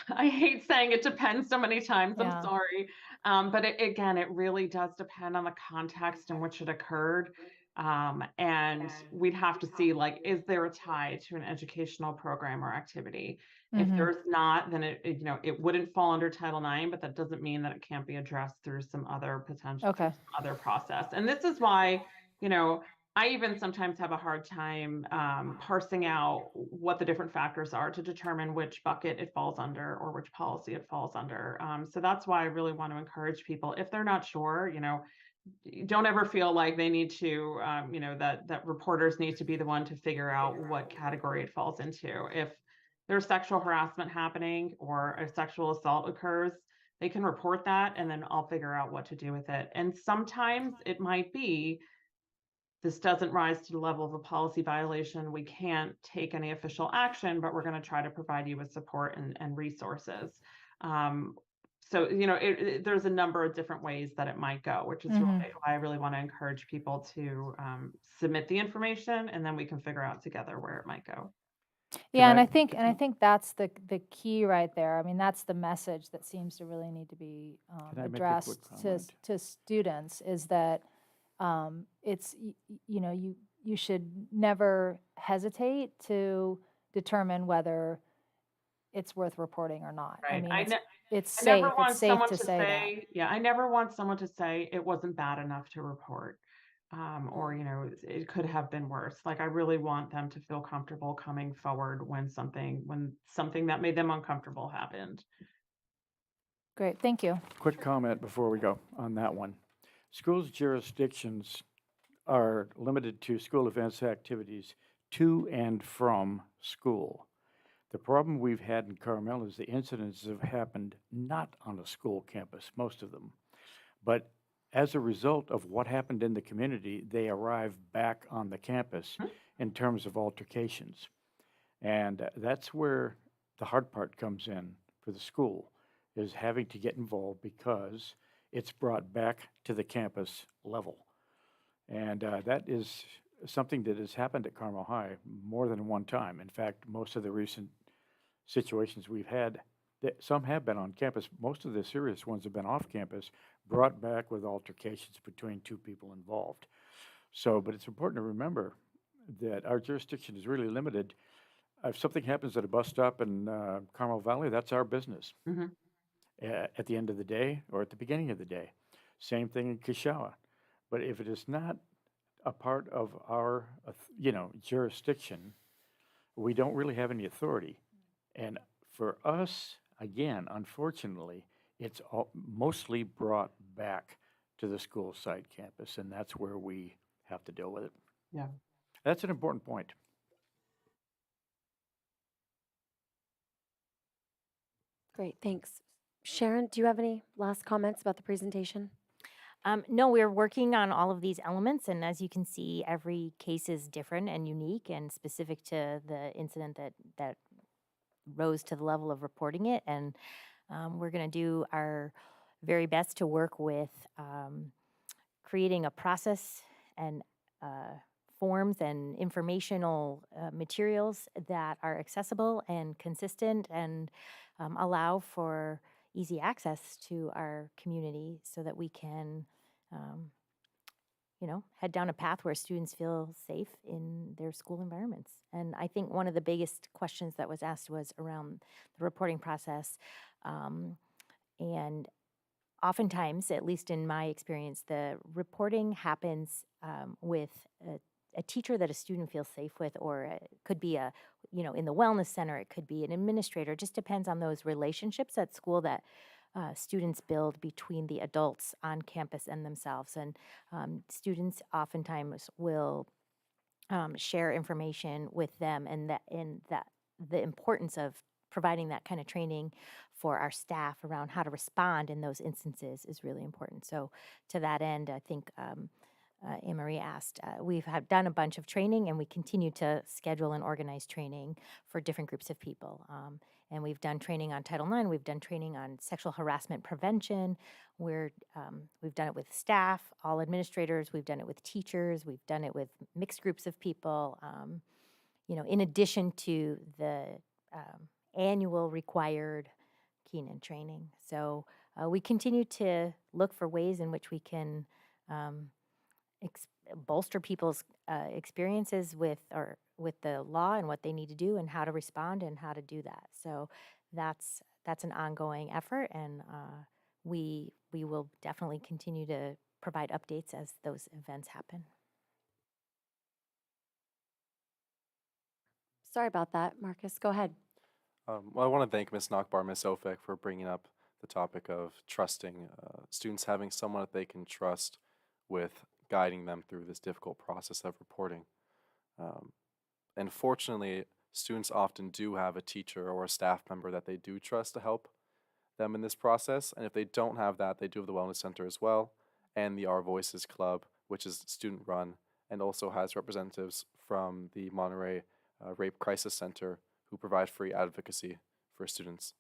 I hate saying it depends so many times. Yeah. I'm sorry. But again, it really does depend on the context in which it occurred. And we'd have to see, like, is there a tie to an educational program or activity? If Mhm. there's not, then it wouldn't fall under Title IX, but that doesn't mean that it can't be addressed through some other potential, Okay. other process. And this is why, I even sometimes have a hard time parsing out what the different factors are to determine which bucket it falls under or which policy it falls under. So that's why I really want to encourage people, if they're not sure, don't ever feel like they need to, that reporters need to be the one to figure out what category it falls into. If there's sexual harassment happening or a sexual assault occurs, they can report that and then I'll figure out what to do with it. And sometimes it might be, this doesn't rise to the level of a policy violation. We can't take any official action, but we're going to try to provide you with support and resources. So, there's a number of different ways that it might go, which is really why I really want to encourage people to submit the information, and then we can figure out together where it might go. Yeah, and I think that's the key right there. I mean, that's the message that seems to really need to be Can I make a quick addressed comment? to students is that it's you should never hesitate to determine whether it's worth reporting or not. I Right. mean, it's I safe. never want It's safe someone to say that. yeah, I never want someone to say it wasn't bad enough to report. Or, it could have been worse. Like, I really want them to feel comfortable coming forward when something that made them uncomfortable happened. Great, thank you. Quick comment before we go on that one. Schools' jurisdictions are limited to school events, activities to and from school. The problem we've had in Carmel is the incidents have happened not on a school campus, most of them, but as a result of what happened in the community, they arrive back on the campus in terms of altercations. And that's where the hard part comes in for the school, is having to get involved because it's brought back to the campus level. And that is something that has happened at Carmel High more than one time. In fact, most of the recent situations we've had, some have been on campus. Most of the serious ones have been off campus, brought back with altercations between two people involved. So, but it's important to remember that our jurisdiction is really limited. If something happens at a bus stop in Carmel Valley, that's our business. At the end of the day or at the beginning of the day. Same thing in Kishawa. But if it is not a part of our, jurisdiction, we don't really have any authority. And for us, again, unfortunately, it's mostly brought back to the school site campus, and that's where we have to deal with it. Yeah. That's an important point. Great, thanks. Sharon, do you have any last comments about the presentation? No, we're working on all of these elements, and as you can see, every case is different and unique and specific to the incident that rose to the level of reporting it. And we're going to do our very best to work with creating a process and forms and informational materials that are accessible and consistent and allow for easy access to our community so that we can head down a path where students feel safe in their school environments. And I think one of the biggest questions that was asked was around the reporting process. And oftentimes, at least in my experience, the reporting happens with a teacher that a student feels safe with, or it could be in the wellness center, it could be an administrator. It just depends on those relationships at school that students build between the adults on campus and themselves. And students oftentimes will share information with them, and that the importance of providing that kind of training for our staff around how to respond in those instances is really important. So to that end, I think Anne Marie asked, we've done a bunch of training, and we continue to schedule and organize training for different groups of people. And we've done training on Title IX. We've done training on sexual harassment prevention. We've done it with staff, all administrators. We've done it with teachers. We've done it with mixed groups of people. In addition to the annual required Keenan training. So we continue to look for ways in which we can bolster people's experiences with the law and what they need to do and how to respond and how to do that. So that's an ongoing effort, and we will definitely continue to provide updates as those events happen. Sorry about that, Marcus. Go ahead. Well, I want to thank Ms. Nachbar, Ms. Ofek for bringing up the topic of trusting students, having someone that they can trust with guiding them through this difficult process of reporting. And fortunately, students often do have a teacher or a staff member that they do trust to help them in this process. And if they don't have that, they do have the Wellness Center as well, and the Our Voices Club, which is student-run, and also has representatives from the Monterey Rape Crisis Center who provide free advocacy for students.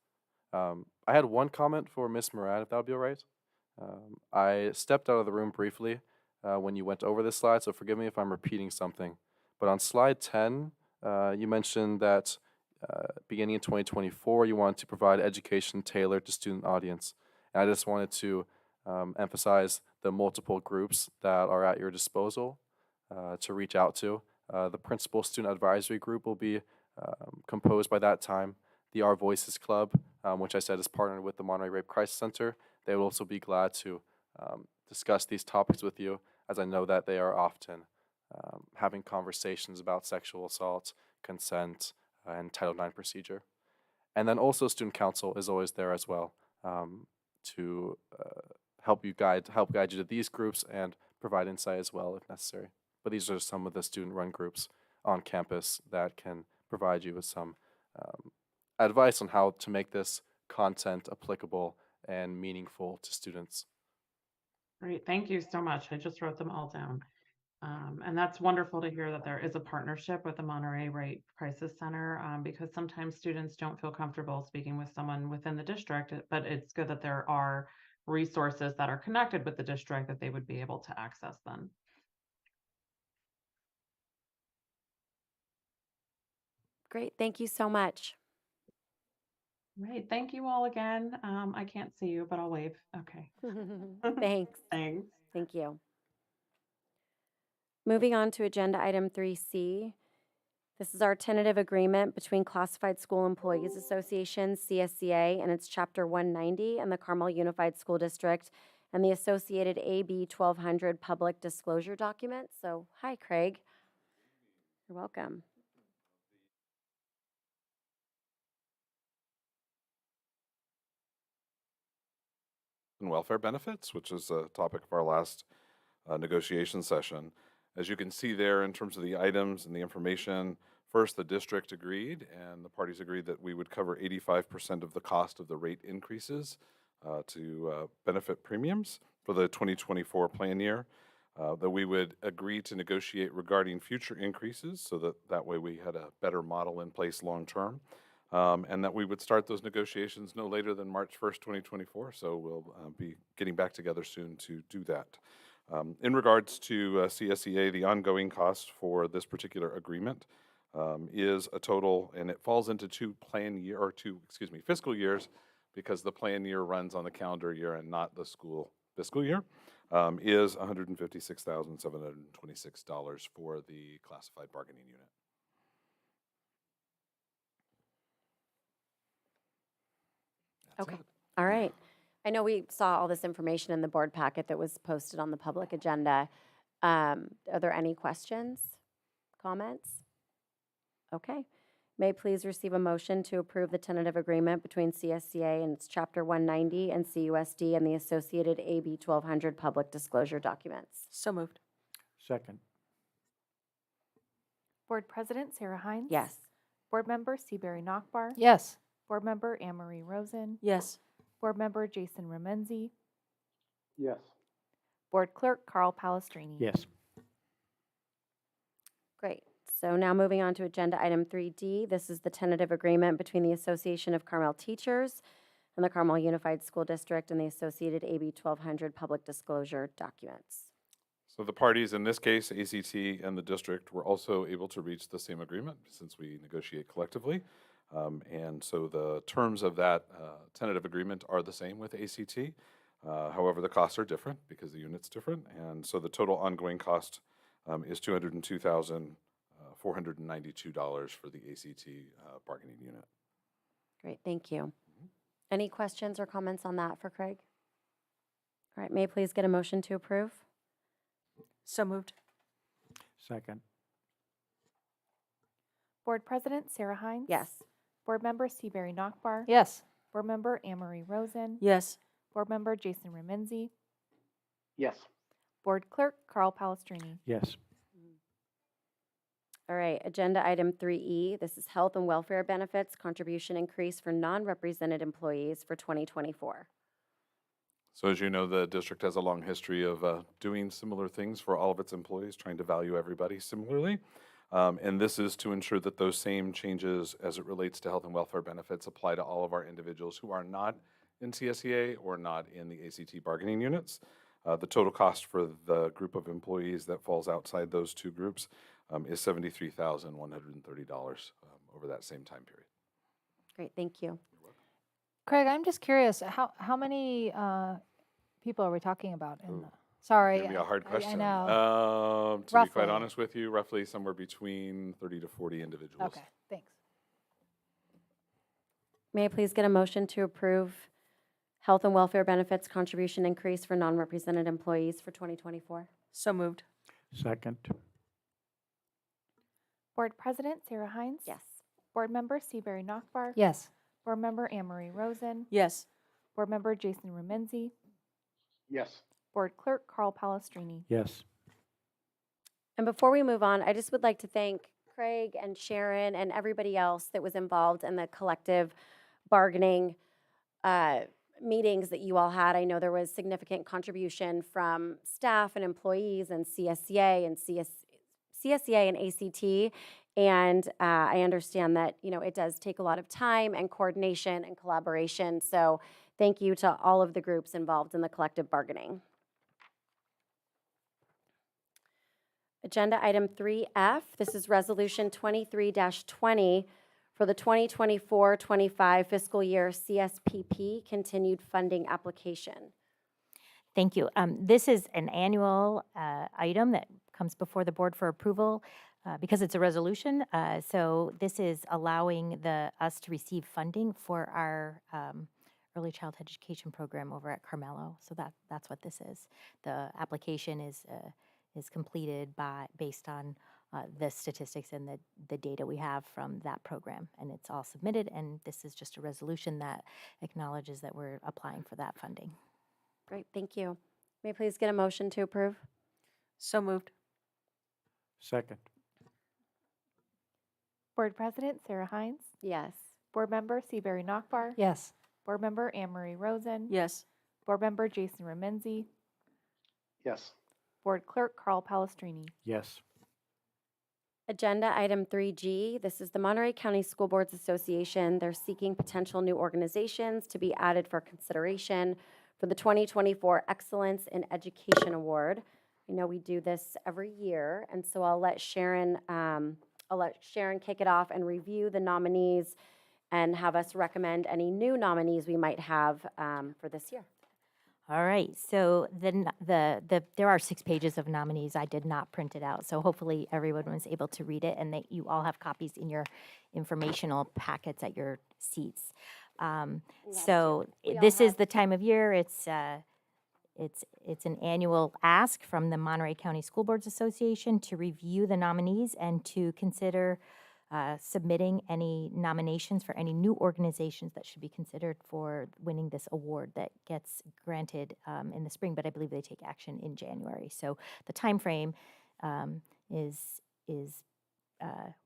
I had one comment for Ms. Murad, if that would be all right. I stepped out of the room briefly when you went over this slide, so forgive me if I'm repeating something. But on slide 10, you mentioned that beginning in 2024, you wanted to provide education tailored to student audience. And I just wanted to emphasize the multiple groups that are at your disposal to reach out to. The Principal Student Advisory Group will be composed by that time. The Our Voices Club, which I said is partnered with the Monterey Rape Crisis Center, they will also be glad to discuss these topics with you, as I know that they are often having conversations about sexual assault, consent, and Title IX procedure. And then also Student Council is always there as well to help guide you to these groups and provide insight as well if necessary. But these are some of the student-run groups on campus that can provide you with some advice on how to make this content applicable and meaningful to students. Great, thank you so much. I just wrote them all down. And that's wonderful to hear that there is a partnership with the Monterey Rape Crisis Center, because sometimes students don't feel comfortable speaking with someone within the district, but it's good that there are resources that are connected with the district that they would be able to access then. Great. Thank you so much. Right, thank you all again. I can't see you, but I'll wave. Okay. Thanks. Thanks. Thank you. Moving on to agenda item 3C. This is our tentative agreement between Classified School Employees Association, CSCA, and its Chapter 190 and the Carmel Unified School District, and the associated AB 1200 public disclosure document. So, hi, Craig. You're welcome. And welfare benefits, which is a topic of our last negotiation session. As you can see there, in terms of the items and the information, first the district agreed, and the parties agreed that we would cover 85% of the cost of the rate increases to benefit premiums for the 2024 plan year. That we would agree to negotiate regarding future increases, so that way we had a better model in place long term. And that we would start those negotiations no later than March 1st, 2024. So we'll be getting back together soon to do that. In regards to CSEA, the ongoing cost for this particular agreement is a total, and it falls into two fiscal years, because the plan year runs on the calendar year and not the school fiscal year. is $156,726 for the classified bargaining unit. That's Okay. it. All right. I know we saw all this information in the board packet that was posted on the public agenda. Are there any questions, comments? Okay. May I please receive a motion to approve the tentative agreement between CSCA and its Chapter 190 and CUSD and the associated AB 1200 public disclosure documents? So moved. Second. Board President Sarah Hines. Yes. Board Member Seabury Nockbar. Yes. Board Member Anne-Marie Rosen. Yes. Board Member Jason Remenzi. Yes. Board Clerk Carl Palestrini. Yes. Great. So now moving on to agenda item 3D. This is the tentative agreement between the Association of Carmel Teachers and the Carmel Unified School District and the associated AB 1200 public disclosure documents. So the parties, in this case, ACT and the district, were also able to reach the same agreement since we negotiate collectively. And so the terms of that tentative agreement are the same with ACT. However, the costs are different because the unit's different. And so the total ongoing cost is $202,492 for the ACT bargaining unit. Great, thank you. Any questions or comments on that for Craig? All right, may I please get a motion to approve? So moved. Second. Board President Sarah Hines. Yes. Board Member Seabury Nockbar. Yes. Board Member Anne-Marie Rosen. Yes. Board Member Jason Remenzi. Yes. Board Clerk Carl Palestrini. Yes. All right, agenda item 3E. This is health and welfare benefits contribution increase for non-represented employees for 2024. So as you know, the district has a long history of doing similar things for all of its employees, trying to value everybody similarly. And this is to ensure that those same changes as it relates to health and welfare benefits apply to all of our individuals who are not in CSEA or not in the ACT bargaining units. The total cost for the group of employees that falls outside those two groups is $73,130 over that same time period. Great, thank you. Craig, I'm just curious, how many people are we talking about? Sorry. Give me a hard question. I know. To be quite Roughly. honest with you, roughly somewhere between 30 to 40 individuals. Okay, thanks. May I please get a motion to approve health and welfare benefits contribution increase for non-represented employees for 2024? So moved. Second. Board President Sarah Hines. Yes. Board Member Seabury Nockbar. Yes. Board Member Anne-Marie Rosen. Yes. Board Member Jason Remenzi. Yes. Board Clerk Carl Palestrini. Yes. And before we move on, I just would like to thank Craig and Sharon and everybody else that was involved in the collective bargaining meetings that you all had. I know there was significant contribution from staff and employees and CSCA and CSCA and ACT. And I understand that, you know, it does take a lot of time and coordination and collaboration. So thank you to all of the groups involved in the collective bargaining. Agenda item 3F, this is resolution 23-20 for the 2024-25 fiscal year CSPP continued funding application. Thank you. This is an annual item that comes before the board for approval because it's a resolution. So this is allowing us to receive funding for our early childhood education program over at Carmelo. So that's what this is. The application is completed based on the statistics and the data we have from that program. And it's all submitted, and this is just a resolution that acknowledges that we're applying for that funding. Great, thank you. May I please get a motion to approve? So moved. Second. Board President Sarah Hines. Yes. Board Member Seabury Nockbar. Yes. Board Member Anne-Marie Rosen. Yes. Board Member Jason Remenzi. Yes. Board Clerk Carl Palestrini. Yes. Agenda item 3G, this is the Monterey County School Boards Association. They're seeking potential new organizations to be added for consideration for the 2024 Excellence in Education Award. I know we do this every year, and so I'll let Sharon kick it off and review the nominees and have us recommend any new nominees we might have for this year. All right, so there are 6 pages of nominees. I did not print it out, so hopefully everyone was able to read it, and that you all have copies in your informational packets at your seats. So this is the time of year. It's an annual ask from the Monterey County School Boards Association to review the nominees and to consider submitting any nominations for any new organizations that should be considered for winning this award that gets granted in the spring, but I believe they take action in January. So the time frame is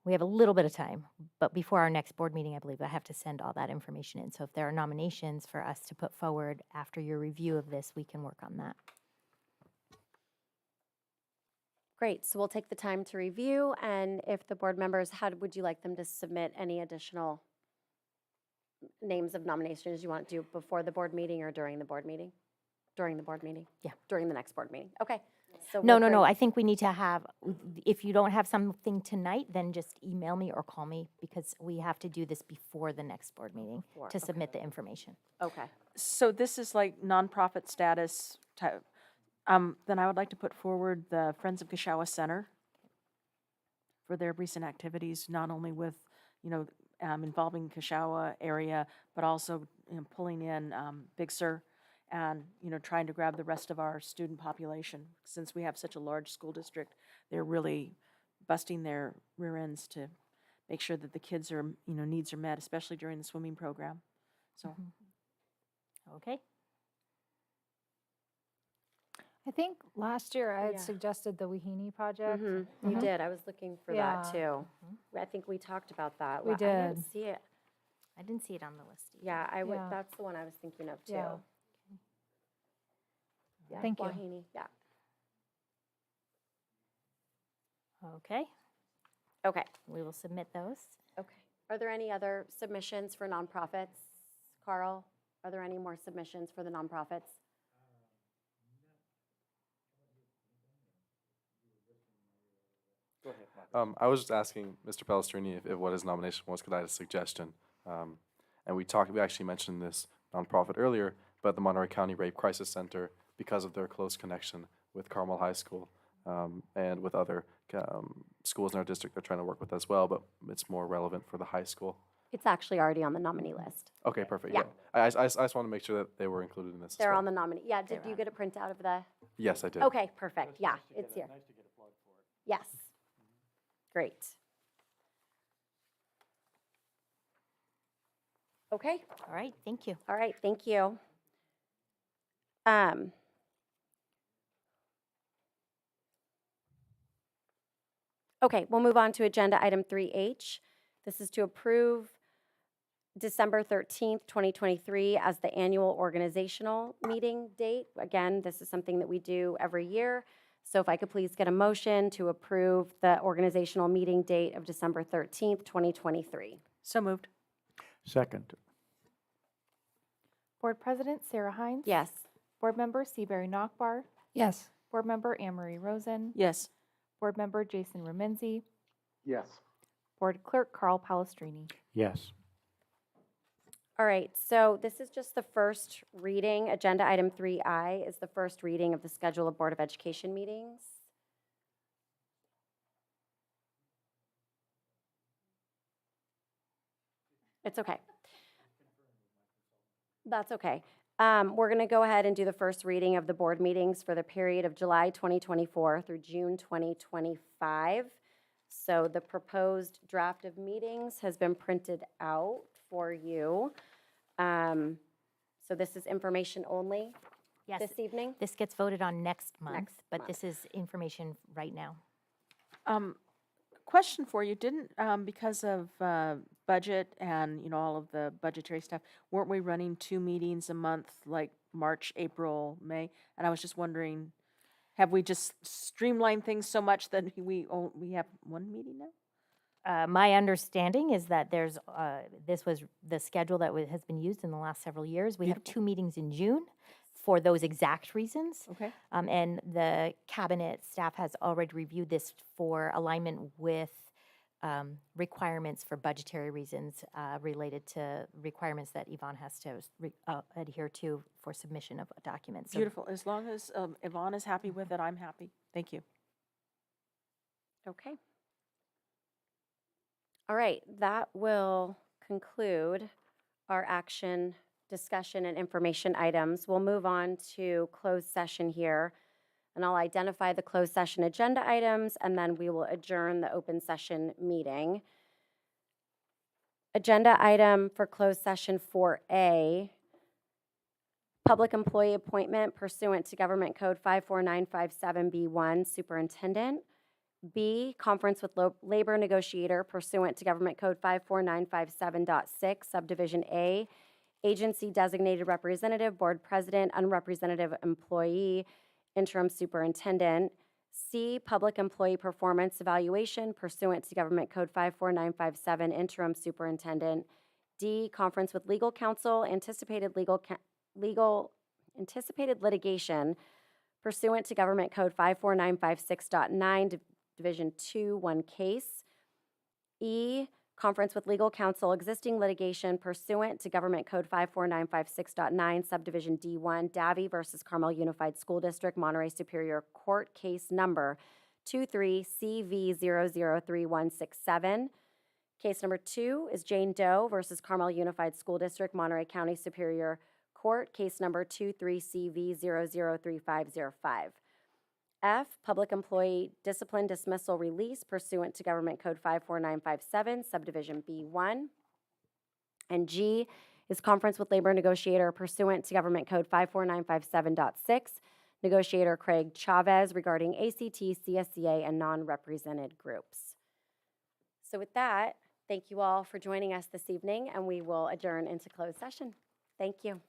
we have a little bit of time, but before our next board meeting, I believe I have to send all that information in. So if there are nominations for us to put forward after your review of this, we can work on that. Great, so we'll take the time to review, and if the board members, would you like them to submit any additional names of nominations you want to do before the board meeting or during the board meeting? During the board meeting? Yeah. During the next board meeting, okay. So No, we'll no, no, bring- I think we need to have, if you don't have something tonight, then just email me or call me, because we have to do this before the next board meeting Before, to okay. submit the information. Okay, So this is like nonprofit status type. Then I would like to put forward the Friends of Kashawa Center for their recent activities, not only with, involving Kashawa area, but also pulling in Big Sur and, trying to grab the rest of our student population. Since we have such a large school district, they're really busting their rear ends to make sure that the kids are, needs are met, especially during the swimming program. So. Okay? I think last year I had Yeah. suggested the Wahini project. You Mhm. did, I was looking for Yeah. that too. I think we talked about that. We I didn't did. see it. I didn't see it on the list. Yeah, I would, Yeah. that's the one I was thinking of too. Yeah. Yeah, Thank you. Wahini, yeah. Okay, Okay, we will submit those. okay. Are there any other submissions for nonprofits? Carl, are there any more submissions for the nonprofits? I was just asking Mr. Palestrini if what his nomination was, because I had a suggestion. And we actually mentioned this nonprofit earlier, but the Monterey County Rape Crisis Center, because of their close connection with Carmel High School and with other schools in our district they're trying to work with as well, but it's more relevant for the high school. It's actually already on the nominee list. Okay, perfect. Yeah. I just want to make sure that they were included in this. They're as well. on the nominee. Yeah, did you get a printout of the? Yes, I did. Okay, perfect. Yeah, it's here. Yes. Great. Okay, All right, thank you. all right, thank you. Okay, we'll move on to agenda item 3H. This is to approve December 13th, 2023 as the annual organizational meeting date. Again, this is something that we do every year. So if I could please get a motion to approve the organizational meeting date of December 13th, 2023. So moved. Second. Board President Sarah Hines. Yes. Board Member Seabury Nockbar. Yes. Board Member Anne-Marie Rosen. Yes. Board Member Jason Remenzi. Yes. Board Clerk Carl Palestrini. Yes. All right, so this is just the first reading. Agenda item 3I is the first reading of the schedule of Board of Education meetings. It's okay. That's okay. We're going to go ahead and do the first reading of the board meetings for the period of July 2024 through June 2025. So the proposed draft of meetings has been printed out for you. So this is information only Yes, this evening? this gets voted on next month, Next but month. this is information right now. Question for you, didn't, because of budget and, all of the budgetary stuff, weren't we running 2 meetings a month, like March, April, May? And I was just wondering, have we just streamlined things so much that we have 1 meeting now? My understanding is that this was the schedule that has been used in the last several years. We have 2 meetings in June for those exact reasons. Okay. And the cabinet staff has already reviewed this for alignment with requirements for budgetary reasons related to requirements that Yvonne has to adhere to for submission of documents. So Beautiful. As long as Yvonne is happy with it, I'm happy. Thank you. Okay. All right, that will conclude our action, discussion, and information items. We'll move on to closed session here, and I'll identify the closed session agenda items, and then we will adjourn the open session meeting. Agenda item for closed session 4A, public employee appointment pursuant to Government Code 54957B1, superintendent. B, conference with labor negotiator pursuant to Government Code 54957.6, subdivision A, agency designated representative, board president, unrepresentative employee, interim superintendent. C, public employee performance evaluation pursuant to Government Code 54957, interim superintendent. D, conference with legal counsel, anticipated anticipated litigation pursuant to Government Code 54956.9, Division 2, 1 case. E, conference with legal counsel, existing litigation pursuant to Government Code 54956.9, Subdivision D1, Davie versus Carmel Unified School District, Monterey Superior Court, case number 23CV003167. Case number 2 is Jane Doe versus Carmel Unified School District, Monterey County Superior Court, case number 23CV003505. F, public employee discipline dismissal release pursuant to Government Code 54957, subdivision B1. And G is conference with labor negotiator pursuant to Government Code 54957.6, negotiator Craig Chavez regarding ACT, CSCA, and non-represented groups. So with that, thank you all for joining us this evening, and we will adjourn into closed session. Thank you.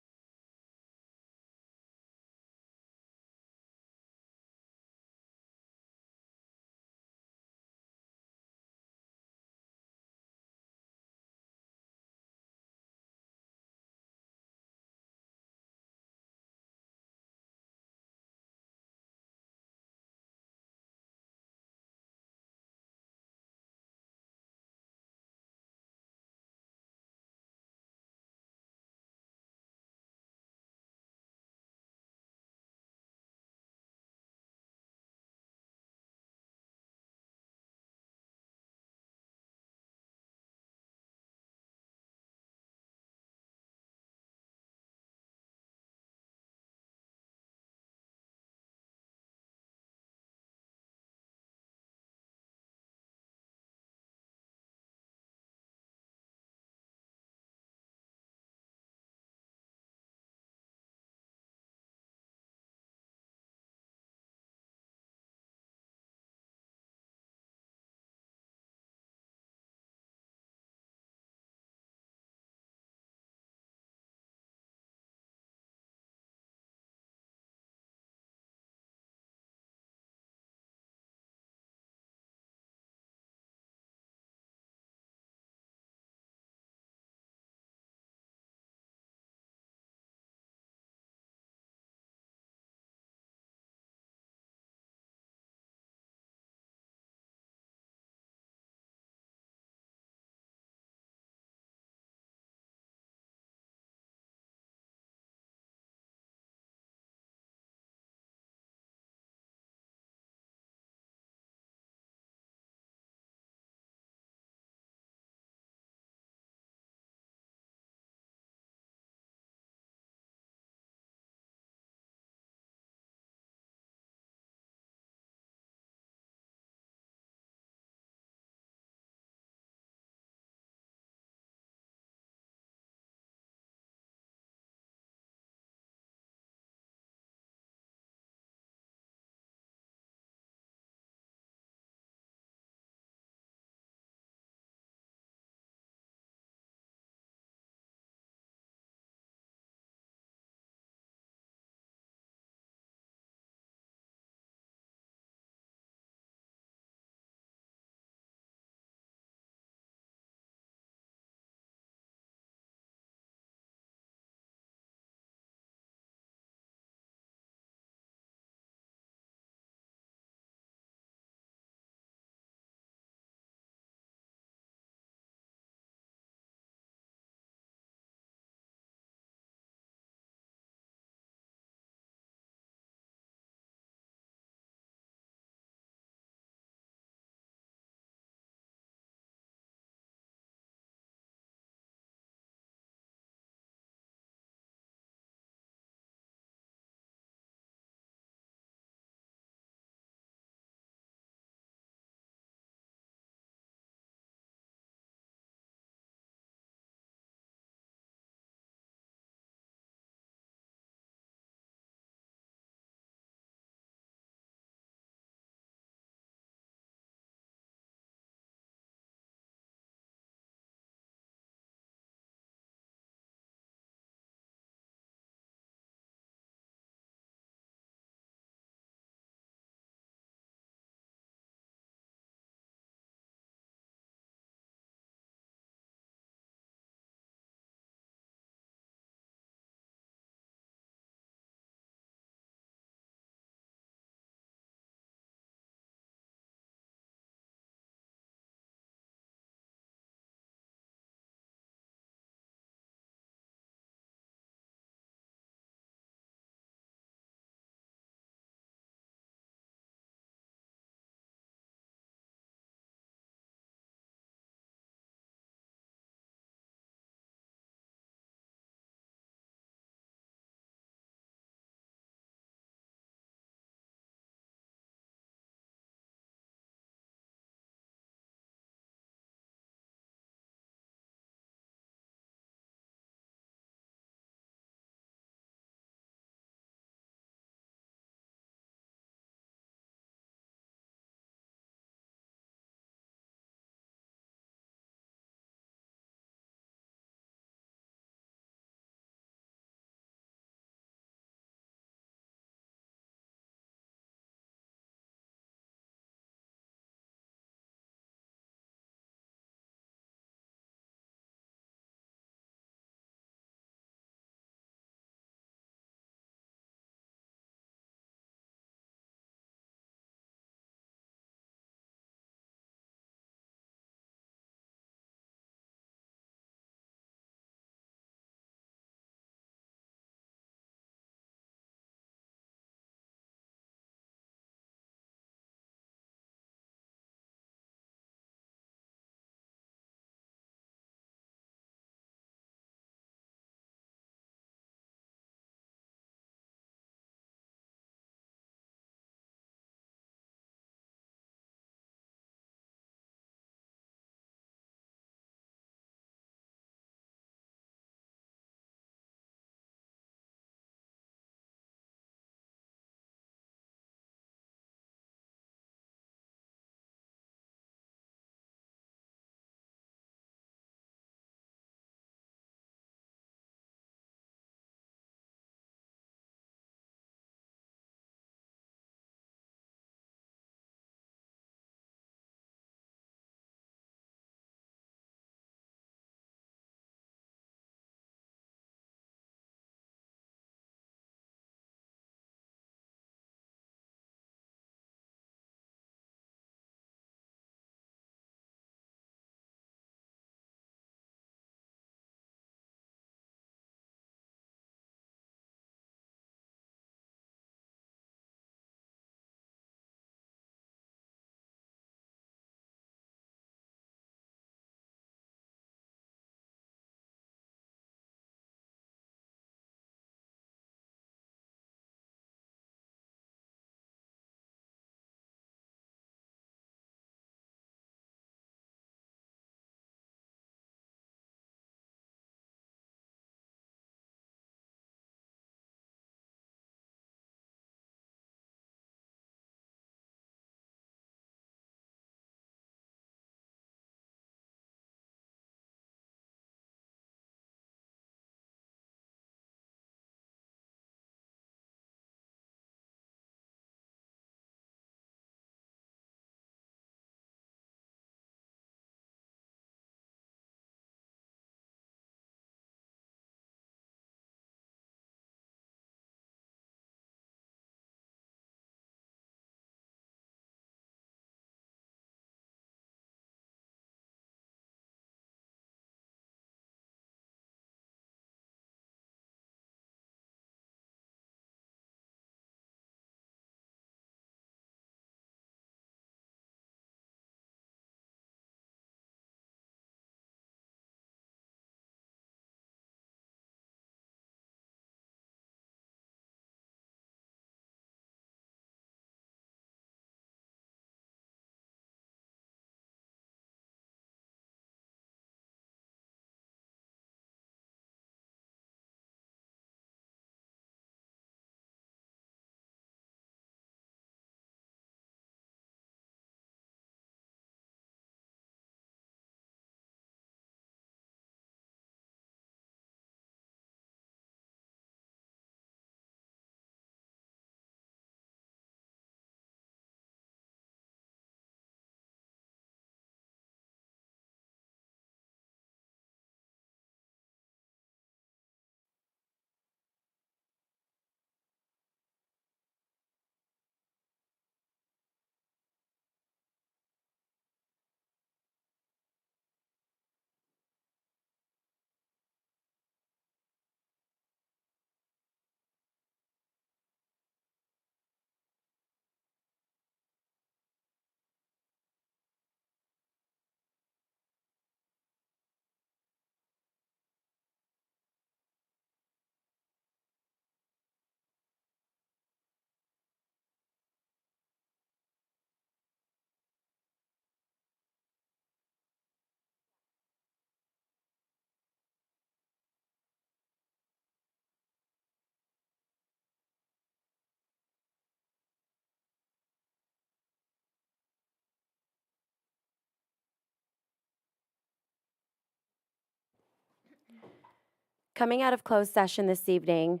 Coming out of closed session this evening,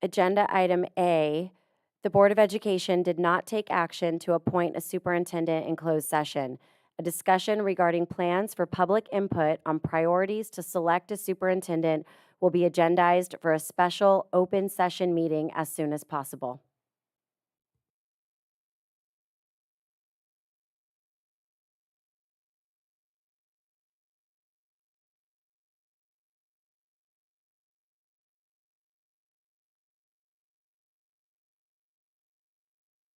Agenda Item A, the Board of Education did not take action to appoint a superintendent in closed session. A discussion regarding plans for public input on priorities to select a superintendent will be agendized for a special open session meeting as soon as possible.